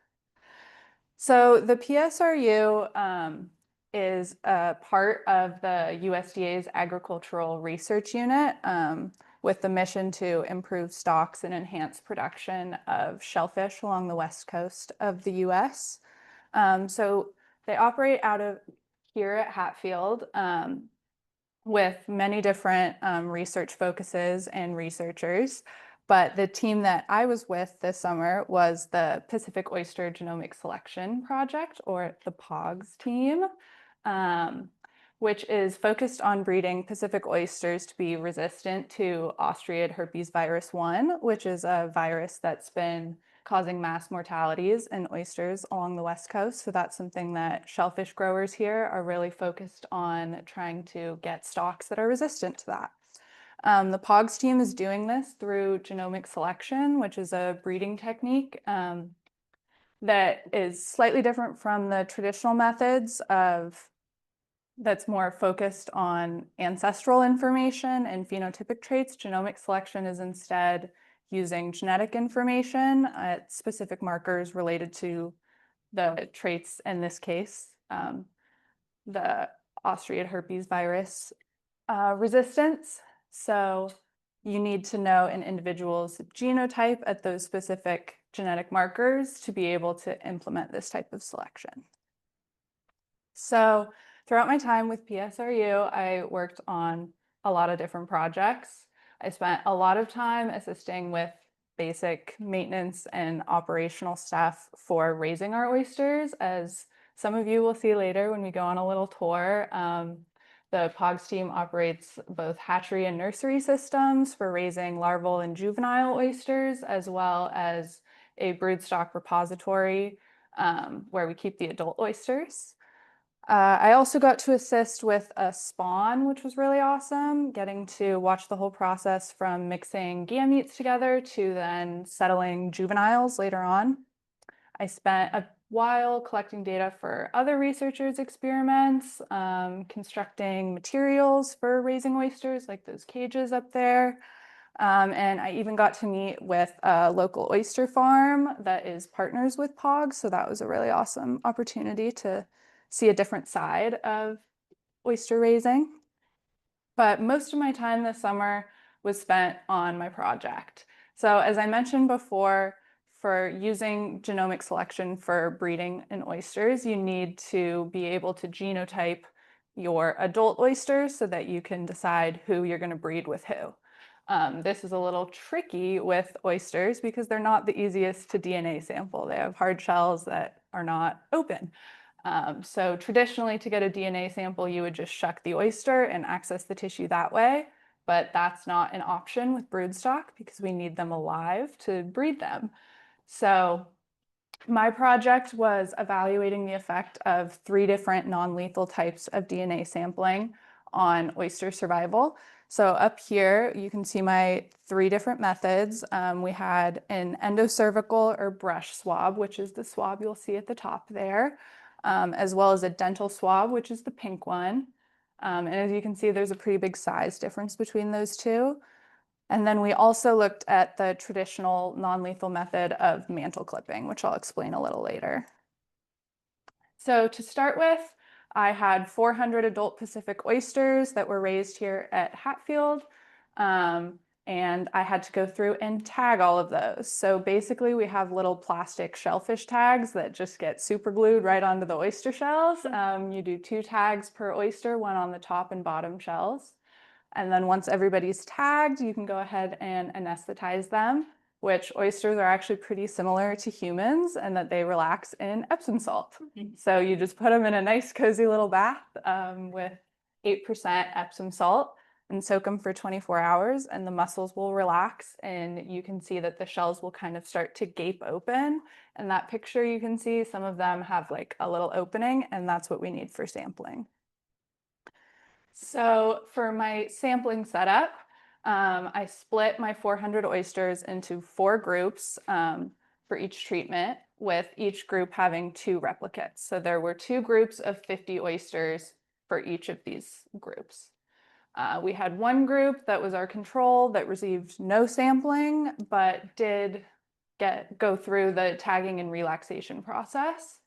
So the PSRU is a part of the USDA's Agricultural Research Unit with the mission to improve stocks and enhance production of shellfish along the west coast of the US. So they operate out of here at Hatfield with many different research focuses and researchers. But the team that I was with this summer was the Pacific Oyster Genomic Selection Project, or the POGS team, which is focused on breeding Pacific oysters to be resistant to Ostriid herpes virus 1, which is a virus that's been causing mass mortalities in oysters along the West Coast. So that's something that shellfish growers here are really focused on trying to get stocks that are resistant to that. The POGS team is doing this through genomic selection, which is a breeding technique that is slightly different from the traditional methods that's more focused on ancestral information and phenotypic traits. Genomic selection is instead using genetic information at specific markers related to the traits, in this case, the Ostriid herpes virus resistance. So you need to know an individual's genotype at those specific genetic markers to be able to implement this type of selection. So throughout my time with PSRU, I worked on a lot of different projects. I spent a lot of time assisting with basic maintenance and operational stuff for raising our oysters, as some of you will see later when we go on a little tour. The POGS team operates both hatchery and nursery systems for raising larval and juvenile oysters, as well as a broodstock repository where we keep the adult oysters. I also got to assist with a spawn, which was really awesome, getting to watch the whole process from mixing gametes together to then settling juveniles later on. I spent a while collecting data for other researchers' experiments, constructing materials for raising oysters, like those cages up there. And I even got to meet with a local oyster farm that is partners with POGS. So that was a really awesome opportunity to see a different side of oyster raising. But most of my time this summer was spent on my project. So as I mentioned before, for using genomic selection for breeding in oysters, you need to be able to genotype your adult oysters so that you can decide who you're going to breed with who. This is a little tricky with oysters because they're not the easiest to DNA sample. They have hard shells that are not open. So traditionally, to get a DNA sample, you would just shuck the oyster and access the tissue that way. But that's not an option with broodstock because we need them alive to breed them. So my project was evaluating the effect of 3 different non-lethal types of DNA sampling on oyster survival. So up here, you can see my 3 different methods. We had an endocervical or brush swab, which is the swab you'll see at the top there, as well as a dental swab, which is the pink one. And as you can see, there's a pretty big size difference between those two. And then we also looked at the traditional non-lethal method of mantle clipping, which I'll explain a little later. So to start with, I had 400 adult Pacific oysters that were raised here at Hatfield. And I had to go through and tag all of those. So basically we have little plastic shellfish tags that just get super glued right onto the oyster shells. You do 2 tags per oyster, one on the top and bottom shells. And then once everybody's tagged, you can go ahead and anesthetize them, which oysters are actually pretty similar to humans and that they relax in Epsom salt. So you just put them in a nice cozy little bath with 8% Epsom salt and soak them for 24 hours and the muscles will relax and you can see that the shells will kind of start to gape open. In that picture you can see some of them have like a little opening and that's what we need for sampling. So for my sampling setup, I split my 400 oysters into 4 groups for each treatment, with each group having 2 replicates. So there were 2 groups of 50 oysters for each of these groups. We had one group that was our control that received no sampling, but did go through the tagging and relaxation process.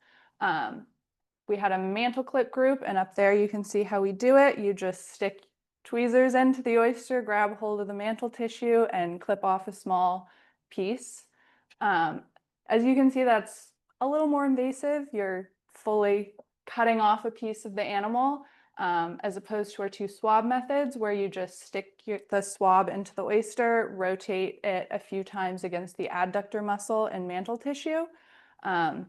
We had a mantle clip group, and up there you can see how we do it. You just stick tweezers into the oyster, grab hold of the mantle tissue, and clip off a small piece. As you can see, that's a little more invasive. You're fully cutting off a piece of the animal. as opposed to our 2 swab methods where you just stick the swab into the oyster, rotate it a few times against the adductor muscle and mantle tissue to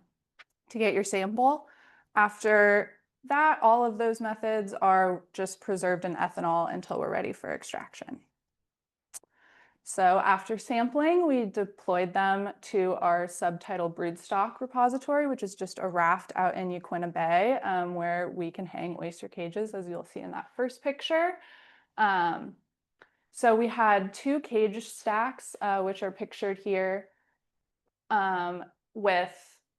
get your sample. After that, all of those methods are just preserved in ethanol until we're ready for extraction. So after sampling, we deployed them to our subtidal broodstock repository, which is just a raft out in Yaquina Bay where we can hang oyster cages, as you'll see in that first picture. So we had 2 cage stacks, which are pictured here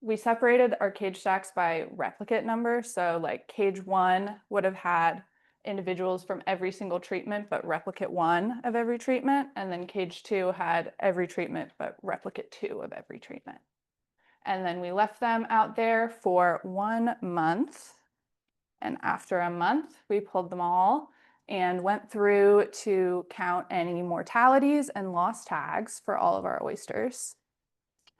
we separated our cage stacks by replicate number. So like cage 1 would have had individuals from every single treatment, but replicate 1 of every treatment. And then cage 2 had every treatment, but replicate 2 of every treatment. And then we left them out there for 1 month. And after a month, we pulled them all and went through to count any mortalities and lost tags for all of our oysters.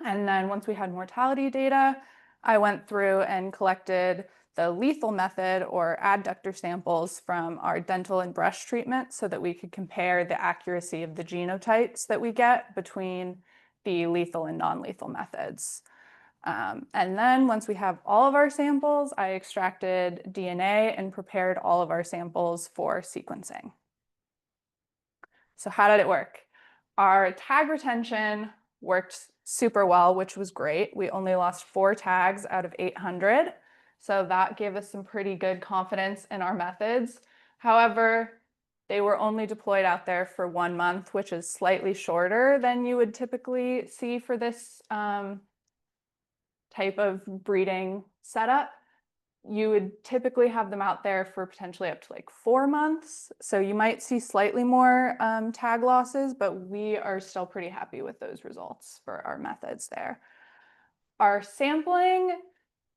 And then once we had mortality data, I went through and collected the lethal method or adductor samples from our dental and brush treatment so that we could compare the accuracy of the genotypes that we get between the lethal and non-lethal methods. And then once we have all of our samples, I extracted DNA and prepared all of our samples for sequencing. So how did it work? Our tag retention worked super well, which was great. We only lost 4 tags out of 800. So that gave us some pretty good confidence in our methods. However, they were only deployed out there for 1 month, which is slightly shorter than you would typically see for this type of breeding setup. You would typically have them out there for potentially up to like 4 months. So you might see slightly more tag losses, but we are still pretty happy with those results for our methods there. Our sampling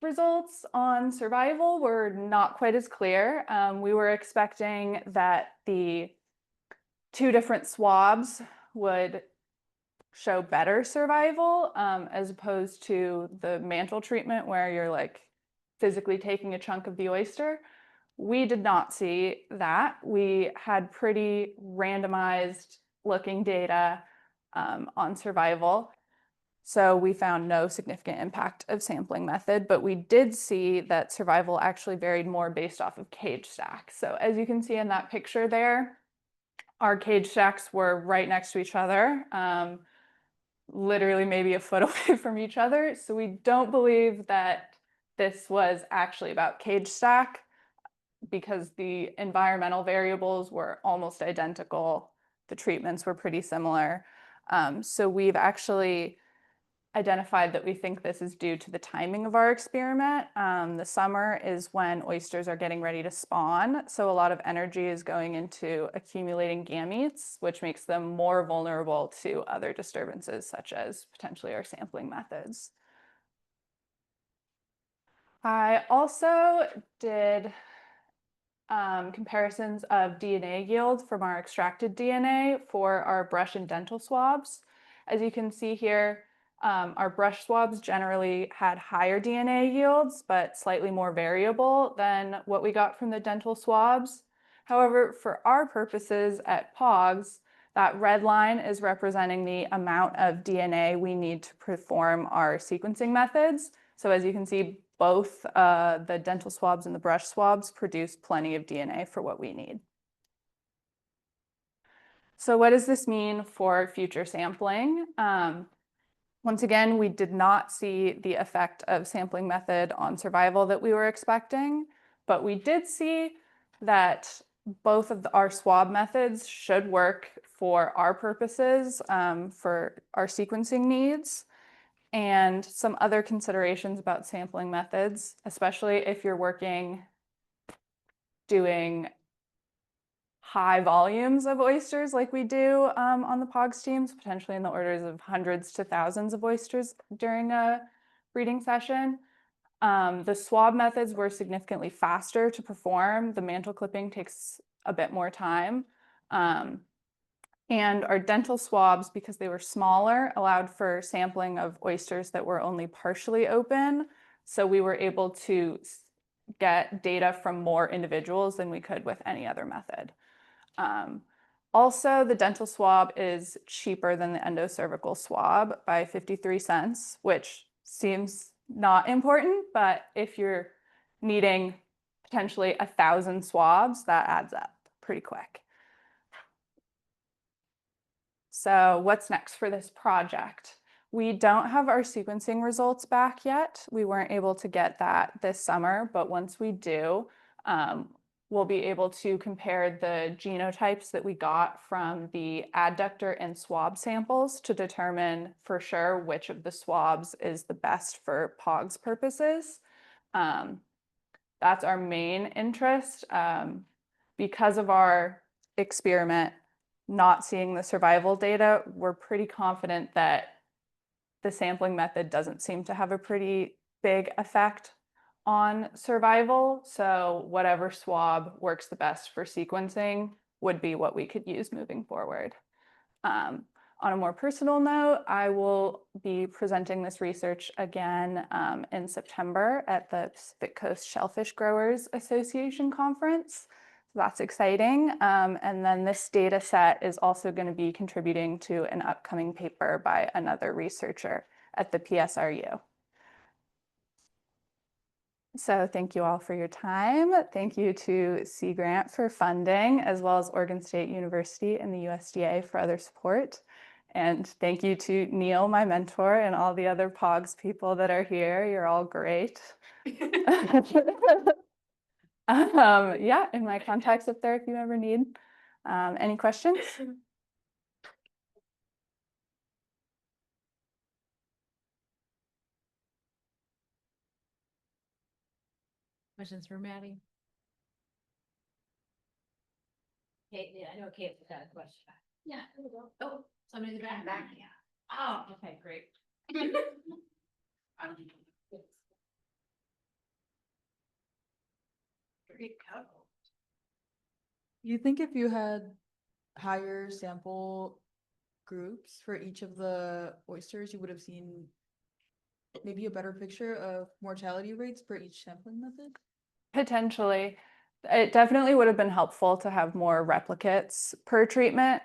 results on survival were not quite as clear. We were expecting that the 2 different swabs would show better survival as opposed to the mantle treatment where you're like physically taking a chunk of the oyster. We did not see that. We had pretty randomized looking data on survival. So we found no significant impact of sampling method, but we did see that survival actually varied more based off of cage stacks. So as you can see in that picture there, our cage stacks were right next to each other, literally maybe a foot away from each other. So we don't believe that this was actually about cage stack because the environmental variables were almost identical. The treatments were pretty similar. So we've actually identified that we think this is due to the timing of our experiment. The summer is when oysters are getting ready to spawn. So a lot of energy is going into accumulating gametes, which makes them more vulnerable to other disturbances, such as potentially our sampling methods. I also did comparisons of DNA yield from our extracted DNA for our brush and dental swabs. As you can see here, our brush swabs generally had higher DNA yields, but slightly more variable than what we got from the dental swabs. However, for our purposes at POGS, that red line is representing the amount of DNA we need to perform our sequencing methods. So as you can see, both the dental swabs and the brush swabs produce plenty of DNA for what we need. So what does this mean for future sampling? Once again, we did not see the effect of sampling method on survival that we were expecting, but we did see that both of our swab methods should work for our purposes, for our sequencing needs. And some other considerations about sampling methods, especially if you're doing high volumes of oysters like we do on the POGS teams, potentially in the orders of hundreds to thousands of oysters during a breeding session. The swab methods were significantly faster to perform. The mantle clipping takes a bit more time. And our dental swabs, because they were smaller, allowed for sampling of oysters that were only partially open. So we were able to get data from more individuals than we could with any other method. Also, the dental swab is cheaper than the endocervical swab by 53 cents, which seems not important, but if you're needing potentially 1,000 swabs, that adds up pretty quick. So what's next for this project? We don't have our sequencing results back yet. We weren't able to get that this summer, but once we do, we'll be able to compare the genotypes that we got from the adductor and swab samples to determine for sure which of the swabs is the best for POGS purposes. That's our main interest. Because of our experiment not seeing the survival data, we're pretty confident that the sampling method doesn't seem to have a pretty big effect on survival. So whatever swab works the best for sequencing would be what we could use moving forward. On a more personal note, I will be presenting this research again in September at the Pacific Coast Shellfish Growers Association conference. So that's exciting. And then this data set is also going to be contributing to an upcoming paper by another researcher at the PSRU. So thank you all for your time. Thank you to Sea Grant for funding, as well as Oregon State University and the USDA for other support. And thank you to Neil, my mentor, and all the other POGS people that are here. You're all great. Yeah, and my contacts up there if you ever need. Any questions? Questions for Maddie? Kate, yeah, I know Kate got a question. Yeah, there we go. Oh, somebody in the back. Yeah. Oh, okay, great. You think if you had higher sample groups for each of the oysters, you would have seen maybe a better picture of mortality rates for each sampling method? Potentially. It definitely would have been helpful to have more replicates per treatment.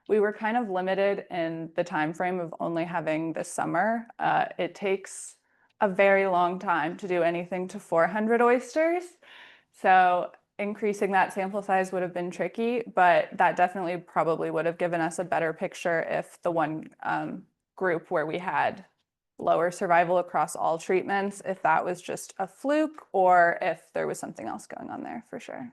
We were kind of limited in the time frame of only having this summer. It takes a very long time to do anything to 400 oysters. So increasing that sample size would have been tricky, but that definitely probably would have given us a better picture if the one group where we had lower survival across all treatments, if that was just a fluke or if there was something else going on there for sure.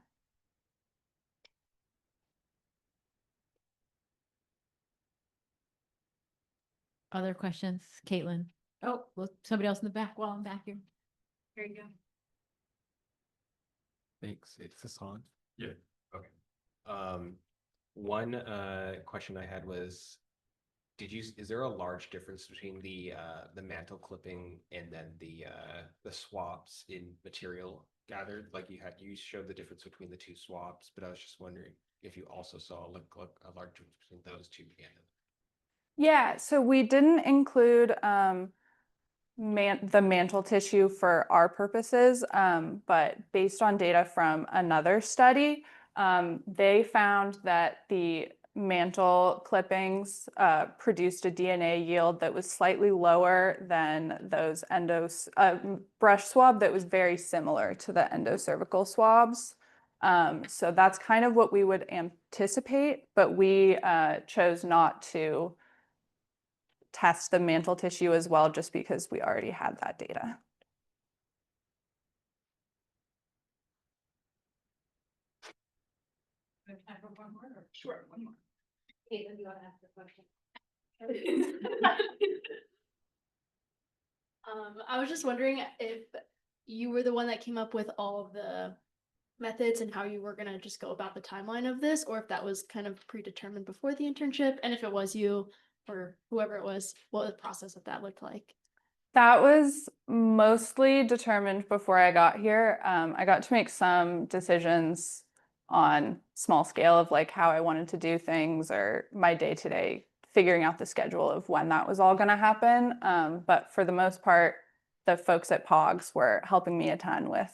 Other questions, Caitlin? Oh, well, somebody else in the back while I'm back here. Here you go. Thanks. Is this on? Yeah. Okay. One question I had was, is there a large difference between the mantle clipping and then the swabs in material gathered? Like you showed the difference between the two swabs, but I was just wondering if you also saw a large difference between those two together. Yeah, so we didn't include the mantle tissue for our purposes, but based on data from another study, they found that the mantle clippings produced a DNA yield that was slightly lower than those brush swab that was very similar to the endocervical swabs. So that's kind of what we would anticipate, but we chose not to test the mantle tissue as well, just because we already had that data. Sure, one more. Caitlin, do you want to ask the question? I was just wondering if you were the one that came up with all of the methods and how you were going to just go about the timeline of this, or if that was kind of predetermined before the internship, and if it was you or whoever it was, what the process of that looked like. That was mostly determined before I got here. I got to make some decisions on small scale of like how I wanted to do things or my day-to-day figuring out the schedule of when that was all going to happen. But for the most part, the folks at POGS were helping me a ton with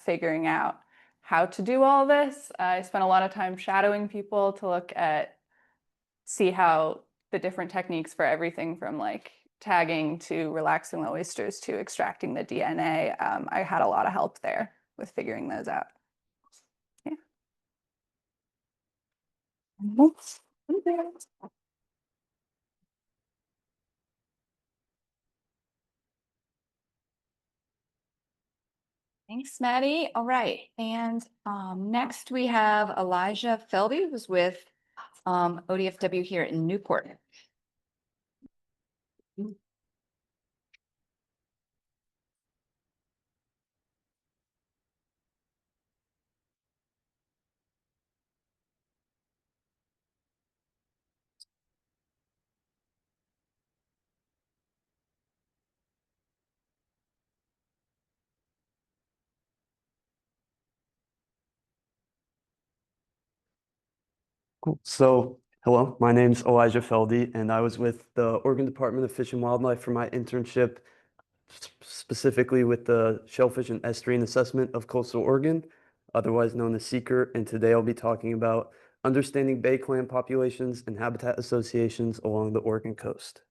figuring out how to do all this. I spent a lot of time shadowing people to see how the different techniques for everything from like tagging to relaxing the oysters to extracting the DNA. I had a lot of help there with figuring those out. Yeah. Thanks, Maddie. All right. And next we have Elijah Felby, who's with ODFW here in Newport. Cool. So, hello, my name's Elijah Feldy, and I was with the Oregon Department of Fish and Wildlife for my internship, specifically with the Shellfish and Estuarine Assessment of Coastal Oregon, otherwise known as SEAKR. And today I'll be talking about understanding bay clam populations and habitat associations along the Oregon coast.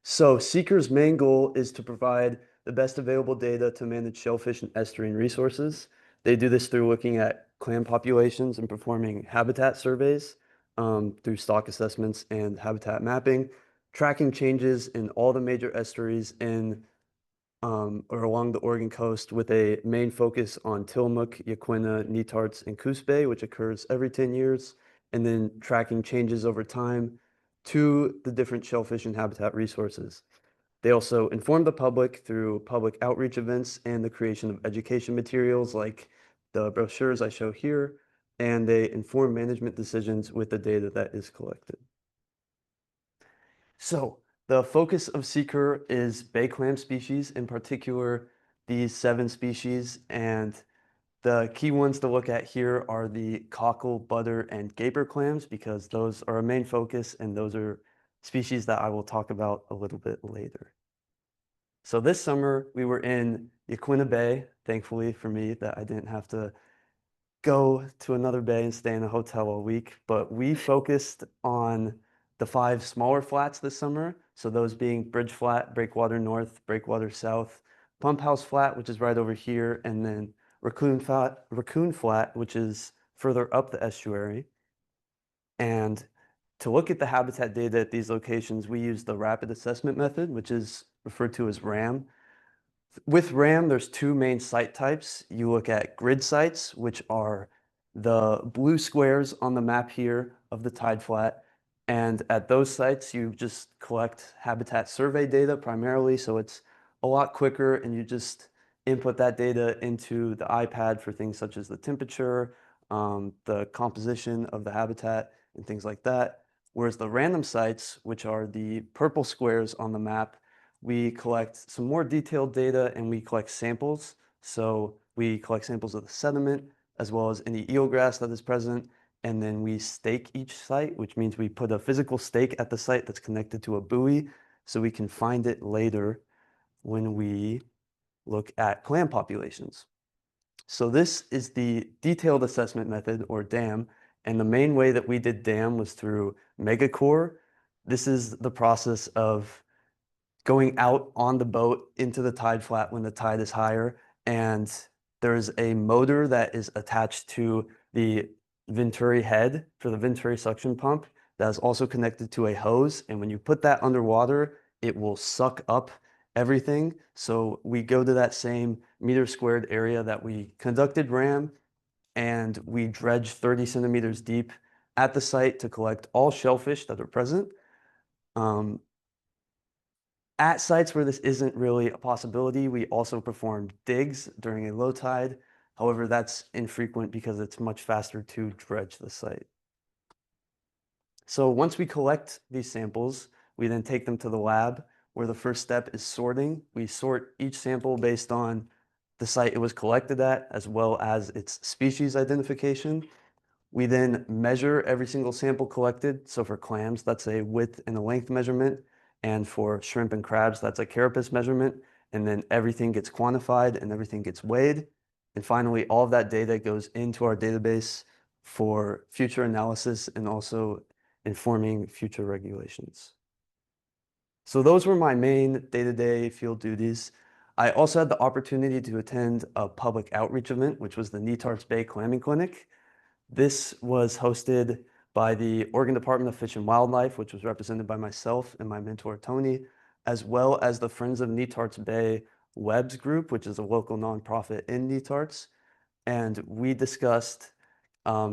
So SEAKR's main goal is to provide the best available data to manage shellfish and estuarine resources. They do this through looking at clam populations and performing habitat surveys through stock assessments and habitat mapping, tracking changes in all the major estuaries or along the Oregon coast with a main focus on Tillamook, Yaquina, Netarts, and Coos Bay, which occurs every 10 years, and then tracking changes over time to the different shellfish and habitat resources. They also inform the public through public outreach events and the creation of education materials like the brochures I show here, and they inform management decisions with the data that is collected. So the focus of SEAKR is bay clam species, in particular these 7 species, and the key ones to look at here are the cockle, butter, and gaper clams because those are a main focus and those are species that I will talk about a little bit later. So this summer we were in Yaquina Bay, thankfully for me that I didn't have to go to another bay and stay in a hotel all week, but we focused on the 5 smaller flats this summer. So those being Bridge Flat, Breakwater North, Breakwater South, Pump House Flat, which is right over here, and then Raccoon Flat, which is further up the estuary. And to look at the habitat data at these locations, we use the rapid assessment method, which is referred to as RAM. With RAM, there's 2 main site types. You look at grid sites, which are the blue squares on the map here of the tide flat. And at those sites, you just collect habitat survey data primarily, so it's a lot quicker, and you just input that data into the iPad for things such as the temperature, the composition of the habitat, and things like that. Whereas the random sites, which are the purple squares on the map, we collect some more detailed data and we collect samples. So we collect samples of the sediment as well as any eelgrass that is present. And then we stake each site, which means we put a physical stake at the site that's connected to a buoy so we can find it later when we look at clam populations. So this is the detailed assessment method, or DAM. And the main way that we did DAM was through Megacore. This is the process of going out on the boat into the tide flat when the tide is higher. And there's a motor that is attached to the Venturi head for the Venturi suction pump that is also connected to a hose. And when you put that underwater, it will suck up everything. So we go to that same meter squared area that we conducted RAM, and we dredge 30 centimeters deep at the site to collect all shellfish that are present. At sites where this isn't really a possibility, we also perform digs during a low tide. However, that's infrequent because it's much faster to dredge the site. So once we collect these samples, we then take them to the lab, where the first step is sorting. We sort each sample based on the site it was collected at, as well as its species identification. We then measure every single sample collected. So for clams, that's a width and a length measurement. And for shrimp and crabs, that's a carapace measurement. And then everything gets quantified and everything gets weighed. And finally, all of that data goes into our database for future analysis and also informing future regulations. So those were my main day-to-day field duties. I also had the opportunity to attend a public outreach event, which was the Netarts Bay Clamming Clinic. This was hosted by the Oregon Department of Fish and Wildlife, which was represented by myself and my mentor, Tony, as well as the Friends of Netarts Bay Webs group, which is a local nonprofit in Netarts. And we discussed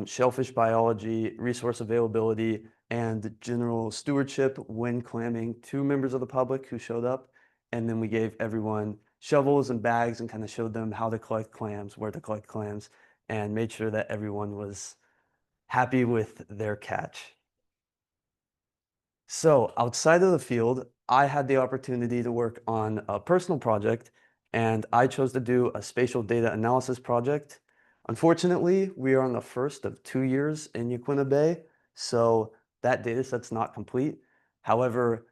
shellfish biology, resource availability, and general stewardship when clamming to members of the public who showed up. And then we gave everyone shovels and bags and kind of showed them how to collect clams, where to collect clams, and made sure that everyone was happy with their catch. So outside of the field, I had the opportunity to work on a personal project, and I chose to do a spatial data analysis project. Unfortunately, we are on the first of 2 years in Yaquina Bay, so that data set's not complete. However,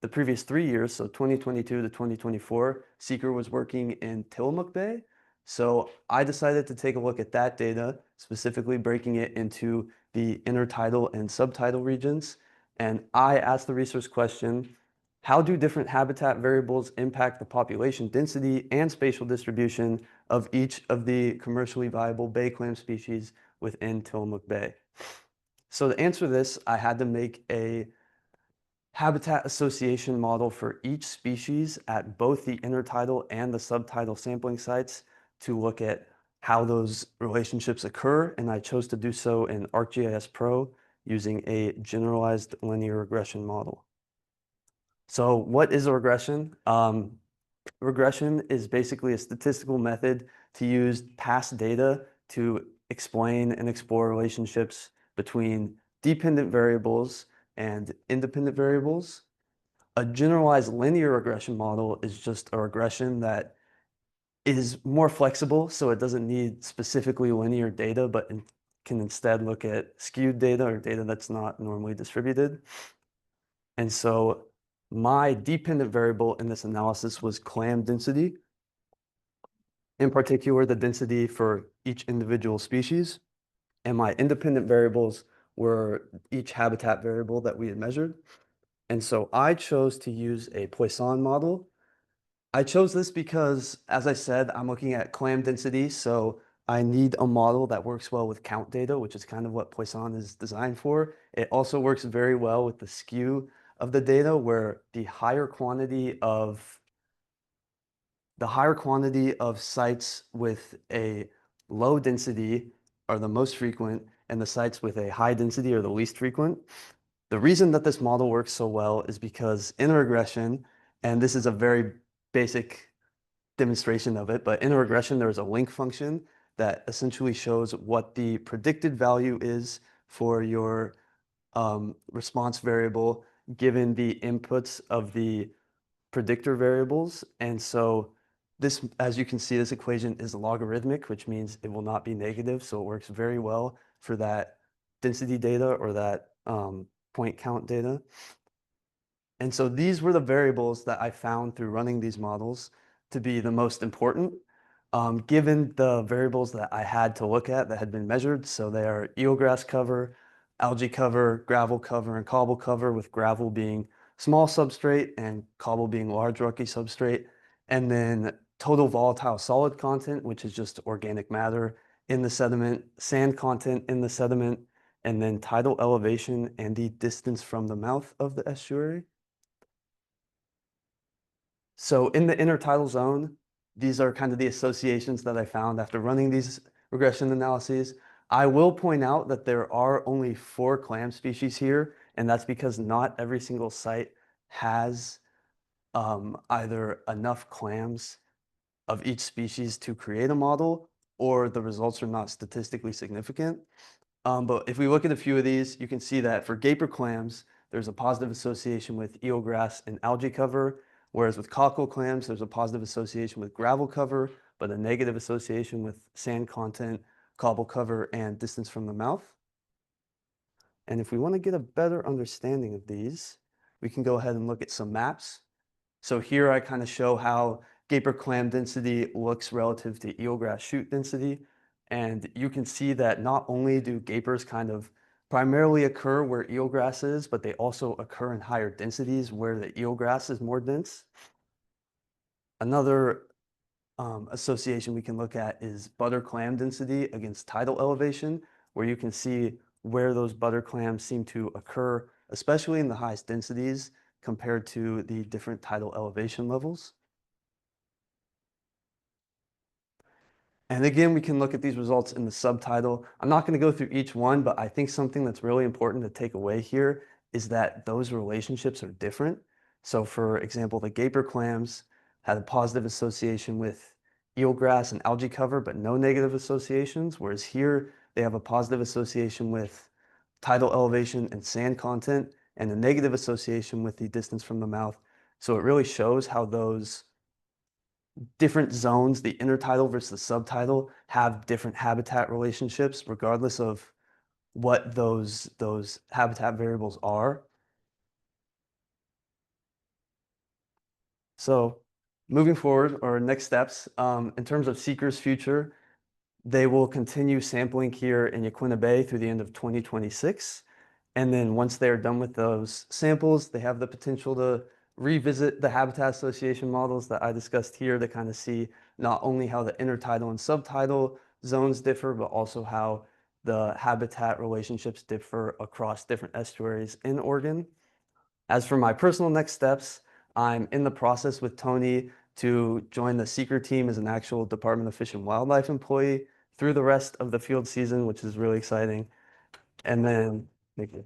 the previous 3 years, so 2022 to 2024, Seeker was working in Tillamook Bay. So I decided to take a look at that data, specifically breaking it into the intertidal and subtidal regions. And I asked the research question, how do different habitat variables impact the population density and spatial distribution of each of the commercially viable bay clam species within Tillamook Bay? So to answer this, I had to make a habitat association model for each species at both the intertidal and the subtidal sampling sites to look at how those relationships occur. And I chose to do so in ArcGIS Pro using a generalized linear regression model. So what is a regression? Regression is basically a statistical method to use past data to explain and explore relationships between dependent variables and independent variables. A generalized linear regression model is just a regression that is more flexible, so it doesn't need specifically linear data, but can instead look at skewed data or data that's not normally distributed. And so my dependent variable in this analysis was clam density, in particular the density for each individual species. And my independent variables were each habitat variable that we had measured. And so I chose to use a Poisson model. I chose this because, as I said, I'm looking at clam density, so I need a model that works well with count data, which is kind of what Poisson is designed for. It also works very well with the skew of the data, where the higher quantity of sites with a low density are the most frequent, and the sites with a high density are the least frequent. The reason that this model works so well is because in a regression, and this is a very basic demonstration of it, but in a regression, there's a link function that essentially shows what the predicted value is for your response variable given the inputs of the predictor variables. And so this, as you can see, this equation is logarithmic, which means it will not be negative. So it works very well for that density data or that point count data. And so these were the variables that I found through running these models to be the most important, given the variables that I had to look at that had been measured. So they are eelgrass cover, algae cover, gravel cover, and cobble cover, with gravel being small substrate and cobble being large rocky substrate. And then total volatile solid content, which is just organic matter in the sediment, sand content in the sediment, and then tidal elevation and the distance from the mouth of the estuary. So in the intertidal zone, these are kind of the associations that I found after running these regression analyses. I will point out that there are only 4 clam species here, and that's because not every single site has either enough clams of each species to create a model, or the results are not statistically significant. But if we look at a few of these, you can see that for gaper clams, there's a positive association with eelgrass and algae cover, whereas with cockle clams, there's a positive association with gravel cover, but a negative association with sand content, cobble cover, and distance from the mouth. And if we want to get a better understanding of these, we can go ahead and look at some maps. So here I kind of show how gaper clam density looks relative to eelgrass shoot density. And you can see that not only do gapers kind of primarily occur where eelgrass is, but they also occur in higher densities where the eelgrass is more dense. Another association we can look at is butter clam density against tidal elevation, where you can see where those butter clams seem to occur, especially in the highest densities compared to the different tidal elevation levels. And again, we can look at these results in the subtitle. I'm not going to go through each one, but I think something that's really important to take away here is that those relationships are different. So for example, the gaper clams had a positive association with eelgrass and algae cover, but no negative associations, whereas here they have a positive association with tidal elevation and sand content and a negative association with the distance from the mouth. So it really shows how those different zones, the intertidal versus the subtidal, have different habitat relationships regardless of what those habitat variables are. So moving forward, or next steps, in terms of Seeker's future, they will continue sampling here in Yaquina Bay through the end of 2026. And then once they're done with those samples, they have the potential to revisit the habitat association models that I discussed here to kind of see not only how the intertidal and subtidal zones differ, but also how the habitat relationships differ across different estuaries in Oregon. As for my personal next steps, I'm in the process with Tony to join the Seeker team as an actual Department of Fish and Wildlife employee through the rest of the field season, which is really exciting. And then, thank you.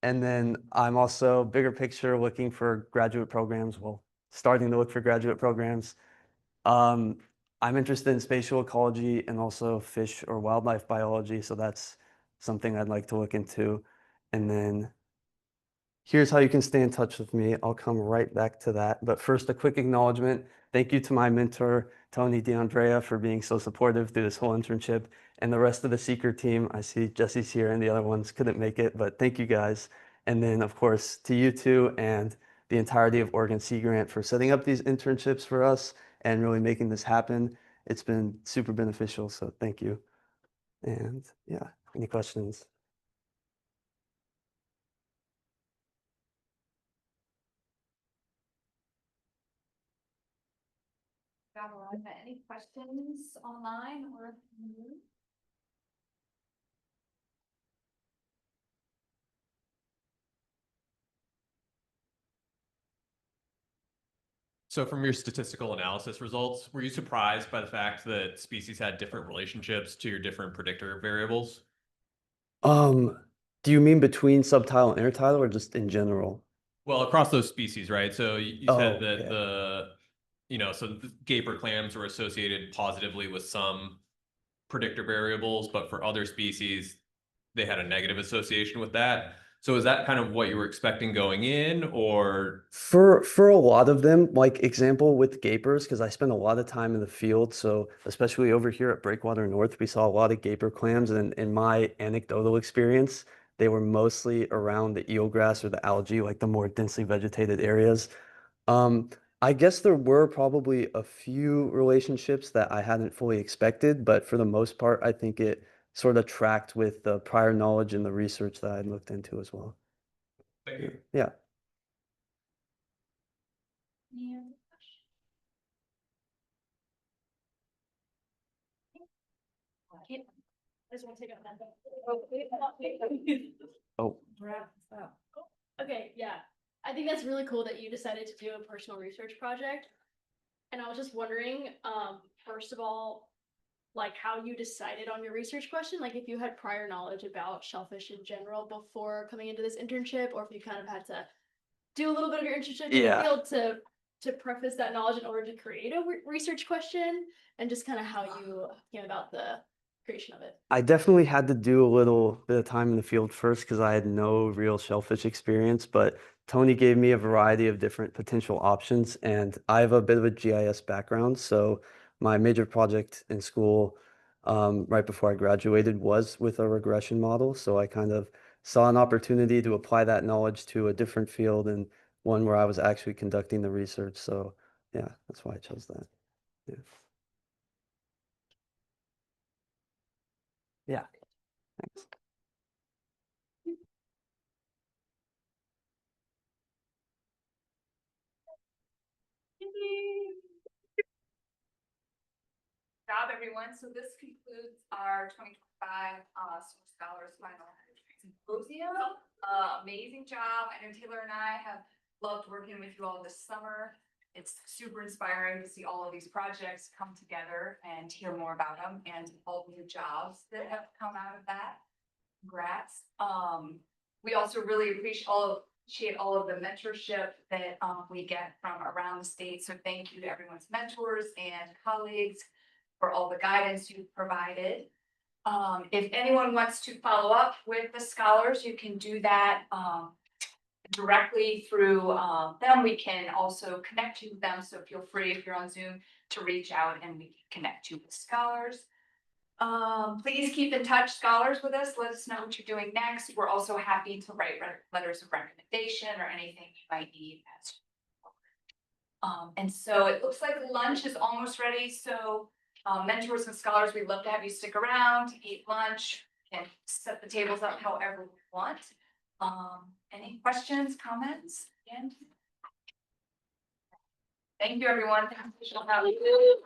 And then I'm also bigger picture looking for graduate programs, well, starting to look for graduate programs. I'm interested in spatial ecology and also fish or wildlife biology, so that's something I'd like to look into. And then here's how you can stay in touch with me. I'll come right back to that. But first, a quick acknowledgement. Thank you to my mentor, Tony DeAndrea, for being so supportive through this whole internship, and the rest of the Seeker team. I see Jesse's here and the other ones couldn't make it, but thank you guys. And then, of course, to you two and the entirety of Oregon Sea Grant for setting up these internships for us and really making this happen. It's been super beneficial, so thank you. And yeah, any questions? Any questions online or? So from your statistical analysis results, were you surprised by the fact that species had different relationships to your different predictor variables? Do you mean between subtile and intertidal or just in general? Well, across those species, right? So you said that yeah. so the gaper clams were associated positively with some predictor variables, but for other species, they had a negative association with that. So is that kind of what you were expecting going in, or? For a lot of them, like example with gapers, because I spent a lot of time in the field. So especially over here at Breakwater North, we saw a lot of gaper clams. And in my anecdotal experience, they were mostly around the eelgrass or the algae, like the more densely vegetated areas. Um, I guess there were probably a few relationships that I hadn't fully expected, but for the most part, I think it sort of tracked with the prior knowledge and the research that I had looked into as well. Thank you. Yeah. I just want to take out that. Oh. Okay, yeah. I think that's really cool that you decided to do a personal research project. And I was just wondering, first of all, like how you decided on your research question, like if you had prior knowledge about shellfish in general before coming into this internship, or if you kind of had to do a little bit of your internship in the field to preface that knowledge in order to create a research question, and just kind of how you came about the creation of it. I definitely had to do a little bit of time in the field first because I had no real shellfish experience, but Tony gave me a variety of different potential options, and I have a bit of a GIS background. So my major project in school, right before I graduated, was with a regression model. So I kind of saw an opportunity to apply that knowledge to a different field and one where I was actually conducting the research. So yeah, that's why I chose that. Yeah. Yeah. Thanks. Job, everyone. So this concludes our 2025 Summer Scholars Final Symposium. Amazing job. I know Taylor and I have loved working with you all this summer. It's super inspiring to see all of these projects come together and hear more about them and all the new jobs that have come out of that. Congrats. We also really appreciate all of the mentorship that we get from around the state. So thank you to everyone's mentors and colleagues for all the guidance you've provided. If anyone wants to follow up with the scholars, you can do that directly through them. We can also connect you with them. So feel free, if you're on Zoom, to reach out and we can connect you with scholars. Please keep in touch, scholars, with us. Let us know what you're doing next. We're also happy to write letters of recommendation or anything you might need. And so it looks like lunch is almost ready. So mentors and scholars, we'd love to have you stick around, eat lunch, and set the tables up however we want. Any questions, comments? And thank you, everyone. Thank you.